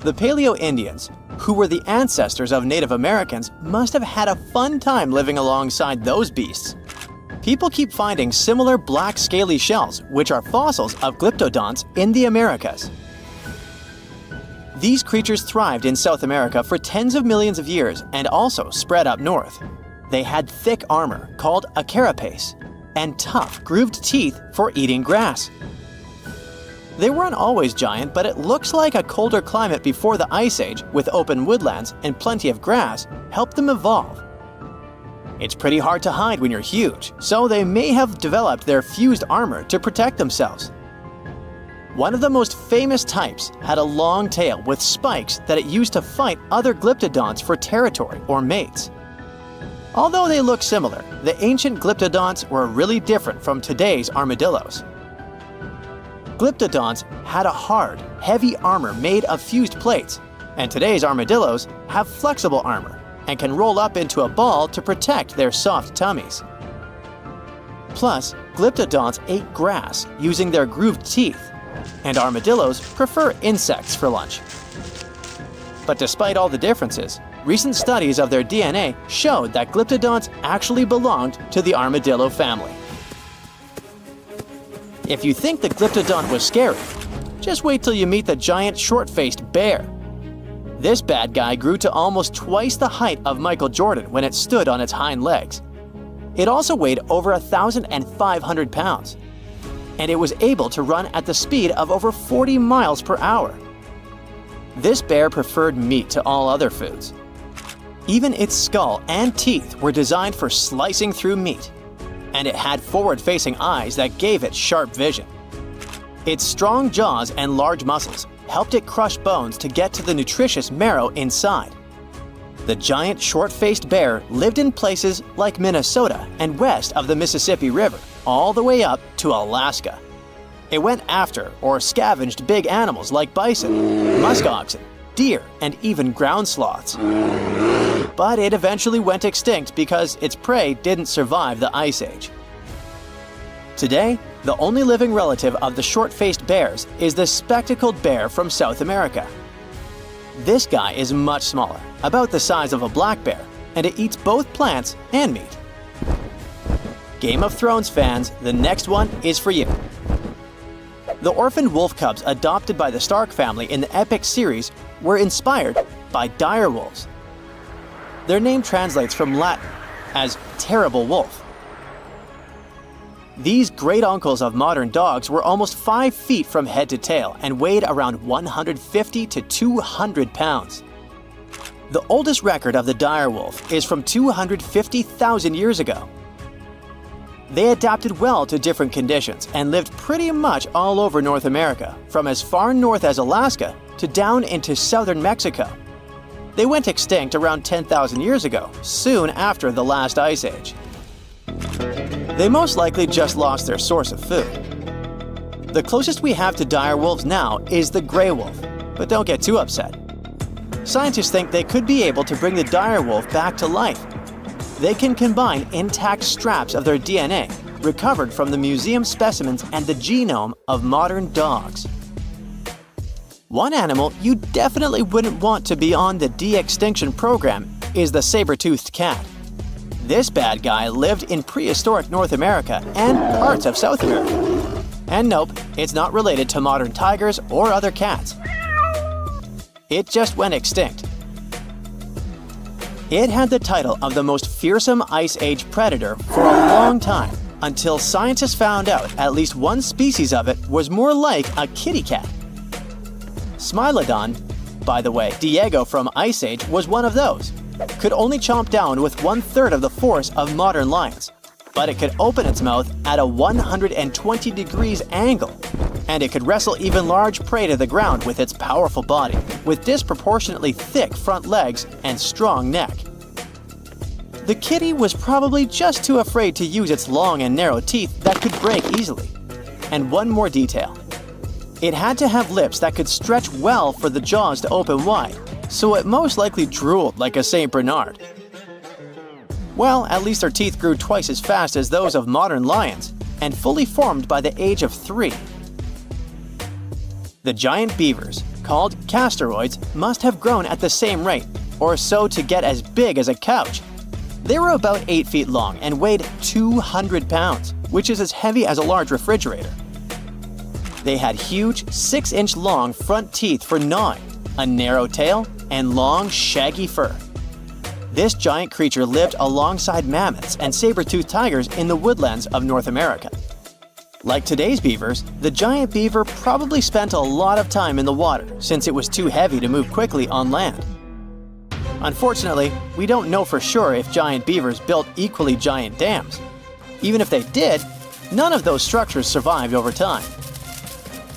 The Paleo-Indians, who were the ancestors of Native Americans, must have had a fun time living alongside those beasts. People keep finding similar black scaly shells, which are fossils of glyptodonts in the Americas. These creatures thrived in South America for tens of millions of years and also spread up north. They had thick armor, called a carapace, and tough, grooved teeth for eating grass. They weren't always giant, but it looks like a colder climate before the Ice Age, with open woodlands and plenty of grass, helped them evolve. It's pretty hard to hide when you're huge, so they may have developed their fused armor to protect themselves. One of the most famous types had a long tail with spikes that it used to fight other glyptodonts for territory or mates. Although they look similar, the ancient glyptodonts were really different from today's armadillos. Glyptodonts had a hard, heavy armor made of fused plates, and today's armadillos have flexible armor and can roll up into a ball to protect their soft tummies. Plus, glyptodonts ate grass using their grooved teeth, and armadillos prefer insects for lunch. But despite all the differences, recent studies of their DNA showed that glyptodonts actually belonged to the armadillo family. If you think the glyptodont was scary, just wait till you meet the giant short-faced bear. This bad guy grew to almost twice the height of Michael Jordan when it stood on its hind legs. It also weighed over 1,500 pounds, and it was able to run at the speed of over 40 miles per hour. This bear preferred meat to all other foods. Even its skull and teeth were designed for slicing through meat, and it had forward-facing eyes that gave it sharp vision. Its strong jaws and large muscles helped it crush bones to get to the nutritious marrow inside. The giant short-faced bear lived in places like Minnesota and west of the Mississippi River, all the way up to Alaska. It went after or scavenged big animals like bison, musk oxen, deer, and even ground sloths. But it eventually went extinct because its prey didn't survive the Ice Age. Today, the only living relative of the short-faced bears is the spectacled bear from South America. This guy is much smaller, about the size of a black bear, and it eats both plants and meat. Game of Thrones fans, the next one is for you. The orphaned wolf cubs adopted by the Stark family in the epic series were inspired by dire wolves. Their name translates from Latin as terrible wolf. These great uncles of modern dogs were almost 5 feet from head to tail and weighed around 150 to 200 pounds. The oldest record of the dire wolf is from 250,000 years ago. They adapted well to different conditions and lived pretty much all over North America, from as far north as Alaska to down into southern Mexico. They went extinct around 10,000 years ago, soon after the last ice age. They most likely just lost their source of food. The closest we have to dire wolves now is the gray wolf, but don't get too upset. Scientists think they could be able to bring the dire wolf back to life. They can combine intact straps of their DNA, recovered from the museum specimens and the genome of modern dogs. One animal you definitely wouldn't want to be on the de-extinction program is the saber-toothed cat. This bad guy lived in prehistoric North America and parts of South America. And nope, it's not related to modern tigers or other cats. It just went extinct. It had the title of the most fearsome Ice Age predator for a long time, until scientists found out at least one species of it was more like a kitty cat. Smilodon, by the way, Diego from Ice Age was one of those. Could only chomp down with 1/3 of the force of modern lions, but it could open its mouth at a 120 degrees angle, and it could wrestle even large prey to the ground with its powerful body, with disproportionately thick front legs and strong neck. The kitty was probably just too afraid to use its long and narrow teeth that could break easily. And one more detail. It had to have lips that could stretch well for the jaws to open wide, so it most likely drooled like a St. Bernard. Well, at least their teeth grew twice as fast as those of modern lions, and fully formed by the age of 3. The giant beavers, called castoroids, must have grown at the same rate, or so to get as big as a couch. They were about 8 feet long and weighed 200 pounds, which is as heavy as a large refrigerator. They had huge 6-inch long front teeth for gnawing, a narrow tail, and long, shaggy fur. This giant creature lived alongside mammoths and saber-toothed tigers in the woodlands of North America. Like today's beavers, the giant beaver probably spent a lot of time in the water since it was too heavy to move quickly on land. Unfortunately, we don't know for sure if giant beavers built equally giant dams. Even if they did, none of those structures survived over time.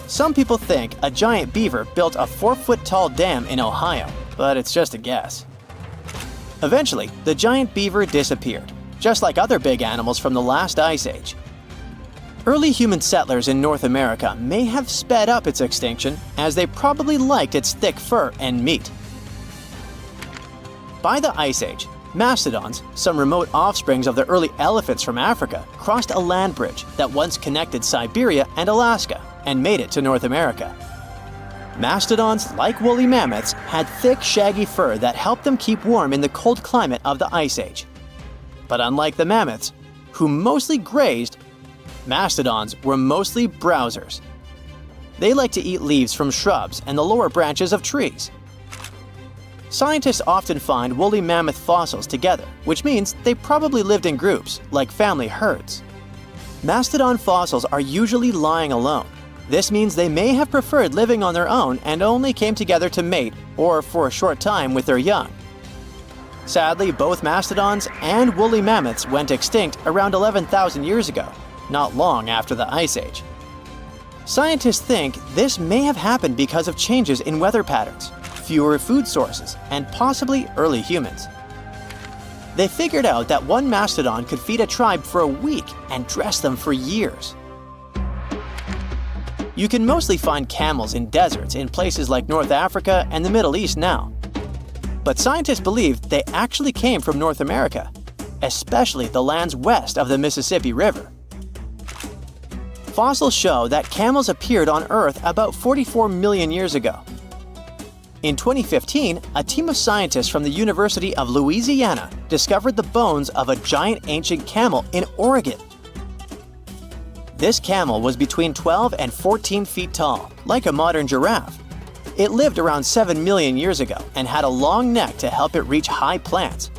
Some people think a giant beaver built a 4-foot-tall dam in Ohio, but it's just a guess. Eventually, the giant beaver disappeared, just like other big animals from the last ice age. Early human settlers in North America may have sped up its extinction, as they probably liked its thick fur and meat. By the Ice Age, mastodons, some remote offsprings of the early elephants from Africa, crossed a land bridge that once connected Siberia and Alaska and made it to North America. Mastodons, like woolly mammoths, had thick, shaggy fur that helped them keep warm in the cold climate of the Ice Age. But unlike the mammoths, who mostly grazed, mastodons were mostly browsers. They like to eat leaves from shrubs and the lower branches of trees. Scientists often find woolly mammoth fossils together, which means they probably lived in groups, like family herds. Mastodon fossils are usually lying alone. This means they may have preferred living on their own and only came together to mate or for a short time with their young. Sadly, both mastodons and woolly mammoths went extinct around 11,000 years ago, not long after the Ice Age. Scientists think this may have happened because of changes in weather patterns, fewer food sources, and possibly early humans. They figured out that one mastodon could feed a tribe for a week and dress them for years. You can mostly find camels in deserts in places like North Africa and the Middle East now. But scientists believe they actually came from North America, especially the lands west of the Mississippi River. Fossils show that camels appeared on Earth about 44 million years ago. In 2015, a team of scientists from the University of Louisiana discovered the bones of a giant ancient camel in Oregon. This camel was between 12 and 14 feet tall, like a modern giraffe. It lived around 7 million years ago and had a long neck to help it reach high plants.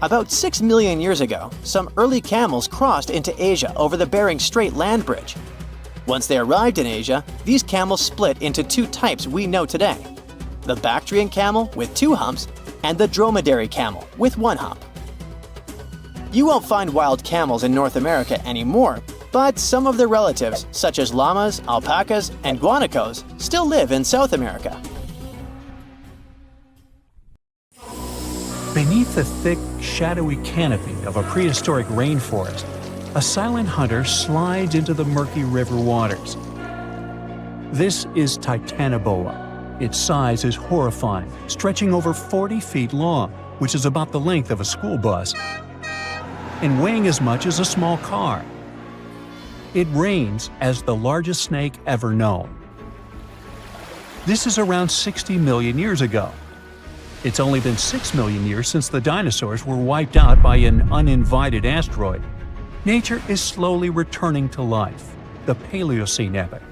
About 6 million years ago, some early camels crossed into Asia over the Bering Strait land bridge. Once they arrived in Asia, these camels split into two types we know today: the Bactrian camel with 2 humps and the dromedary camel with 1 hump. You won't find wild camels in North America anymore, but some of their relatives, such as llamas, alpacas, and guanacos, still live in South America. Beneath the thick, shadowy canopy of a prehistoric rainforest, a silent hunter slides into the murky river waters. This is Titanoboa. Its size is horrifying, stretching over 40 feet long, which is about the length of a school bus, and weighing as much as a small car. It reigns as the largest snake ever known. This is around 60 million years ago. It's only been 6 million years since the dinosaurs were wiped out by an uninvited asteroid. Nature is slowly returning to life, the Paleocene epoch.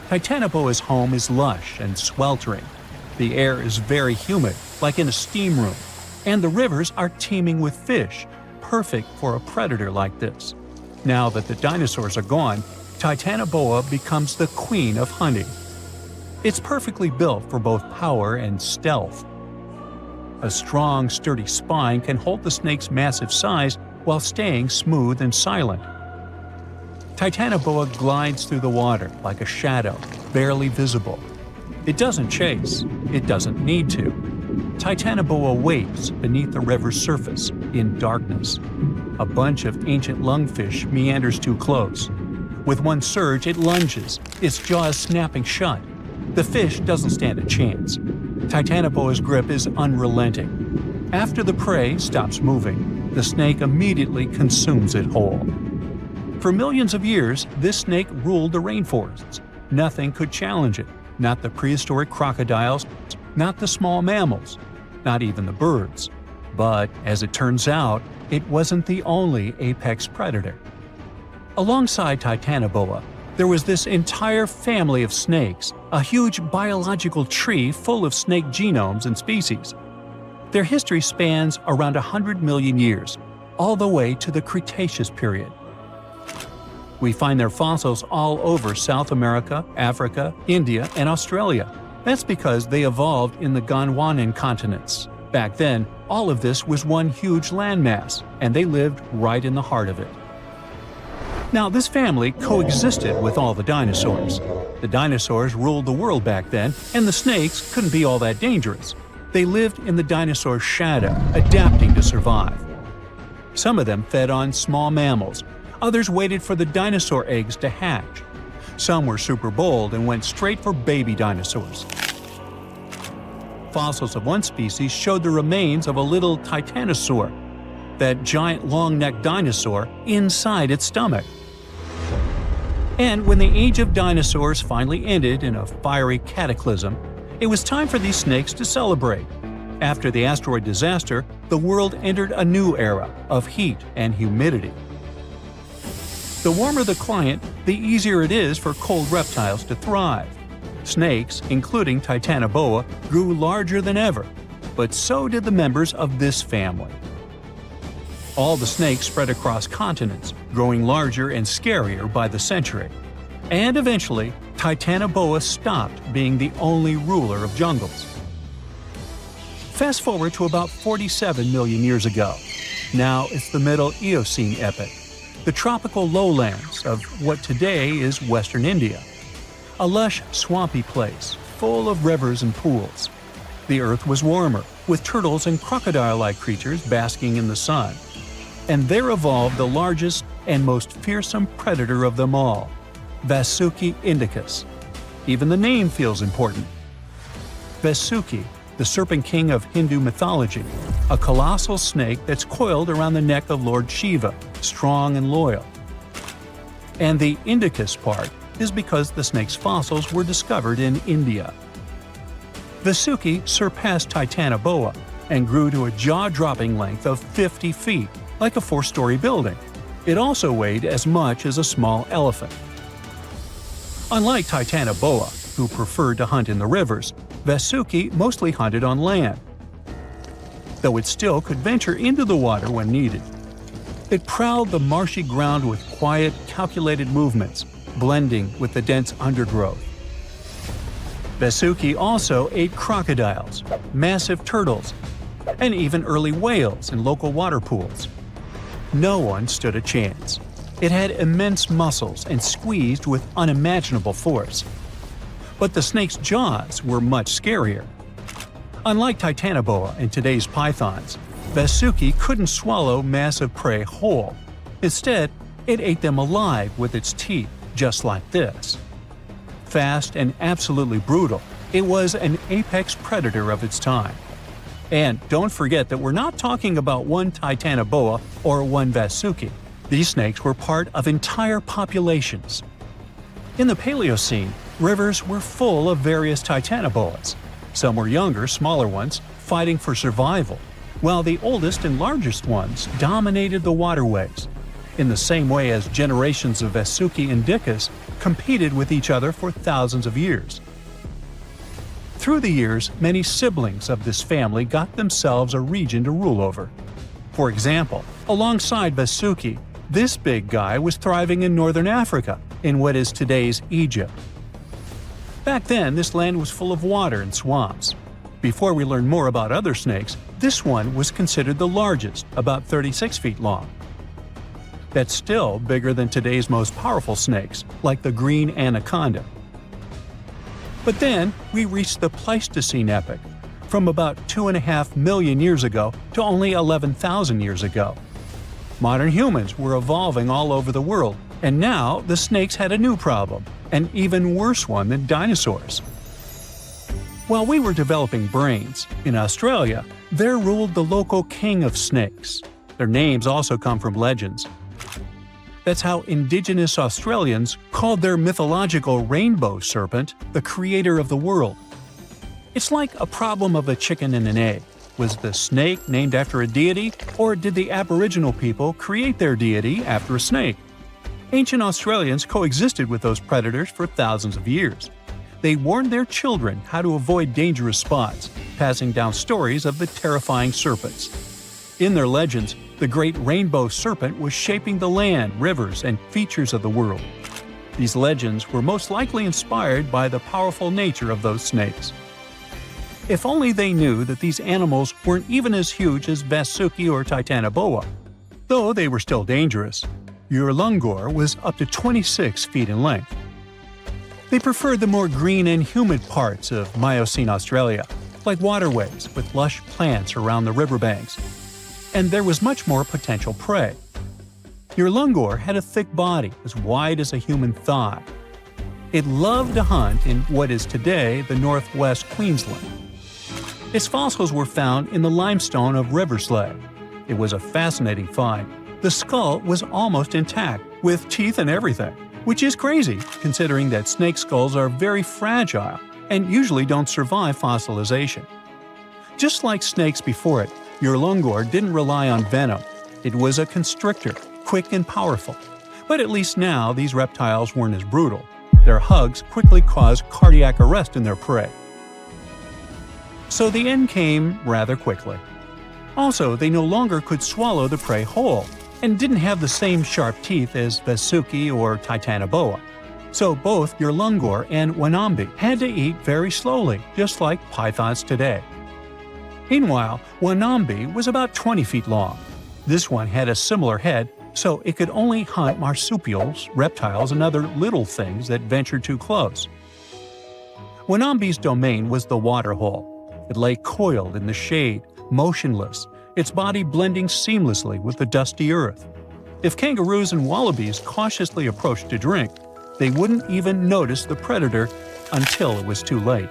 Titanoboa's home is lush and sweltering. The air is very humid, like in a steam room, and the rivers are teeming with fish, perfect for a predator like this. Now that the dinosaurs are gone, Titanoboa becomes the queen of hunting. It's perfectly built for both power and stealth. A strong, sturdy spine can hold the snake's massive size while staying smooth and silent. Titanoboa glides through the water like a shadow, barely visible. It doesn't chase. It doesn't need to. Titanoboa waits beneath the river's surface, in darkness. A bunch of ancient lungfish meanders too close. With one surge, it lunges, its jaws snapping shut. The fish doesn't stand a chance. Titanoboa's grip is unrelenting. After the prey stops moving, the snake immediately consumes it whole. For millions of years, this snake ruled the rainforests. Nothing could challenge it, not the prehistoric crocodiles, not the small mammals, not even the birds. But, as it turns out, it wasn't the only apex predator. Alongside Titanoboa, there was this entire family of snakes, a huge biological tree full of snake genomes and species. Their history spans around 100 million years, all the way to the Cretaceous period. We find their fossils all over South America, Africa, India, and Australia. That's because they evolved in the Gondwanan continents. Back then, all of this was one huge landmass, and they lived right in the heart of it. Now, this family coexisted with all the dinosaurs. The dinosaurs ruled the world back then, and the snakes couldn't be all that dangerous. They lived in the dinosaur's shadow, adapting to survive. Some of them fed on small mammals. Others waited for the dinosaur eggs to hatch. Some were super bold and went straight for baby dinosaurs. Fossils of one species showed the remains of a little titanosaur, that giant long-necked dinosaur, inside its stomach. And when the age of dinosaurs finally ended in a fiery cataclysm, it was time for these snakes to celebrate. After the asteroid disaster, the world entered a new era of heat and humidity. The warmer the climate, the easier it is for cold reptiles to thrive. Snakes, including Titanoboa, grew larger than ever, but so did the members of this family. All the snakes spread across continents, growing larger and scarier by the century. And eventually, Titanoboa stopped being the only ruler of jungles. Fast forward to about 47 million years ago. Now it's the Middle Eocene epoch, the tropical lowlands of what today is Western India. A lush, swampy place, full of rivers and pools. The earth was warmer, with turtles and crocodile-like creatures basking in the sun. And there evolved the largest and most fearsome predator of them all, Vasuki indicus. Even the name feels important. Vasuki, the serpent king of Hindu mythology, a colossal snake that's coiled around the neck of Lord Shiva, strong and loyal. And the indicus part is because the snake's fossils were discovered in India. Vasuki surpassed Titanoboa and grew to a jaw-dropping length of 50 feet, like a 4-story building. It also weighed as much as a small elephant. Unlike Titanoboa, who preferred to hunt in the rivers, Vasuki mostly hunted on land, though it still could venture into the water when needed. It prowled the marshy ground with quiet, calculated movements, blending with the dense undergrowth. Vasuki also ate crocodiles, massive turtles, and even early whales in local water pools. No one stood a chance. It had immense muscles and squeezed with unimaginable force. But the snake's jaws were much scarier. Unlike Titanoboa and today's pythons, Vasuki couldn't swallow massive prey whole. Instead, it ate them alive with its teeth, just like this. Fast and absolutely brutal, it was an apex predator of its time. And don't forget that we're not talking about one Titanoboa or one Vasuki. These snakes were part of entire populations. In the Paleocene, rivers were full of various Titanoboas. Some were younger, smaller ones, fighting for survival, while the oldest and largest ones dominated the waterways, in the same way as generations of Vasuki indicus competed with each other for thousands of years. Through the years, many siblings of this family got themselves a region to rule over. For example, alongside Vasuki, this big guy was thriving in northern Africa, in what is today's Egypt. Back then, this land was full of water and swamps. Before we learn more about other snakes, this one was considered the largest, about 36 feet long. That's still bigger than today's most powerful snakes, like the green anaconda. But then, we reached the Pleistocene epoch, from about 2.5 million years ago to only 11,000 years ago. Modern humans were evolving all over the world, and now the snakes had a new problem, an even worse one than dinosaurs. While we were developing brains, in Australia, there ruled the local king of snakes. Their names also come from legends. That's how Indigenous Australians called their mythological rainbow serpent the creator of the world. It's like a problem of a chicken and an egg. Was the snake named after a deity, or did the Aboriginal people create their deity after a snake? Ancient Australians coexisted with those predators for thousands of years. They warned their children how to avoid dangerous spots, passing down stories of the terrifying serpents. In their legends, the great rainbow serpent was shaping the land, rivers, and features of the world. These legends were most likely inspired by the powerful nature of those snakes. If only they knew that these animals weren't even as huge as Vasuki or Titanoboa. Though they were still dangerous, Urlungor was up to 26 feet in length. They preferred the more green and humid parts of Miocene Australia, like waterways with lush plants around the riverbanks. And there was much more potential prey. Urlungor had a thick body as wide as a human thigh. It loved to hunt in what is today the northwest Queensland. Its fossils were found in the limestone of Riverslade. It was a fascinating find. The skull was almost intact, with teeth and everything, which is crazy considering that snake skulls are very fragile and usually don't survive fossilization. Just like snakes before it, Urlungor didn't rely on venom. It was a constrictor, quick and powerful. But at least now these reptiles weren't as brutal. Their hugs quickly caused cardiac arrest in their prey. So the end came rather quickly. Also, they no longer could swallow the prey whole, and didn't have the same sharp teeth as Vasuki or Titanoboa. So both Urlungor and Wanambi had to eat very slowly, just like pythons today. Meanwhile, Wanambi was about 20 feet long. This one had a similar head, so it could only hunt marsupials, reptiles, and other little things that ventured too close. Wanambi's domain was the waterhole. It lay coiled in the shade, motionless, its body blending seamlessly with the dusty earth. If kangaroos and wallabies cautiously approached to drink, they wouldn't even notice the predator until it was too late.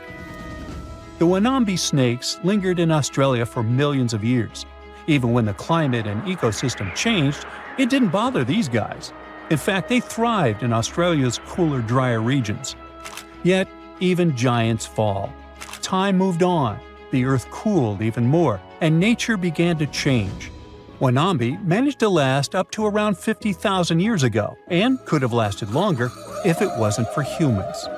The Wanambi snakes lingered in Australia for millions of years. Even when the climate and ecosystem changed, it didn't bother these guys. In fact, they thrived in Australia's cooler, drier regions. Yet, even giants fall. Time moved on, the earth cooled even more, and nature began to change. Wanambi managed to last up to around 50,000 years ago, and could have lasted longer if it wasn't for humans.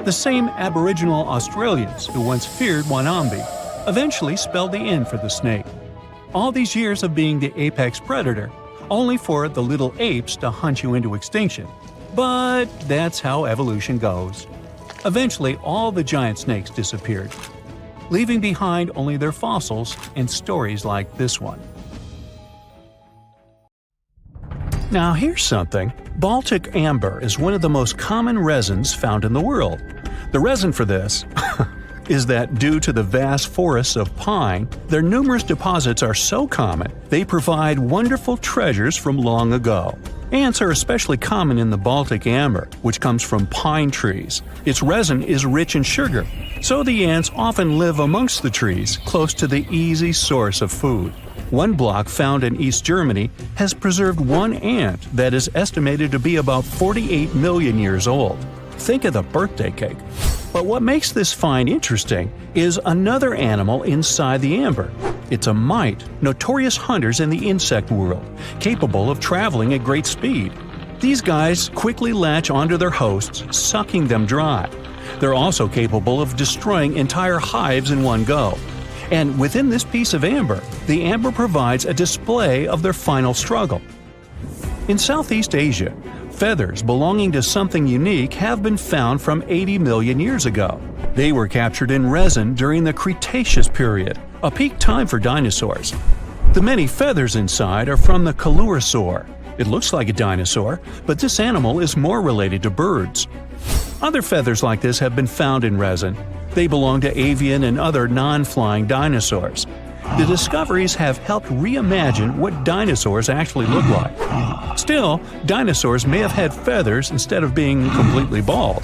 The same Aboriginal Australians who once feared Wanambi eventually spelled the end for the snake. All these years of being the apex predator, only for the little apes to hunt you into extinction. But that's how evolution goes. Eventually, all the giant snakes disappeared, leaving behind only their fossils and stories like this one. Now here's something. Baltic amber is one of the most common resins found in the world. The reason for this is that due to the vast forests of pine, their numerous deposits are so common, they provide wonderful treasures from long ago. Ants are especially common in the Baltic amber, which comes from pine trees. Its resin is rich in sugar, so the ants often live amongst the trees, close to the easy source of food. One block found in East Germany has preserved one ant that is estimated to be about 48 million years old. Think of the birthday cake. But what makes this find interesting is another animal inside the amber. It's a mite, notorious hunters in the insect world, capable of traveling at great speed. These guys quickly latch onto their hosts, sucking them dry. They're also capable of destroying entire hives in one go. And within this piece of amber, the amber provides a display of their final struggle. In Southeast Asia, feathers belonging to something unique have been found from 80 million years ago. They were captured in resin during the Cretaceous period, a peak time for dinosaurs. The many feathers inside are from the coelurosaur. It looks like a dinosaur, but this animal is more related to birds. Other feathers like this have been found in resin. They belong to avian and other non-flying dinosaurs. The discoveries have helped reimagine what dinosaurs actually look like. Still, dinosaurs may have had feathers instead of being completely bald.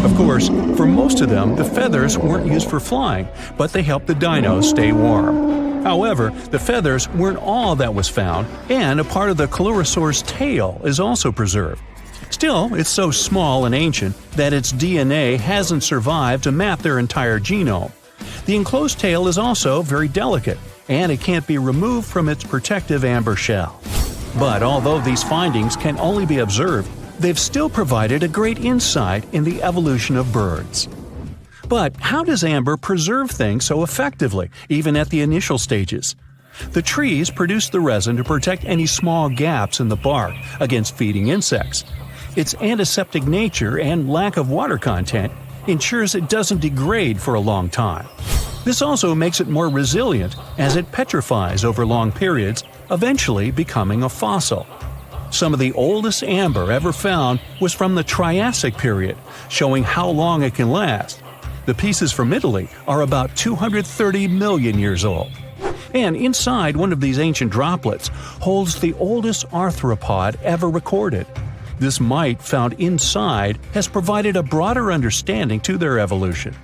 Of course, for most of them, the feathers weren't used for flying, but they helped the dinos stay warm. However, the feathers weren't all that was found, and a part of the coelurosaur's tail is also preserved. Still, it's so small and ancient that its DNA hasn't survived to map their entire genome. The enclosed tail is also very delicate, and it can't be removed from its protective amber shell. But although these findings can only be observed, they've still provided a great insight in the evolution of birds. But how does amber preserve things so effectively, even at the initial stages? The trees produce the resin to protect any small gaps in the bark against feeding insects. Its antiseptic nature and lack of water content ensures it doesn't degrade for a long time. This also makes it more resilient as it petrifies over long periods, eventually becoming a fossil. Some of the oldest amber ever found was from the Triassic period, showing how long it can last. The pieces from Italy are about 230 million years old. And inside one of these ancient droplets holds the oldest arthropod ever recorded. This mite found inside has provided a broader understanding to their evolution.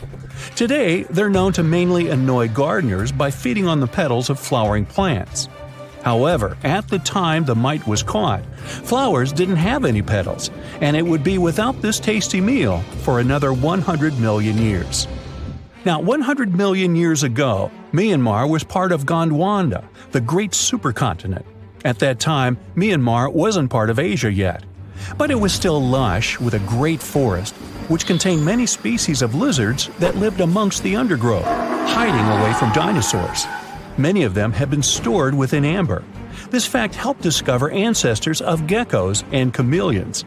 Today, they're known to mainly annoy gardeners by feeding on the petals of flowering plants. However, at the time the mite was caught, flowers didn't have any petals, and it would be without this tasty meal for another 100 million years. Now, 100 million years ago, Myanmar was part of Gondwana, the great supercontinent. At that time, Myanmar wasn't part of Asia yet. But it was still lush with a great forest, which contained many species of lizards that lived amongst the undergrowth, hiding away from dinosaurs. Many of them have been stored within amber. This fact helped discover ancestors of geckos and chameleons.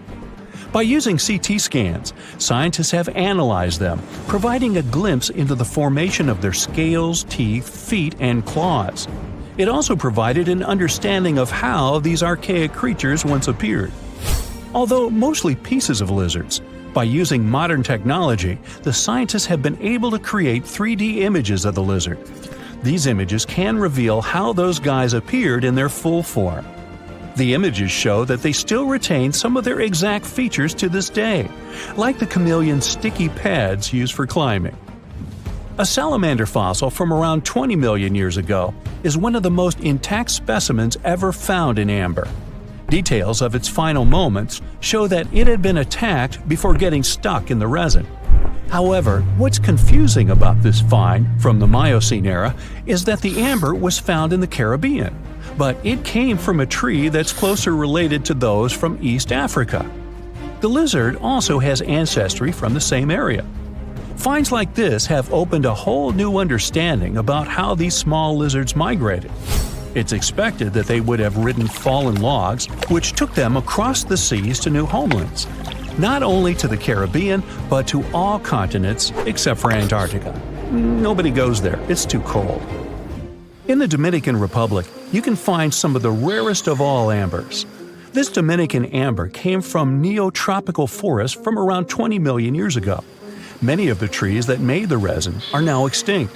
By using CT scans, scientists have analyzed them, providing a glimpse into the formation of their scales, teeth, feet, and claws. It also provided an understanding of how these archaic creatures once appeared. Although mostly pieces of lizards, By using modern technology, the scientists have been able to create 3D images of the lizard. These images can reveal how those guys appeared in their full form. The images show that they still retain some of their exact features to this day, like the chameleon's sticky pads used for climbing. A salamander fossil from around 20 million years ago is one of the most intact specimens ever found in amber. Details of its final moments show that it had been attacked before getting stuck in the resin. However, what's confusing about this find from the Miocene era is that the amber was found in the Caribbean, but it came from a tree that's closer related to those from East Africa. The lizard also has ancestry from the same area. Finds like this have opened a whole new understanding about how these small lizards migrated. It's expected that they would have ridden fallen logs, which took them across the seas to new homelands, not only to the Caribbean, but to all continents except for Antarctica. Nobody goes there, it's too cold. In the Dominican Republic, you can find some of the rarest of all ambers. This Dominican amber came from neotropical forests from around 20 million years ago. Many of the trees that made the resin are now extinct.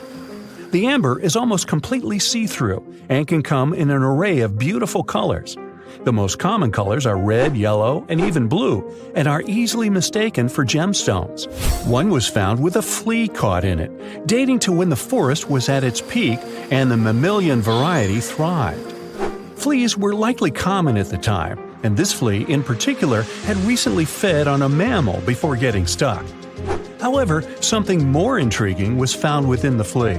The amber is almost completely see-through and can come in an array of beautiful colors. The most common colors are red, yellow, and even blue, and are easily mistaken for gemstones. One was found with a flea caught in it, dating to when the forest was at its peak and the mammalian variety thrived. Fleas were likely common at the time, and this flea in particular had recently fed on a mammal before getting stuck. However, something more intriguing was found within the flea.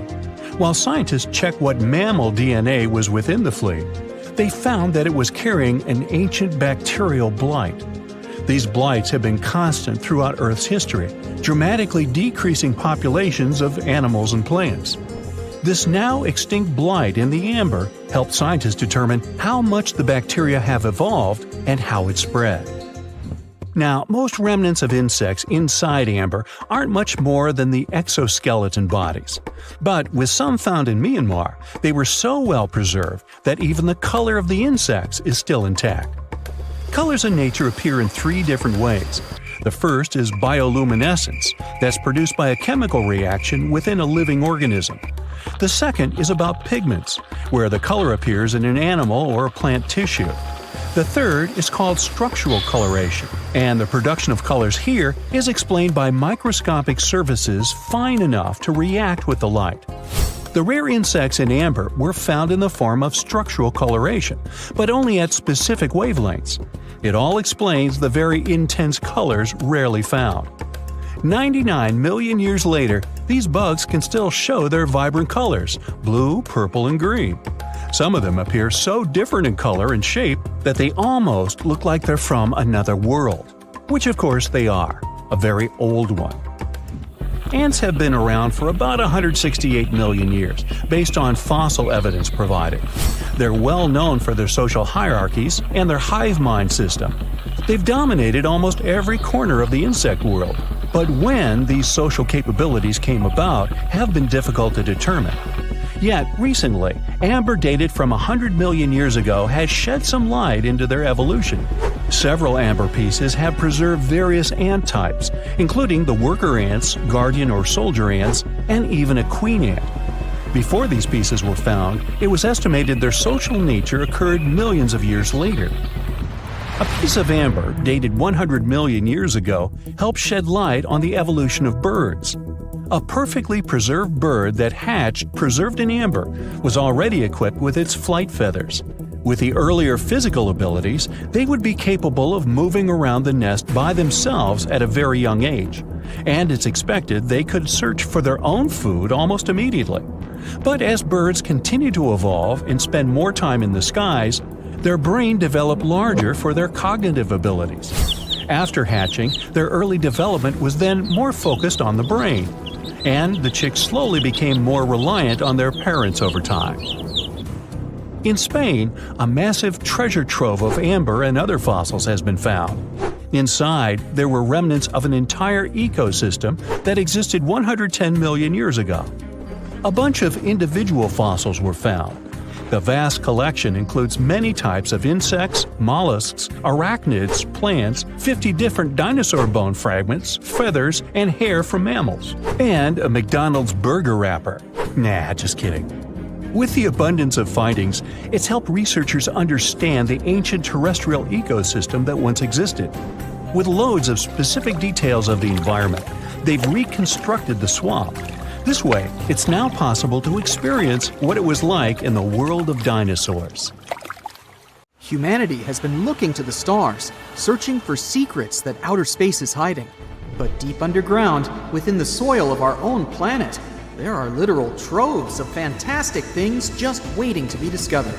While scientists checked what mammal DNA was within the flea, they found that it was carrying an ancient bacterial blight. These blights have been constant throughout Earth's history, dramatically decreasing populations of animals and plants. This now extinct blight in the amber helped scientists determine how much the bacteria have evolved and how it spread. Now, most remnants of insects inside amber aren't much more than the exoskeleton bodies. But with some found in Myanmar, they were so well preserved that even the color of the insects is still intact. Colors in nature appear in 3 different ways. The first is bioluminescence, that's produced by a chemical reaction within a living organism. The second is about pigments, where the color appears in an animal or a plant tissue. The third is called structural coloration, and the production of colors here is explained by microscopic surfaces fine enough to react with the light. The rare insects in amber were found in the form of structural coloration, but only at specific wavelengths. It all explains the very intense colors rarely found. 99 million years later, these bugs can still show their vibrant colors – blue, purple, and green. Some of them appear so different in color and shape that they almost look like they're from another world. Which of course they are, a very old one. Ants have been around for about 168 million years, based on fossil evidence provided. They're well known for their social hierarchies and their hive mind system. They've dominated almost every corner of the insect world, but when these social capabilities came about have been difficult to determine. Yet, recently, amber dated from 100 million years ago has shed some light into their evolution. Several amber pieces have preserved various ant types, including the worker ants, guardian or soldier ants, and even a queen ant. Before these pieces were found, it was estimated their social nature occurred millions of years later. A piece of amber dated 100 million years ago helped shed light on the evolution of birds. A perfectly preserved bird that hatched preserved in amber was already equipped with its flight feathers. With the earlier physical abilities, they would be capable of moving around the nest by themselves at a very young age, and it's expected they could search for their own food almost immediately. But as birds continue to evolve and spend more time in the skies, their brain developed larger for their cognitive abilities. After hatching, their early development was then more focused on the brain, and the chicks slowly became more reliant on their parents over time. In Spain, a massive treasure trove of amber and other fossils has been found. Inside, there were remnants of an entire ecosystem that existed 110 million years ago. A bunch of individual fossils were found. The vast collection includes many types of insects, mollusks, arachnids, plants, 50 different dinosaur bone fragments, feathers, and hair from mammals, and a McDonald's burger wrapper. Nah, just kidding. With the abundance of findings, it's helped researchers understand the ancient terrestrial ecosystem that once existed. With loads of specific details of the environment, they've reconstructed the swamp. This way, it's now possible to experience what it was like in the world of dinosaurs. Humanity has been looking to the stars, searching for secrets that outer space is hiding. But deep underground, within the soil of our own planet, there are literal troves of fantastic things just waiting to be discovered.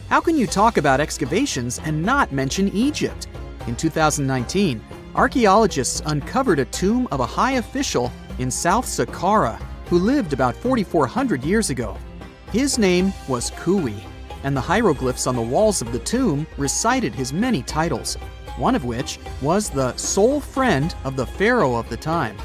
How can you talk about excavations and not mention Egypt? In 2019, archaeologists uncovered a tomb of a high official in South Saqqara who lived about 4,400 years ago. His name was Kui, and the hieroglyphs on the walls of the tomb recited his many titles, one of which was the sole friend of the pharaoh of the time.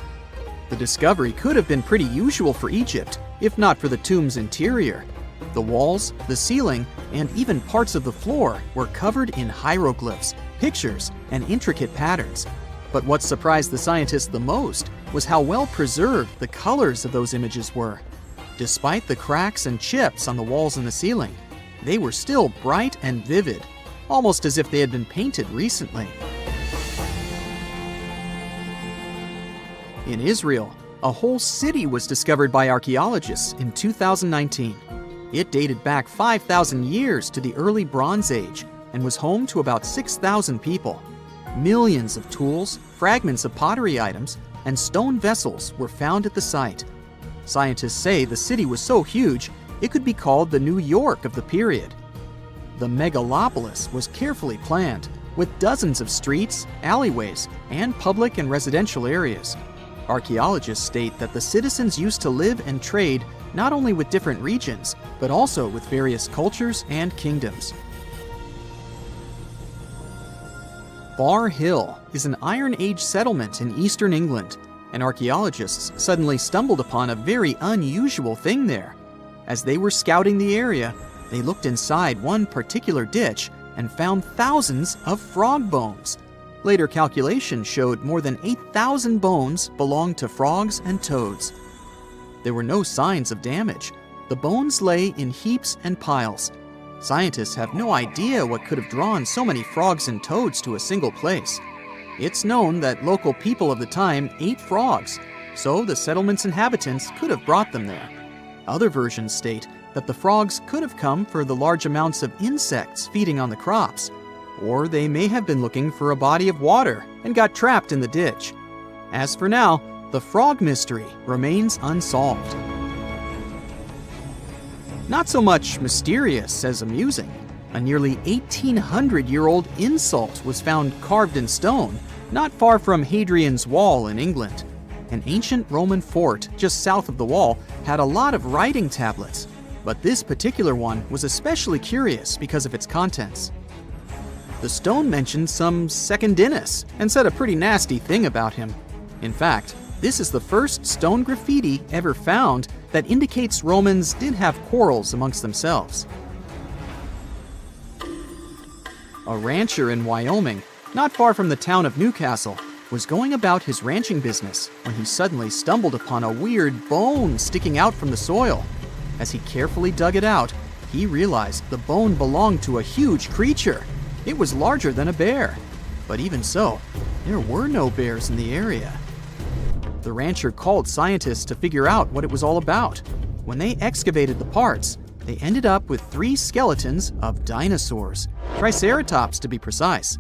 The discovery could have been pretty usual for Egypt, if not for the tomb's interior. The walls, the ceiling, and even parts of the floor were covered in hieroglyphs, pictures, and intricate patterns. But what surprised the scientists the most was how well preserved the colors of those images were. Despite the cracks and chips on the walls and the ceiling, they were still bright and vivid, almost as if they had been painted recently. In Israel, a whole city was discovered by archaeologists in 2019. It dated back 5,000 years to the early Bronze Age and was home to about 6,000 people. Millions of tools, fragments of pottery items, and stone vessels were found at the site. Scientists say the city was so huge, it could be called the New York of the period. The megalopolis was carefully planned, with dozens of streets, alleyways, and public and residential areas. Archaeologists state that the citizens used to live and trade not only with different regions, but also with various cultures and kingdoms. Bar Hill is an Iron Age settlement in eastern England, and archaeologists suddenly stumbled upon a very unusual thing there. As they were scouting the area, they looked inside one particular ditch and found thousands of frog bones. Later calculations showed more than 8,000 bones belonged to frogs and toads. There were no signs of damage. The bones lay in heaps and piles. Scientists have no idea what could have drawn so many frogs and toads to a single place. It's known that local people of the time ate frogs, so the settlement's inhabitants could have brought them there. Other versions state that the frogs could have come for the large amounts of insects feeding on the crops, or they may have been looking for a body of water and got trapped in the ditch. As for now, the frog mystery remains unsolved. Not so much mysterious as amusing. A nearly 1,800-year-old insult was found carved in stone, not far from Hadrian's Wall in England. An ancient Roman fort just south of the wall had a lot of writing tablets, but this particular one was especially curious because of its contents. The stone mentioned some Secundinus and said a pretty nasty thing about him. In fact, this is the first stone graffiti ever found that indicates Romans did have quarrels amongst themselves. A rancher in Wyoming, not far from the town of Newcastle, was going about his ranching business when he suddenly stumbled upon a weird bone sticking out from the soil. As he carefully dug it out, he realized the bone belonged to a huge creature. It was larger than a bear. But even so, there were no bears in the area. The rancher called scientists to figure out what it was all about. When they excavated the parts, they ended up with 3 skeletons of dinosaurs, Triceratops to be precise.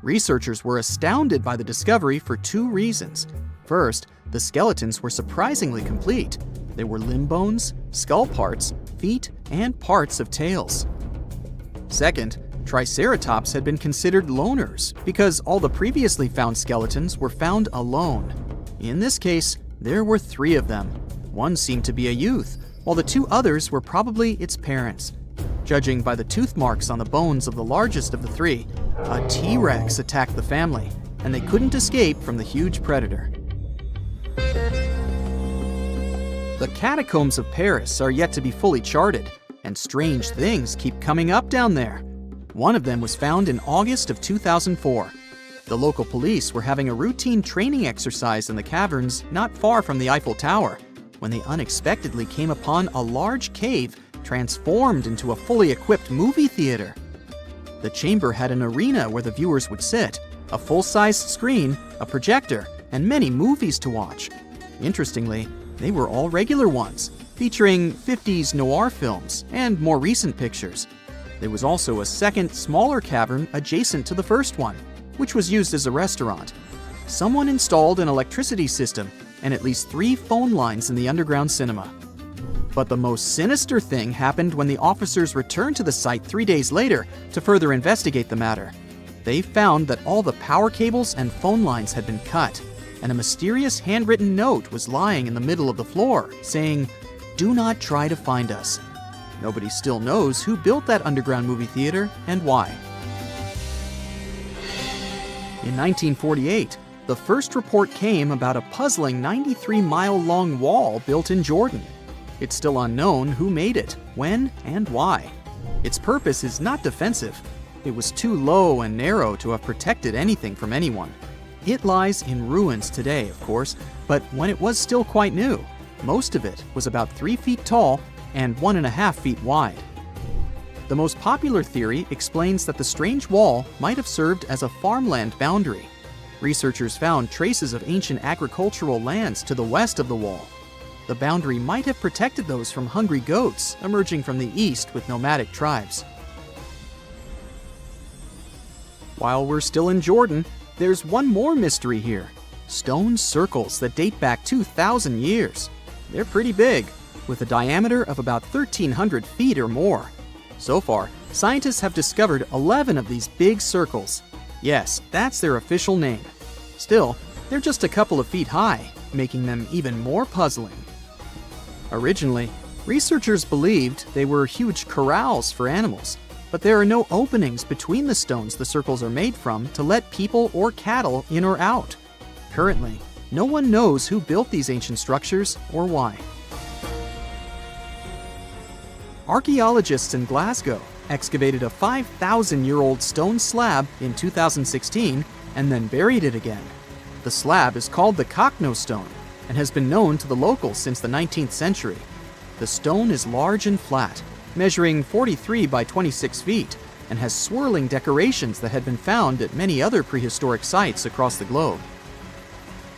Researchers were astounded by the discovery for 2 reasons. First, the skeletons were surprisingly complete. They were limb bones, skull parts, feet, and parts of tails. Second, Triceratops had been considered loners because all the previously found skeletons were found alone. In this case, there were 3 of them. One seemed to be a youth, while the 2 others were probably its parents. Judging by the tooth marks on the bones of the largest of the 3, a T-Rex attacked the family, and they couldn't escape from the huge predator. The catacombs of Paris are yet to be fully charted, and strange things keep coming up down there. One of them was found in August of 2004. The local police were having a routine training exercise in the caverns not far from the Eiffel Tower when they unexpectedly came upon a large cave transformed into a fully equipped movie theater. The chamber had an arena where the viewers would sit, a full-sized screen, a projector, and many movies to watch. Interestingly, they were all regular ones, featuring 50s noir films and more recent pictures. There was also a second, smaller cavern adjacent to the first one, which was used as a restaurant. Someone installed an electricity system and at least 3 phone lines in the underground cinema. But the most sinister thing happened when the officers returned to the site 3 days later to further investigate the matter. They found that all the power cables and phone lines had been cut, and a mysterious handwritten note was lying in the middle of the floor, saying, "Do not try to find us." Nobody still knows who built that underground movie theater and why. In 1948, the first report came about a puzzling 93-mile-long wall built in Jordan. It's still unknown who made it, when, and why. Its purpose is not defensive. It was too low and narrow to have protected anything from anyone. It lies in ruins today, of course, but when it was still quite new, most of it was about 3 feet tall and 1.5 feet wide. The most popular theory explains that the strange wall might have served as a farmland boundary. Researchers found traces of ancient agricultural lands to the west of the wall. The boundary might have protected those from hungry goats emerging from the east with nomadic tribes. While we're still in Jordan, there's one more mystery here: stone circles that date back 2,000 years. They're pretty big, with a diameter of about 1,300 feet or more. So far, scientists have discovered 11 of these big circles. Yes, that's their official name. Still, they're just a couple of feet high, making them even more puzzling. Originally, researchers believed they were huge corrals for animals, but there are no openings between the stones the circles are made from to let people or cattle in or out. Currently, no one knows who built these ancient structures or why. Archaeologists in Glasgow excavated a 5,000-year-old stone slab in 2016 and then buried it again. The slab is called the Cockno stone and has been known to the locals since the 19th century. The stone is large and flat, measuring 43 by 26 feet, and has swirling decorations that had been found at many other prehistoric sites across the globe.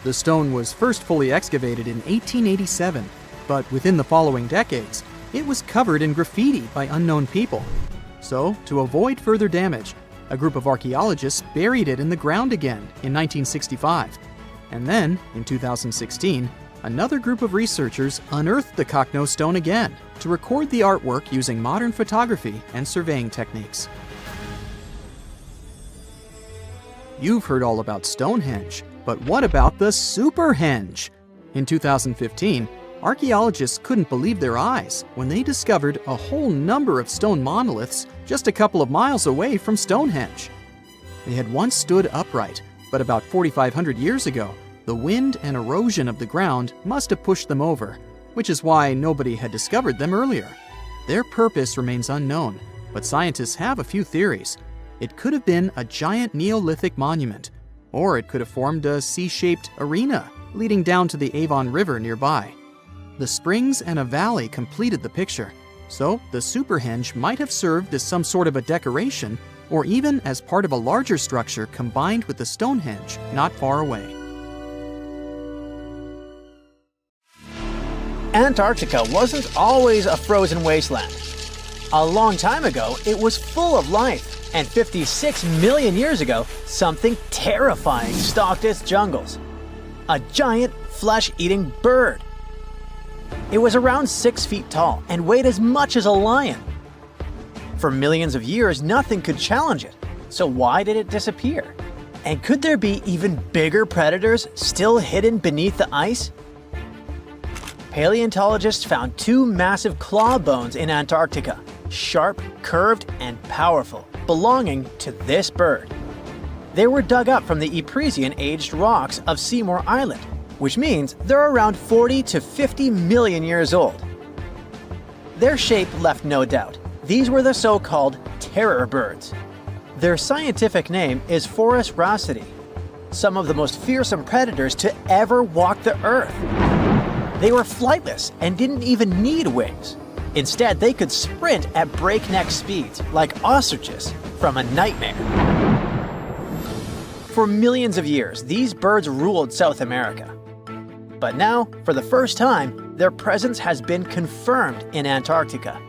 The stone was first fully excavated in 1887, but within the following decades, it was covered in graffiti by unknown people. So, to avoid further damage, a group of archaeologists buried it in the ground again in 1965. And then, in 2016, another group of researchers unearthed the Cockno stone again to record the artwork using modern photography and surveying techniques. You've heard all about Stonehenge, but what about the Superhenge? In 2015, archaeologists couldn't believe their eyes when they discovered a whole number of stone monoliths just a couple of miles away from Stonehenge. They had once stood upright, but about 4,500 years ago, the wind and erosion of the ground must have pushed them over, which is why nobody had discovered them earlier. Their purpose remains unknown, but scientists have a few theories. It could have been a giant Neolithic monument, or it could have formed a C-shaped arena leading down to the Avon River nearby. The springs and a valley completed the picture, so the Superhenge might have served as some sort of a decoration or even as part of a larger structure combined with the Stonehenge not far away. Antarctica wasn't always a frozen wasteland. A long time ago, it was full of life, and 56 million years ago, something terrifying stalked its jungles. A giant flesh-eating bird. It was around 6 feet tall and weighed as much as a lion. For millions of years, nothing could challenge it. So why did it disappear? And could there be even bigger predators still hidden beneath the ice? Paleontologists found 2 massive claw bones in Antarctica, sharp, curved, and powerful, belonging to this bird. They were dug up from the Epresian-aged rocks of Seymour Island, which means they're around 40 to 50 million years old. Their shape left no doubt. These were the so-called terror birds. Their scientific name is Forus raceti, some of the most fearsome predators to ever walk the earth. They were flightless and didn't even need wings. Instead, they could sprint at breakneck speeds, like ostriches from a nightmare. For millions of years, these birds ruled South America. But now, for the first time, their presence has been confirmed in Antarctica.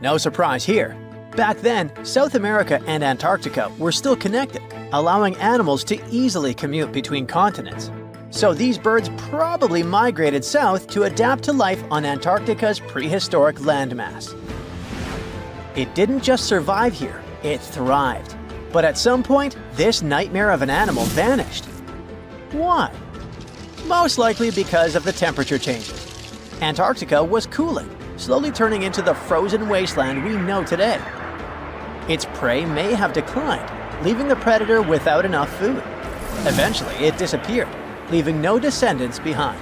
No surprise here. Back then, South America and Antarctica were still connected, allowing animals to easily commute between continents. So these birds probably migrated south to adapt to life on Antarctica's prehistoric landmass. It didn't just survive here, it thrived. But at some point, this nightmare of an animal vanished. Why? Most likely because of the temperature changes. Antarctica was cooling, slowly turning into the frozen wasteland we know today. Its prey may have declined, leaving the predator without enough food. Eventually, it disappeared, leaving no descendants behind.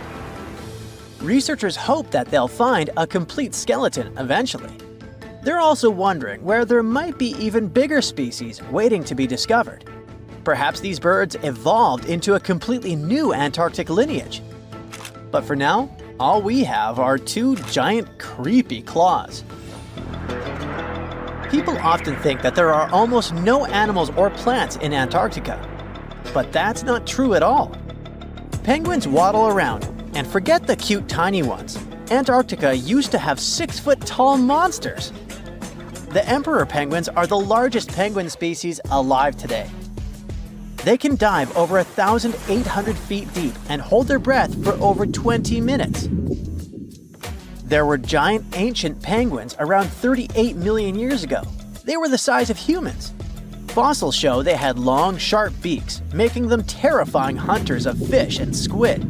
Researchers hope that they'll find a complete skeleton eventually. They're also wondering where there might be even bigger species waiting to be discovered. Perhaps these birds evolved into a completely new Antarctic lineage. But for now, all we have are two giant, creepy claws. People often think that there are almost no animals or plants in Antarctica. But that's not true at all. Penguins waddle around, and forget the cute tiny ones. Antarctica used to have 6-foot-tall monsters. The emperor penguins are the largest penguin species alive today. They can dive over 1,800 feet deep and hold their breath for over 20 minutes. There were giant ancient penguins around 38 million years ago. They were the size of humans. Fossils show they had long, sharp beaks, making them terrifying hunters of fish and squid.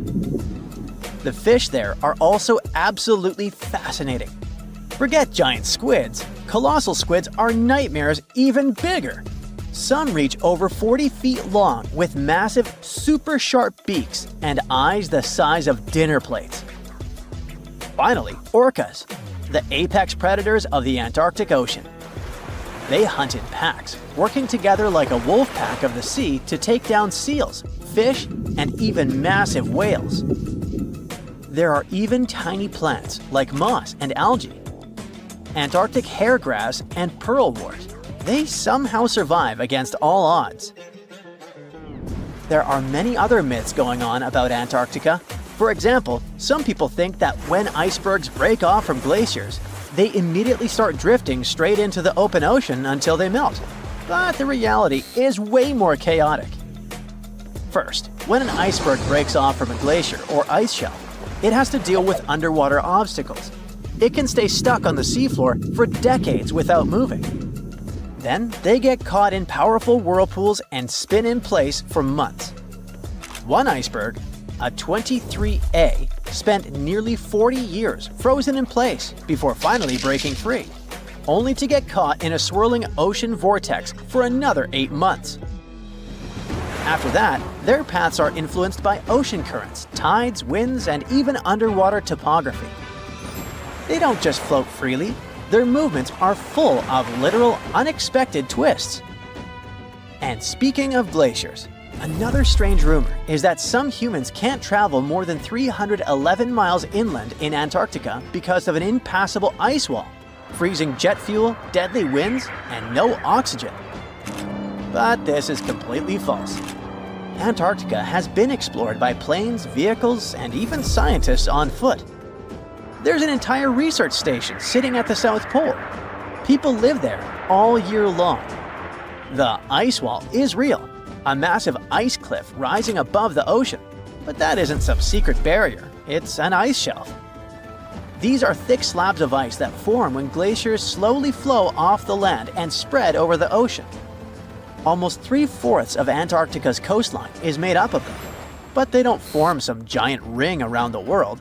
The fish there are also absolutely fascinating. Forget giant squids. Colossal squids are nightmares even bigger. Some reach over 40 feet long with massive, super sharp beaks and eyes the size of dinner plates. Finally, orcas, the apex predators of the Antarctic Ocean. They hunt in packs, working together like a wolf pack of the sea to take down seals, fish, and even massive whales. There are even tiny plants like moss and algae, Antarctic hairgrass and pearlwort. They somehow survive against all odds. There are many other myths going on about Antarctica. For example, some people think that when icebergs break off from glaciers, they immediately start drifting straight into the open ocean until they melt. But the reality is way more chaotic. First, when an iceberg breaks off from a glacier or ice shelf, it has to deal with underwater obstacles. It can stay stuck on the seafloor for decades without moving. Then, they get caught in powerful whirlpools and spin in place for months. One iceberg, a 23A, spent nearly 40 years frozen in place before finally breaking free, only to get caught in a swirling ocean vortex for another 8 months. After that, their paths are influenced by ocean currents, tides, winds, and even underwater topography. They don't just float freely. Their movements are full of literal, unexpected twists. And speaking of glaciers, another strange rumor is that some humans can't travel more than 311 miles inland in Antarctica because of an impassable ice wall, freezing jet fuel, deadly winds, and no oxygen. But this is completely false. Antarctica has been explored by planes, vehicles, and even scientists on foot. There's an entire research station sitting at the South Pole. People live there all year long. The ice wall is real, a massive ice cliff rising above the ocean. But that isn't some secret barrier, it's an ice shelf. These are thick slabs of ice that form when glaciers slowly flow off the land and spread over the ocean. Almost 3/4 of Antarctica's coastline is made up of them, but they don't form some giant ring around the world.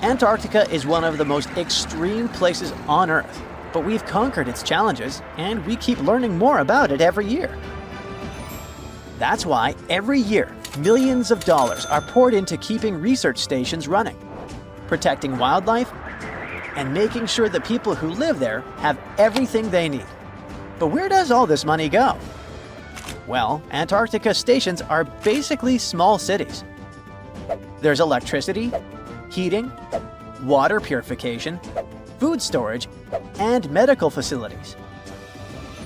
Antarctica is one of the most extreme places on Earth, but we've conquered its challenges, and we keep learning more about it every year. That's why every year, Millions of dollars are poured into keeping research stations running, protecting wildlife, and making sure the people who live there have everything they need. But where does all this money go? Well, Antarctica stations are basically small cities. There's electricity, heating, water purification, food storage, and medical facilities.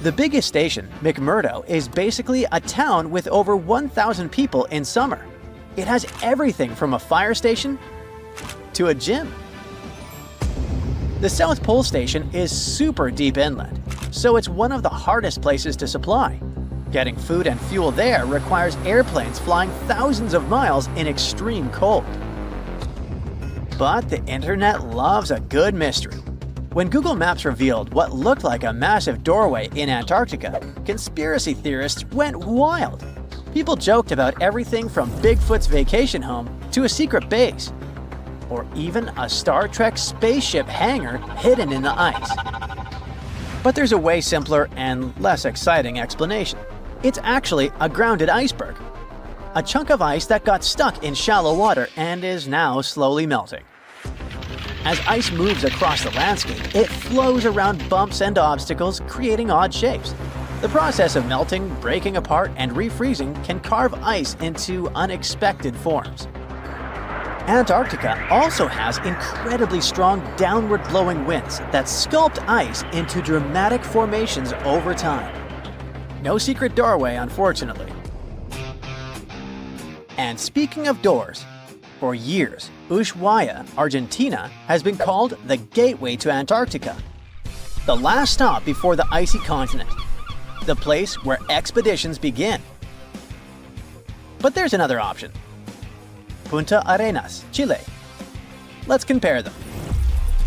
The biggest station, McMurdo, is basically a town with over 1,000 people in summer. It has everything from a fire station to a gym. The South Pole Station is super deep inland, so it's one of the hardest places to supply. Getting food and fuel there requires airplanes flying thousands of miles in extreme cold. But the internet loves a good mystery. When Google Maps revealed what looked like a massive doorway in Antarctica, conspiracy theorists went wild. People joked about everything from Bigfoot's vacation home to a secret base, or even a Star Trek spaceship hangar hidden in the ice. But there's a way simpler and less exciting explanation. It's actually a grounded iceberg, a chunk of ice that got stuck in shallow water and is now slowly melting. As ice moves across the landscape, it flows around bumps and obstacles, creating odd shapes. The process of melting, breaking apart, and refreezing can carve ice into unexpected forms. Antarctica also has incredibly strong downward-blowing winds that sculpt ice into dramatic formations over time. No secret doorway, unfortunately. And speaking of doors, for years, Ushuaia, Argentina, has been called the gateway to Antarctica, the last stop before the icy continent, the place where expeditions begin. But there's another option. Punta Arenas, Chile. Let's compare them.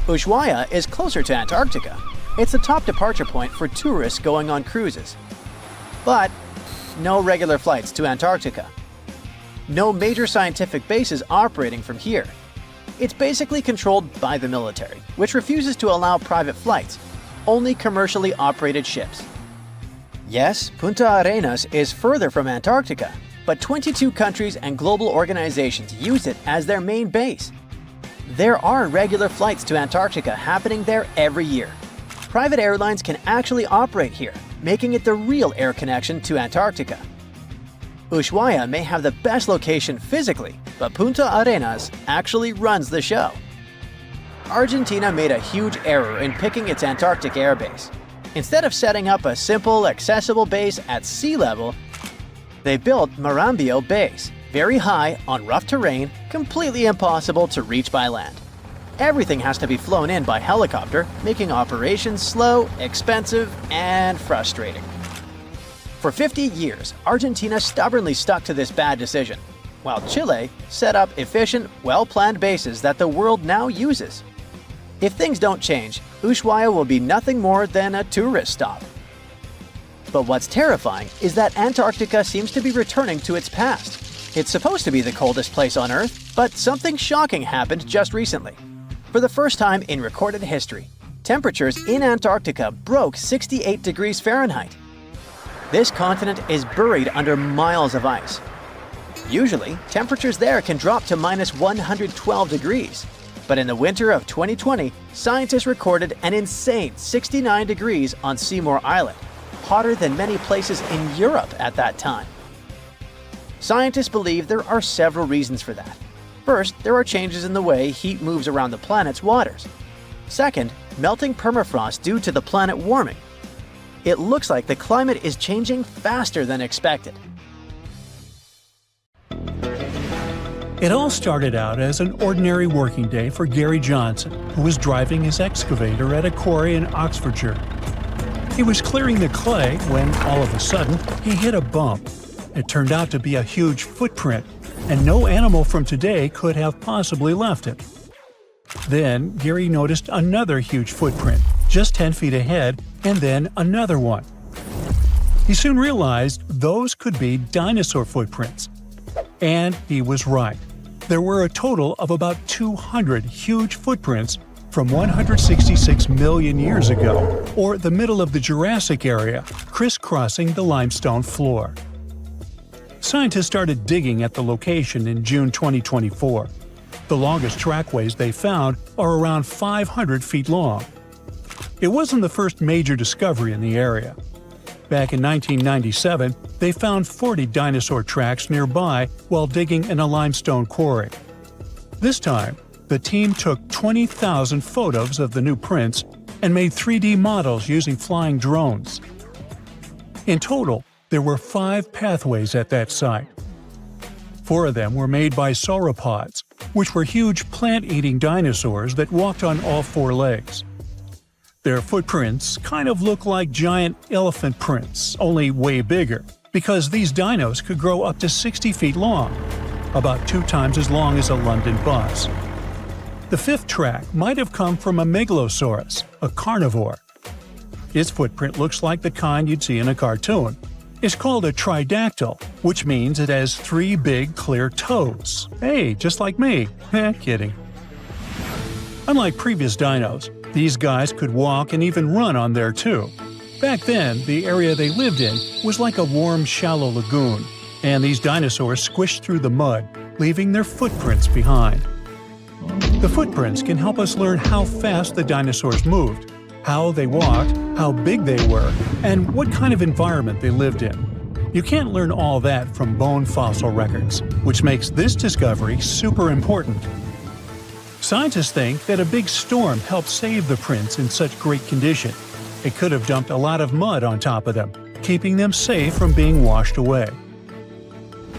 Ushuaia is closer to Antarctica. It's the top departure point for tourists going on cruises. But no regular flights to Antarctica. No major scientific bases operating from here. It's basically controlled by the military, which refuses to allow private flights, only commercially operated ships. Yes, Punta Arenas is further from Antarctica, but 22 countries and global organizations use it as their main base. There are regular flights to Antarctica happening there every year. Private airlines can actually operate here, making it the real air connection to Antarctica. Ushuaia may have the best location physically, but Punta Arenas actually runs the show. Argentina made a huge error in picking its Antarctic airbase. Instead of setting up a simple, accessible base at sea level, they built Marambio Base, very high on rough terrain, completely impossible to reach by land. Everything has to be flown in by helicopter, making operations slow, expensive, and frustrating. For 50 years, Argentina stubbornly stuck to this bad decision, while Chile set up efficient, well-planned bases that the world now uses. If things don't change, Ushuaia will be nothing more than a tourist stop. But what's terrifying is that Antarctica seems to be returning to its past. It's supposed to be the coldest place on Earth, but something shocking happened just recently. For the first time in recorded history, temperatures in Antarctica broke 68 degrees Fahrenheit. This continent is buried under miles of ice. Usually, temperatures there can drop to minus 112 degrees. But in the winter of 2020, scientists recorded an insane 69 degrees on Seymour Island, hotter than many places in Europe at that time. Scientists believe there are several reasons for that. First, there are changes in the way heat moves around the planet's waters. Second, melting permafrost due to the planet warming. It looks like the climate is changing faster than expected. It all started out as an ordinary working day for Gary Johnson, who was driving his excavator at a quarry in Oxfordshire. He was clearing the clay when, all of a sudden, he hit a bump. It turned out to be a huge footprint, and no animal from today could have possibly left it. Then, Gary noticed another huge footprint, just 10 feet ahead, and then another one. He soon realized those could be dinosaur footprints. And he was right. There were a total of about 200 huge footprints from 166 million years ago, or the middle of the Jurassic area, crisscrossing the limestone floor. Scientists started digging at the location in June 2024. The longest trackways they found are around 500 feet long. It wasn't the first major discovery in the area. Back in 1997, they found 40 dinosaur tracks nearby while digging in a limestone quarry. This time, the team took 20,000 photos of the new prints and made 3D models using flying drones. In total, there were 5 pathways at that site. 4 of them were made by sauropods, which were huge plant-eating dinosaurs that walked on all 4 legs. Their footprints kind of look like giant elephant prints, only way bigger, because these dinos could grow up to 60 feet long, about 2 times as long as a London bus. The 5th track might have come from a megalosaurus, a carnivore. Its footprint looks like the kind you'd see in a cartoon. It's called a tridactyl, which means it has 3 big, clear toes. Hey, just like me. Kidding. Unlike previous dinos, these guys could walk and even run on there too. Back then, the area they lived in was like a warm, shallow lagoon, and these dinosaurs squished through the mud, leaving their footprints behind. The footprints can help us learn how fast the dinosaurs moved, how they walked, how big they were, and what kind of environment they lived in. You can't learn all that from bone fossil records, which makes this discovery super important. Scientists think that a big storm helped save the prints in such great condition. It could have dumped a lot of mud on top of them, keeping them safe from being washed away.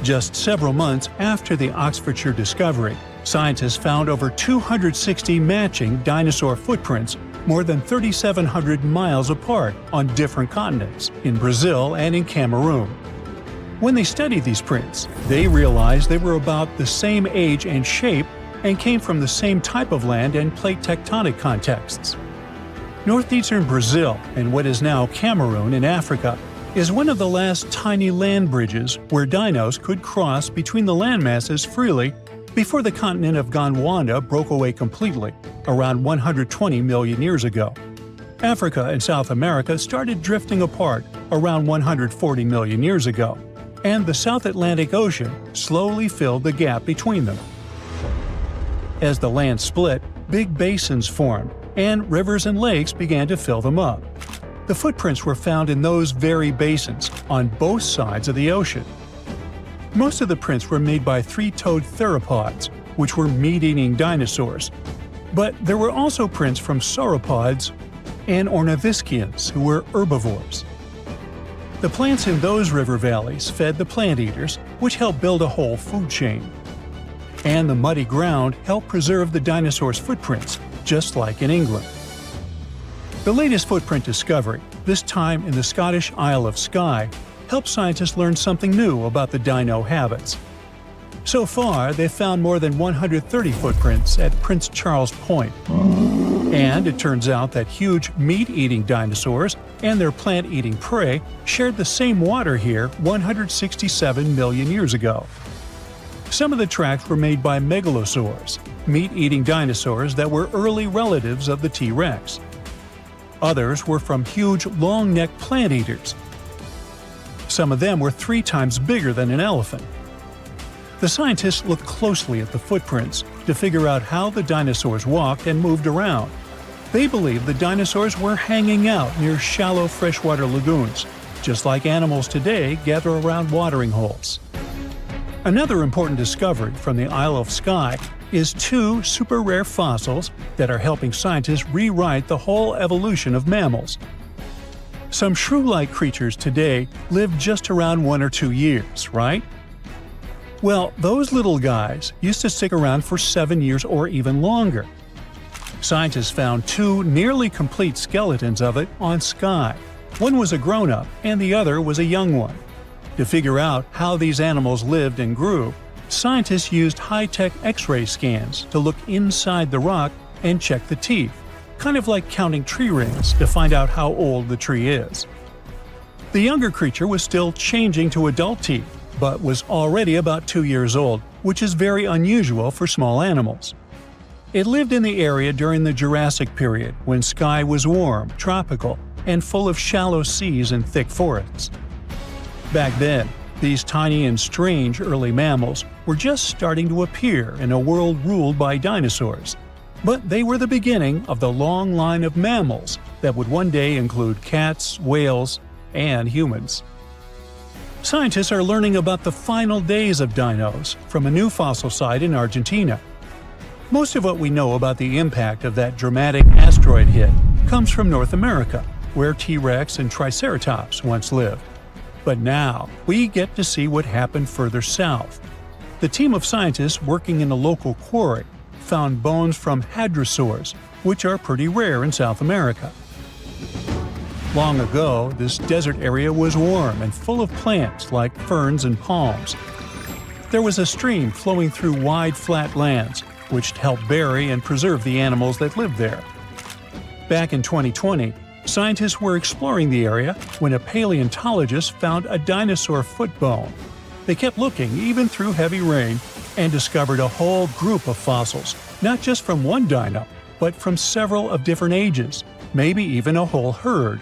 Just several months after the Oxfordshire discovery, scientists found over 260 matching dinosaur footprints more than 3,700 miles apart on different continents, in Brazil and in Cameroon. When they studied these prints, they realized they were about the same age and shape and came from the same type of land and plate tectonic contexts. Northeastern Brazil, and what is now Cameroon in Africa, is one of the last tiny land bridges where dinos could cross between the landmasses freely before the continent of Gondwana broke away completely, around 120 million years ago. Africa and South America started drifting apart around 140 million years ago, and the South Atlantic Ocean slowly filled the gap between them. As the land split, big basins formed, and rivers and lakes began to fill them up. The footprints were found in those very basins, on both sides of the ocean. Most of the prints were made by 3-toed theropods, which were meat-eating dinosaurs. But there were also prints from sauropods and ornithischians, who were herbivores. The plants in those river valleys fed the plant eaters, which helped build a whole food chain. And the muddy ground helped preserve the dinosaurs' footprints, just like in England. The latest footprint discovery, this time in the Scottish Isle of Skye, helped scientists learn something new about the dino habits. So far, they've found more than 130 footprints at Prince Charles Point. And it turns out that huge meat-eating dinosaurs and their plant-eating prey shared the same water here 167 million years ago. Some of the tracks were made by megalosaurs, meat-eating dinosaurs that were early relatives of the T-Rex. Others were from huge, long-necked plant-eaters. Some of them were 3 times bigger than an elephant. The scientists looked closely at the footprints to figure out how the dinosaurs walked and moved around. They believe the dinosaurs were hanging out near shallow freshwater lagoons, just like animals today gather around watering holes. Another important discovery from the Isle of Skye is 2 super rare fossils that are helping scientists rewrite the whole evolution of mammals. Some shrew-like creatures today live just around 1 or 2 years, right? Well, those little guys used to stick around for 7 years or even longer. Scientists found 2 nearly complete skeletons of it on Skye. One was a grown-up and the other was a young one. To figure out how these animals lived and grew, scientists used high-tech X-ray scans to look inside the rock and check the teeth, kind of like counting tree rings to find out how old the tree is. The younger creature was still changing to adult teeth, but was already about 2 years old, which is very unusual for small animals. It lived in the area during the Jurassic period, when Skye was warm, tropical, and full of shallow seas and thick forests. Back then, These tiny and strange early mammals were just starting to appear in a world ruled by dinosaurs. But they were the beginning of the long line of mammals that would one day include cats, whales, and humans. Scientists are learning about the final days of dinos from a new fossil site in Argentina. Most of what we know about the impact of that dramatic asteroid hit comes from North America, where T-Rex and Triceratops once lived. But now, we get to see what happened further south. The team of scientists working in a local quarry found bones from hadrosaurs, which are pretty rare in South America. Long ago, this desert area was warm and full of plants like ferns and palms. There was a stream flowing through wide, flat lands, which helped bury and preserve the animals that lived there. Back in 2020, scientists were exploring the area when a paleontologist found a dinosaur foot bone. They kept looking even through heavy rain and discovered a whole group of fossils, not just from one dino, but from several of different ages, maybe even a whole herd.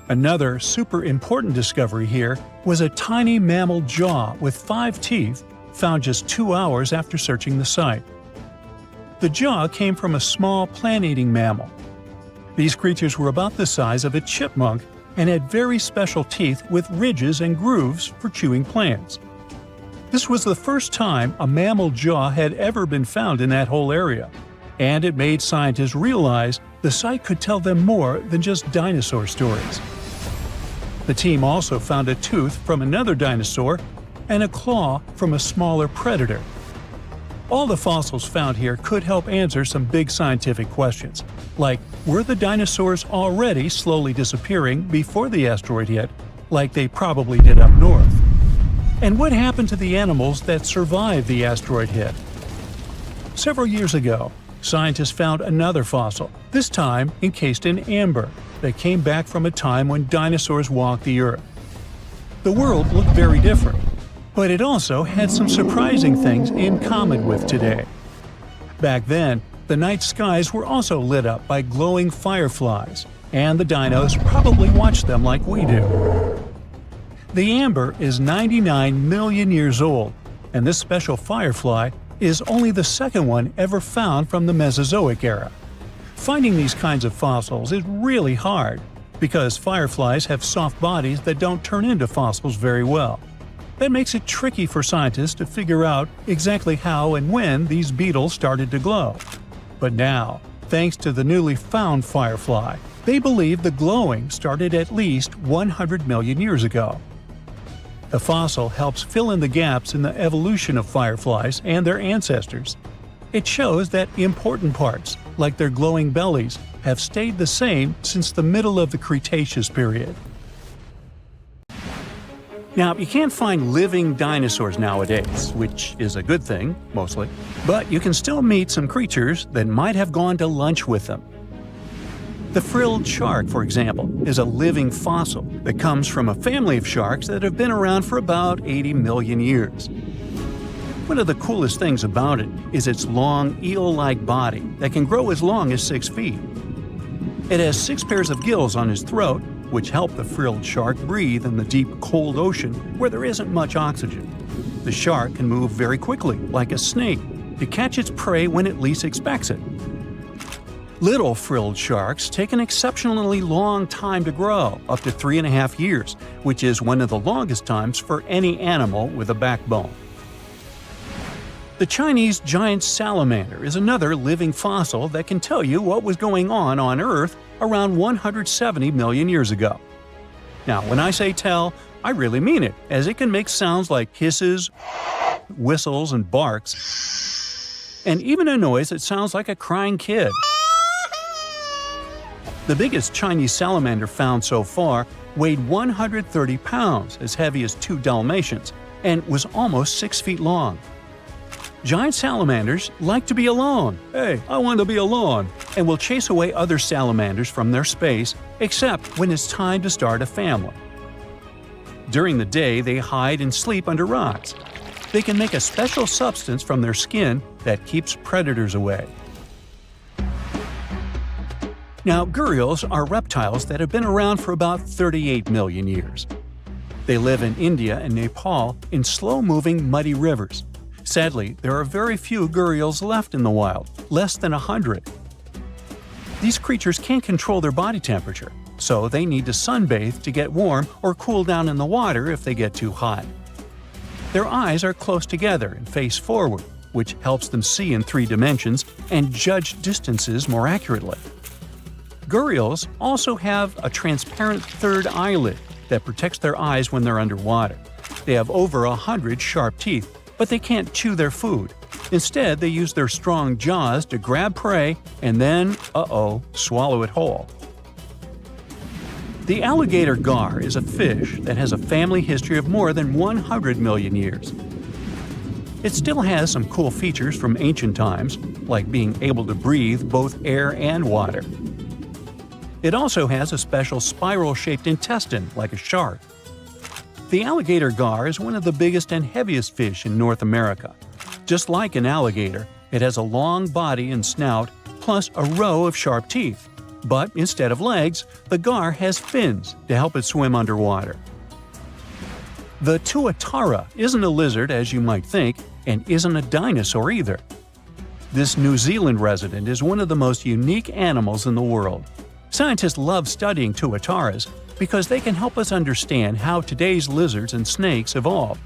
Another super important discovery here was a tiny mammal jaw with 5 teeth found just 2 hours after searching the site. The jaw came from a small plant-eating mammal. These creatures were about the size of a chipmunk and had very special teeth with ridges and grooves for chewing plants. This was the first time a mammal jaw had ever been found in that whole area, and it made scientists realize the site could tell them more than just dinosaur stories. The team also found a tooth from another dinosaur and a claw from a smaller predator. All the fossils found here could help answer some big scientific questions, like were the dinosaurs already slowly disappearing before the asteroid hit, like they probably did up north? And what happened to the animals that survived the asteroid hit? Several years ago, scientists found another fossil, this time encased in amber, that came back from a time when dinosaurs walked the Earth. The world looked very different, but it also had some surprising things in common with today. Back then, the night skies were also lit up by glowing fireflies, and the dinos probably watched them like we do. The amber is 99 million years old, and this special firefly is only the second one ever found from the Mesozoic era. Finding these kinds of fossils is really hard, because fireflies have soft bodies that don't turn into fossils very well. That makes it tricky for scientists to figure out exactly how and when these beetles started to glow. But now, thanks to the newly found firefly, they believe the glowing started at least 100 million years ago. The fossil helps fill in the gaps in the evolution of fireflies and their ancestors. It shows that important parts, like their glowing bellies, have stayed the same since the middle of the Cretaceous period. Now, you can't find living dinosaurs nowadays, which is a good thing, mostly, but you can still meet some creatures that might have gone to lunch with them. The frilled shark, for example, is a living fossil that comes from a family of sharks that have been around for about 80 million years. One of the coolest things about it is its long, eel-like body that can grow as long as 6 feet. It has 6 pairs of gills on its throat, which help the frilled shark breathe in the deep, cold ocean where there isn't much oxygen. The shark can move very quickly, like a snake, to catch its prey when it least expects it. Little frilled sharks take an exceptionally long time to grow, up to 3.5 years, which is one of the longest times for any animal with a backbone. The Chinese giant salamander is another living fossil that can tell you what was going on Earth around 170 million years ago. Now, when I say tell, I really mean it, as it can make sounds like hisses, whistles, and barks, and even a noise that sounds like a crying kid. The biggest Chinese salamander found so far weighed 130 pounds, as heavy as 2 Dalmatians, and was almost 6 feet long. Giant salamanders like to be alone. Hey, I want to be alone. And will chase away other salamanders from their space, except when it's time to start a family. During the day, they hide and sleep under rocks. They can make a special substance from their skin that keeps predators away. Now, gharials are reptiles that have been around for about 38 million years. They live in India and Nepal in slow-moving, muddy rivers. Sadly, there are very few gharials left in the wild, less than 100. These creatures can't control their body temperature, so they need to sunbathe to get warm or cool down in the water if they get too hot. Their eyes are close together and face forward, which helps them see in 3 dimensions and judge distances more accurately. Gharials also have a transparent third eyelid that protects their eyes when they're underwater. They have over 100 sharp teeth, but they can't chew their food. Instead, they use their strong jaws to grab prey and then, swallow it whole. The alligator gar is a fish that has a family history of more than 100 million years. It still has some cool features from ancient times, like being able to breathe both air and water. It also has a special spiral-shaped intestine, like a shark. The alligator gar is one of the biggest and heaviest fish in North America. Just like an alligator, it has a long body and snout, plus a row of sharp teeth. But instead of legs, the gar has fins to help it swim underwater. The tuatara isn't a lizard as you might think, and isn't a dinosaur either. This New Zealand resident is one of the most unique animals in the world. Scientists love studying tuataras because they can help us understand how today's lizards and snakes evolved.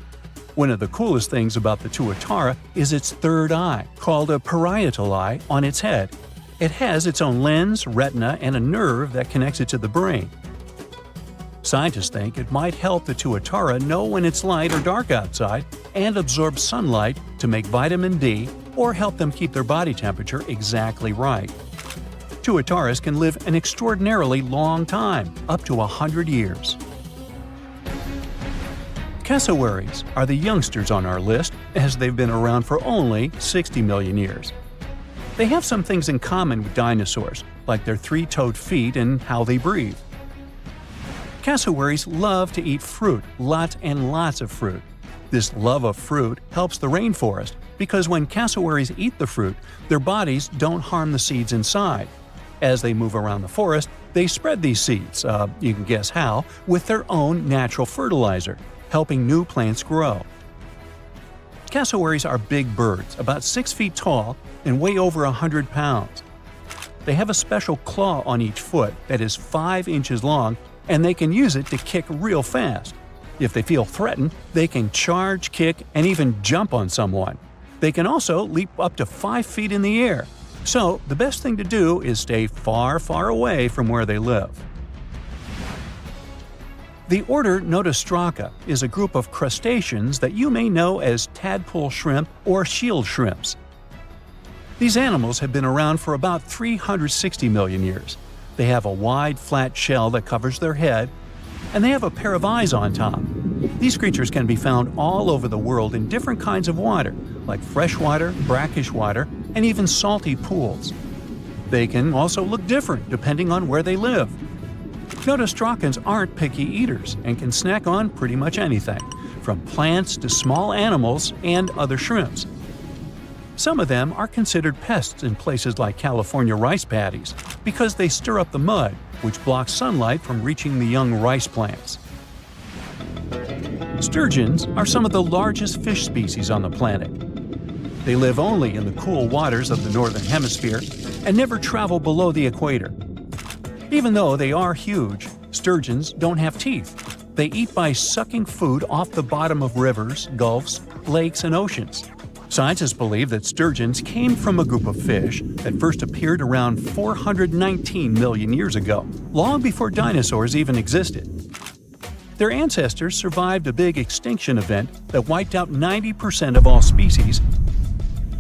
One of the coolest things about the tuatara is its third eye, called a parietal eye, on its head. It has its own lens, retina, and a nerve that connects it to the brain. Scientists think it might help the tuatara know when it's light or dark outside and absorb sunlight to make vitamin D or help them keep their body temperature exactly right. Tuataras can live an extraordinarily long time, up to 100 years. Cassowaries are the youngsters on our list, as they've been around for only 60 million years. They have some things in common with dinosaurs, like their 3-toed feet and how they breathe. Cassowaries love to eat fruit, lots and lots of fruit. This love of fruit helps the rainforest because when cassowaries eat the fruit, their bodies don't harm the seeds inside. As they move around the forest, they spread these seeds, you can guess how, with their own natural fertilizer, helping new plants grow. Cassowaries are big birds, about 6 feet tall and weigh over 100 pounds. They have a special claw on each foot that is 5 inches long, and they can use it to kick real fast. If they feel threatened, they can charge, kick, and even jump on someone. They can also leap up to 5 feet in the air. So, the best thing to do is stay far, far away from where they live. The order Notostraca is a group of crustaceans that you may know as tadpole shrimp or shield shrimps. These animals have been around for about 360 million years. They have a wide, flat shell that covers their head, and they have a pair of eyes on top. These creatures can be found all over the world in different kinds of water, like freshwater, brackish water, and even salty pools. They can also look different depending on where they live. Notostracans aren't picky eaters and can snack on pretty much anything, from plants to small animals and other shrimps. Some of them are considered pests in places like California rice paddies because they stir up the mud, which blocks sunlight from reaching the young rice plants. Sturgeons are some of the largest fish species on the planet. They live only in the cool waters of the northern hemisphere and never travel below the equator. Even though they are huge, sturgeons don't have teeth. They eat by sucking food off the bottom of rivers, gulfs, lakes, and oceans. Scientists believe that sturgeons came from a group of fish that first appeared around 419 million years ago, long before dinosaurs even existed. Their ancestors survived a big extinction event that wiped out 90% of all species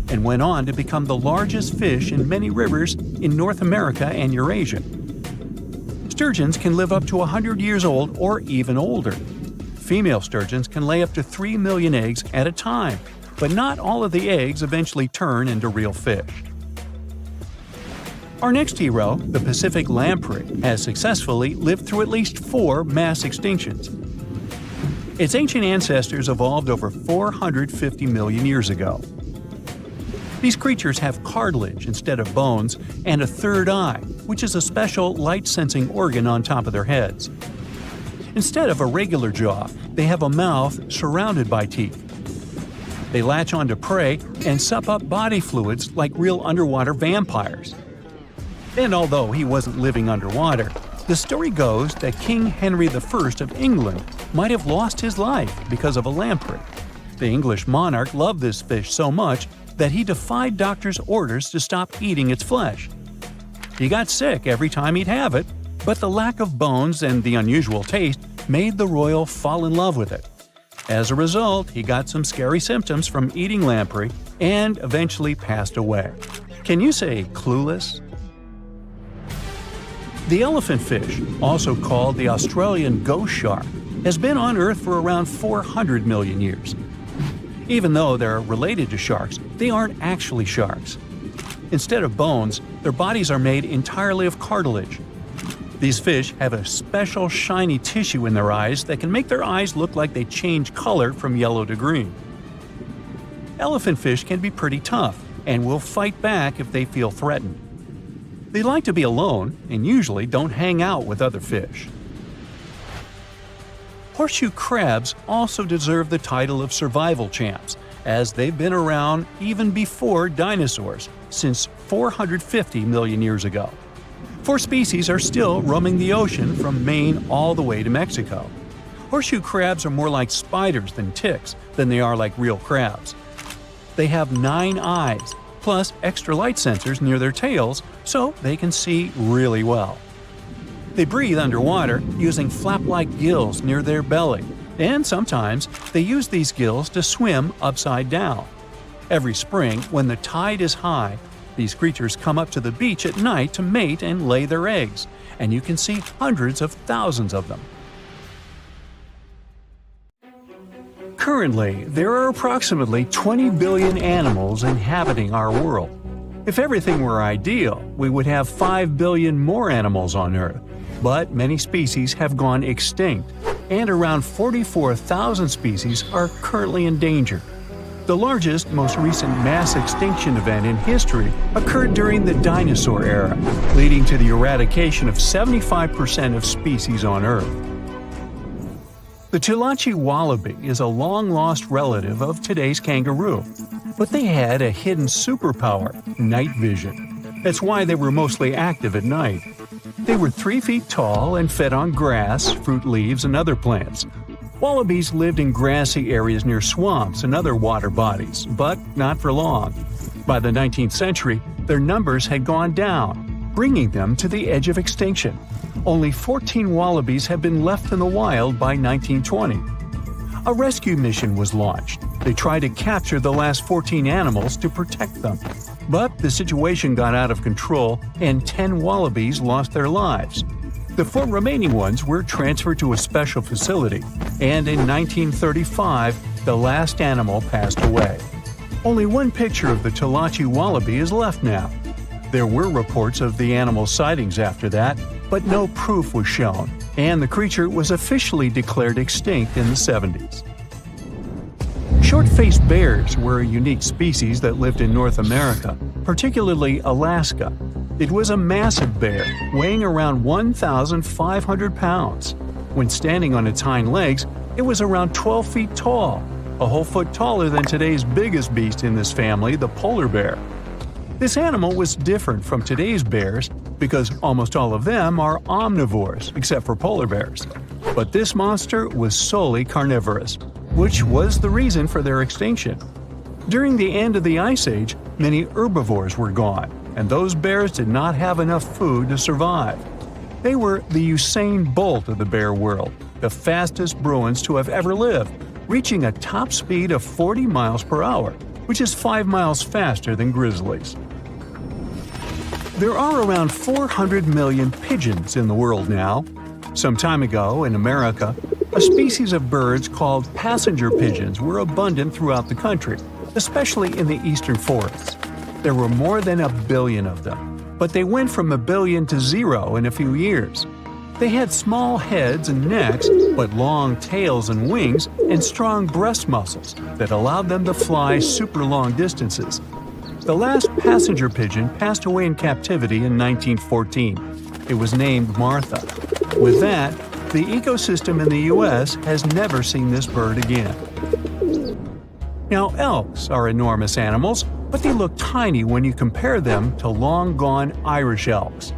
and went on to become the largest fish in many rivers in North America and Eurasia. Sturgeons can live up to 100 years old or even older. Female sturgeons can lay up to 3 million eggs at a time, but not all of the eggs eventually turn into real fish. Our next hero, the Pacific lamprey, has successfully lived through at least 4 mass extinctions. Its ancient ancestors evolved over 450 million years ago. These creatures have cartilage instead of bones and a third eye, which is a special light-sensing organ on top of their heads. Instead of a regular jaw, they have a mouth surrounded by teeth. They latch onto prey and sup up body fluids like real underwater vampires. And although he wasn't living underwater, the story goes that King Henry I of England might have lost his life because of a lamprey. The English monarch loved this fish so much that he defied doctors' orders to stop eating its flesh. He got sick every time he'd have it, but the lack of bones and the unusual taste made the royal fall in love with it. As a result, he got some scary symptoms from eating lamprey and eventually passed away. Can you say clueless? The elephant fish, also called the Australian ghost shark, has been on Earth for around 400 million years. Even though they're related to sharks, they aren't actually sharks. Instead of bones, their bodies are made entirely of cartilage. These fish have a special shiny tissue in their eyes that can make their eyes look like they change color from yellow to green. Elephant fish can be pretty tough and will fight back if they feel threatened. They like to be alone and usually don't hang out with other fish. Horseshoe crabs also deserve the title of survival champs, as they've been around even before dinosaurs, since 450 million years ago. 4 species are still roaming the ocean from Maine all the way to Mexico. Horseshoe crabs are more like spiders than ticks than they are like real crabs. They have 9 eyes, plus extra light sensors near their tails so they can see really well. They breathe underwater using flap-like gills near their belly, and sometimes they use these gills to swim upside down. Every spring, when the tide is high, these creatures come up to the beach at night to mate and lay their eggs, and you can see hundreds of thousands of them. Currently, there are approximately 20 billion animals inhabiting our world. If everything were ideal, we would have 5 billion more animals on Earth. But many species have gone extinct, and around 44,000 species are currently endangered. The largest, most recent mass extinction event in history occurred during the dinosaur era, leading to the eradication of 75% of species on Earth. The Tulachi wallaby is a long-lost relative of today's kangaroo, but they had a hidden superpower, night vision. That's why they were mostly active at night. They were 3 feet tall and fed on grass, fruit leaves, and other plants. Wallabies lived in grassy areas near swamps and other water bodies, but not for long. By the 19th century, their numbers had gone down, bringing them to the edge of extinction. Only 14 wallabies had been left in the wild by 1920. A rescue mission was launched. They tried to capture the last 14 animals to protect them. But the situation got out of control and 10 wallabies lost their lives. The 4 remaining ones were transferred to a special facility, and in 1935, the last animal passed away. Only one picture of the Tulachi wallaby is left now. There were reports of the animal's sightings after that, but no proof was shown, and the creature was officially declared extinct in the 70s. Short-faced bears were a unique species that lived in North America, particularly Alaska. It was a massive bear, weighing around 1,500 pounds. When standing on its hind legs, it was around 12 feet tall, a whole foot taller than today's biggest beast in this family, the polar bear. This animal was different from today's bears because almost all of them are omnivores, except for polar bears. But this monster was solely carnivorous, which was the reason for their extinction. During the end of the Ice Age, many herbivores were gone, and those bears did not have enough food to survive. They were the Usain Bolt of the bear world, the fastest Bruins to have ever lived, reaching a top speed of 40 miles per hour, which is 5 miles faster than grizzlies. There are around 400 million pigeons in the world now. Some time ago, in America, a species of birds called passenger pigeons were abundant throughout the country, especially in the eastern forests. There were more than 1 billion of them, but they went from 1 billion to 0 in a few years. They had small heads and necks, but long tails and wings and strong breast muscles that allowed them to fly super long distances. The last passenger pigeon passed away in captivity in 1914. It was named Martha. With that, the ecosystem in the U.S. has never seen this bird again. Now, elks are enormous animals, but they look tiny when you compare them to long-gone Irish elks.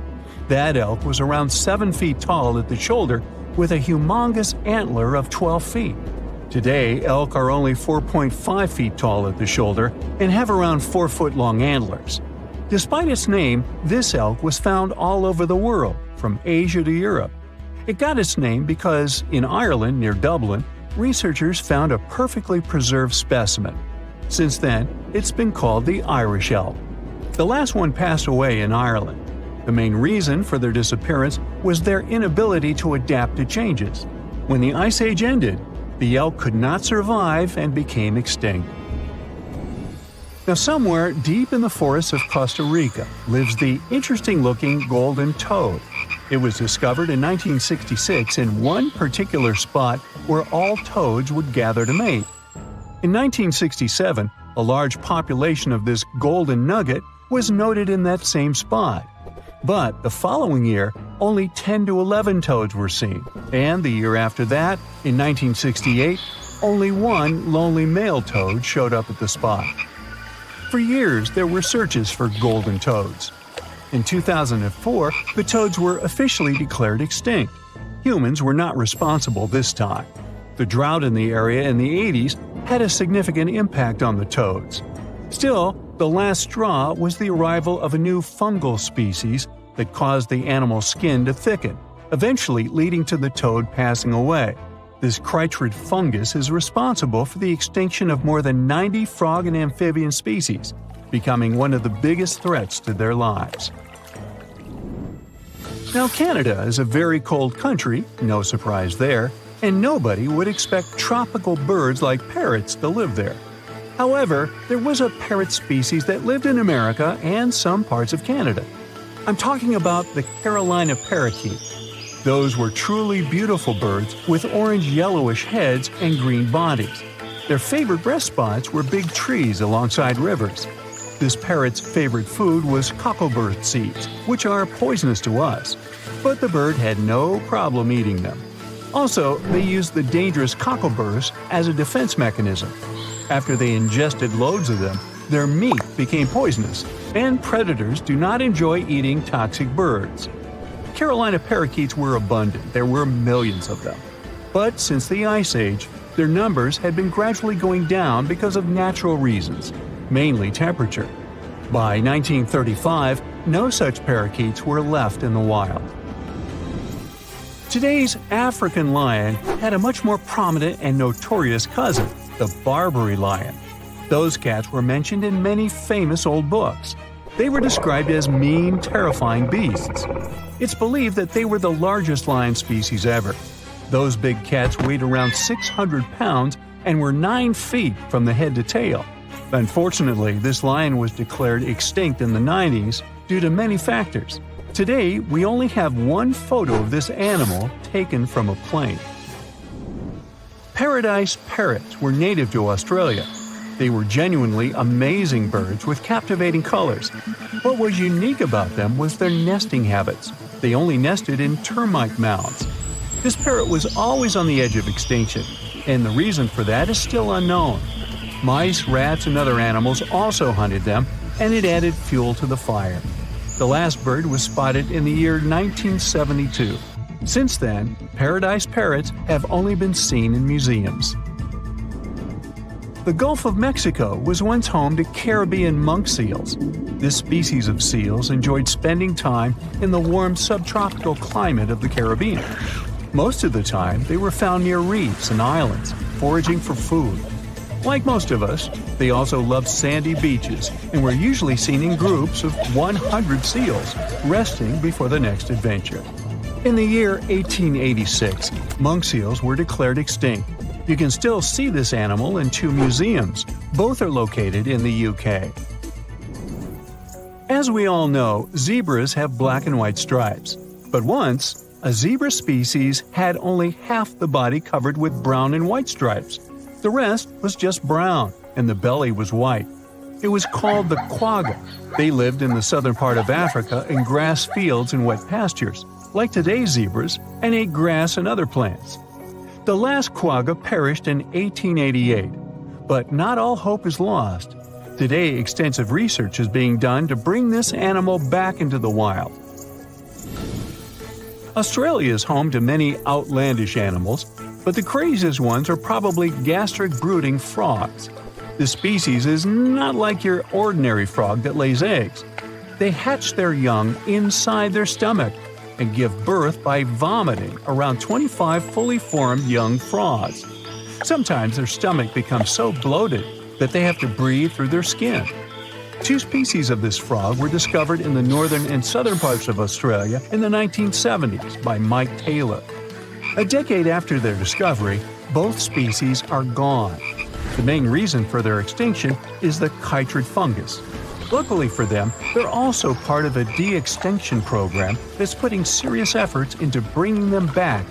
That elk was around 7 feet tall at the shoulder with a humongous antler of 12 feet. Today, elk are only 4.5 feet tall at the shoulder and have around 4-foot-long antlers. Despite its name, this elk was found all over the world, from Asia to Europe. It got its name because, in Ireland near Dublin, researchers found a perfectly preserved specimen. Since then, it's been called the Irish elk. The last one passed away in Ireland. The main reason for their disappearance was their inability to adapt to changes. When the Ice Age ended, the elk could not survive and became extinct. Now, somewhere deep in the forests of Costa Rica lives the interesting-looking golden toad. It was discovered in 1966 in one particular spot where all toads would gather to mate. In 1967, a large population of this golden nugget was noted in that same spot. But the following year, only 10 to 11 toads were seen, and the year after that, in 1968, only one lonely male toad showed up at the spot. For years, there were searches for golden toads. In 2004, the toads were officially declared extinct. Humans were not responsible this time. The drought in the area in the 80s had a significant impact on the toads. Still, the last straw was the arrival of a new fungal species that caused the animal's skin to thicken, eventually leading to the toad passing away. This chytrid fungus is responsible for the extinction of more than 90 frog and amphibian species, becoming one of the biggest threats to their lives. Now, Canada is a very cold country, no surprise there, and nobody would expect tropical birds like parrots to live there. However, there was a parrot species that lived in America and some parts of Canada. I'm talking about the Carolina parakeet. Those were truly beautiful birds with orange-yellowish heads and green bodies. Their favorite rest spots were big trees alongside rivers. This parrot's favorite food was cocklebur seeds, which are poisonous to us, but the bird had no problem eating them. Also, they used the dangerous cockleburs as a defense mechanism. After they ingested loads of them, their meat became poisonous, and predators do not enjoy eating toxic birds. Carolina parakeets were abundant, there were millions of them. But since the Ice Age, their numbers had been gradually going down because of natural reasons, mainly temperature. By 1935, no such parakeets were left in the wild. Today's African lion had a much more prominent and notorious cousin, the Barbary lion. Those cats were mentioned in many famous old books. They were described as mean, terrifying beasts. It's believed that they were the largest lion species ever. Those big cats weighed around 600 pounds and were 9 feet from the head to tail. Unfortunately, this lion was declared extinct in the 90s due to many factors. Today, we only have one photo of this animal taken from a plane. Paradise parrots were native to Australia. They were genuinely amazing birds with captivating colors. What was unique about them was their nesting habits. They only nested in termite mounds. This parrot was always on the edge of extinction, and the reason for that is still unknown. Mice, rats, and other animals also hunted them, and it added fuel to the fire. The last bird was spotted in the year 1972. Since then, paradise parrots have only been seen in museums. The Gulf of Mexico was once home to Caribbean monk seals. This species of seals enjoyed spending time in the warm subtropical climate of the Caribbean. Most of the time, they were found near reefs and islands, foraging for food. Like most of us, they also loved sandy beaches and were usually seen in groups of 100 seals, resting before the next adventure. In the year 1886, monk seals were declared extinct. You can still see this animal in 2 museums. Both are located in the UK. As we all know, zebras have black and white stripes. But once, a zebra species had only half the body covered with brown and white stripes. The rest was just brown, and the belly was white. It was called the quagga. They lived in the southern part of Africa in grass fields and wet pastures, like today's zebras, and ate grass and other plants. The last quagga perished in 1888, but not all hope is lost. Today, extensive research is being done to bring this animal back into the wild. Australia is home to many outlandish animals, but the craziest ones are probably gastric brooding frogs. This species is not like your ordinary frog that lays eggs. They hatch their young inside their stomach and give birth by vomiting around 25 fully formed young frogs. Sometimes their stomach becomes so bloated that they have to breathe through their skin. 2 species of this frog were discovered in the northern and southern parts of Australia in the 1970s by Mike Taylor. A decade after their discovery, both species are gone. The main reason for their extinction is the chytrid fungus. Luckily for them, they're also part of a de-extinction program that's putting serious efforts into bringing them back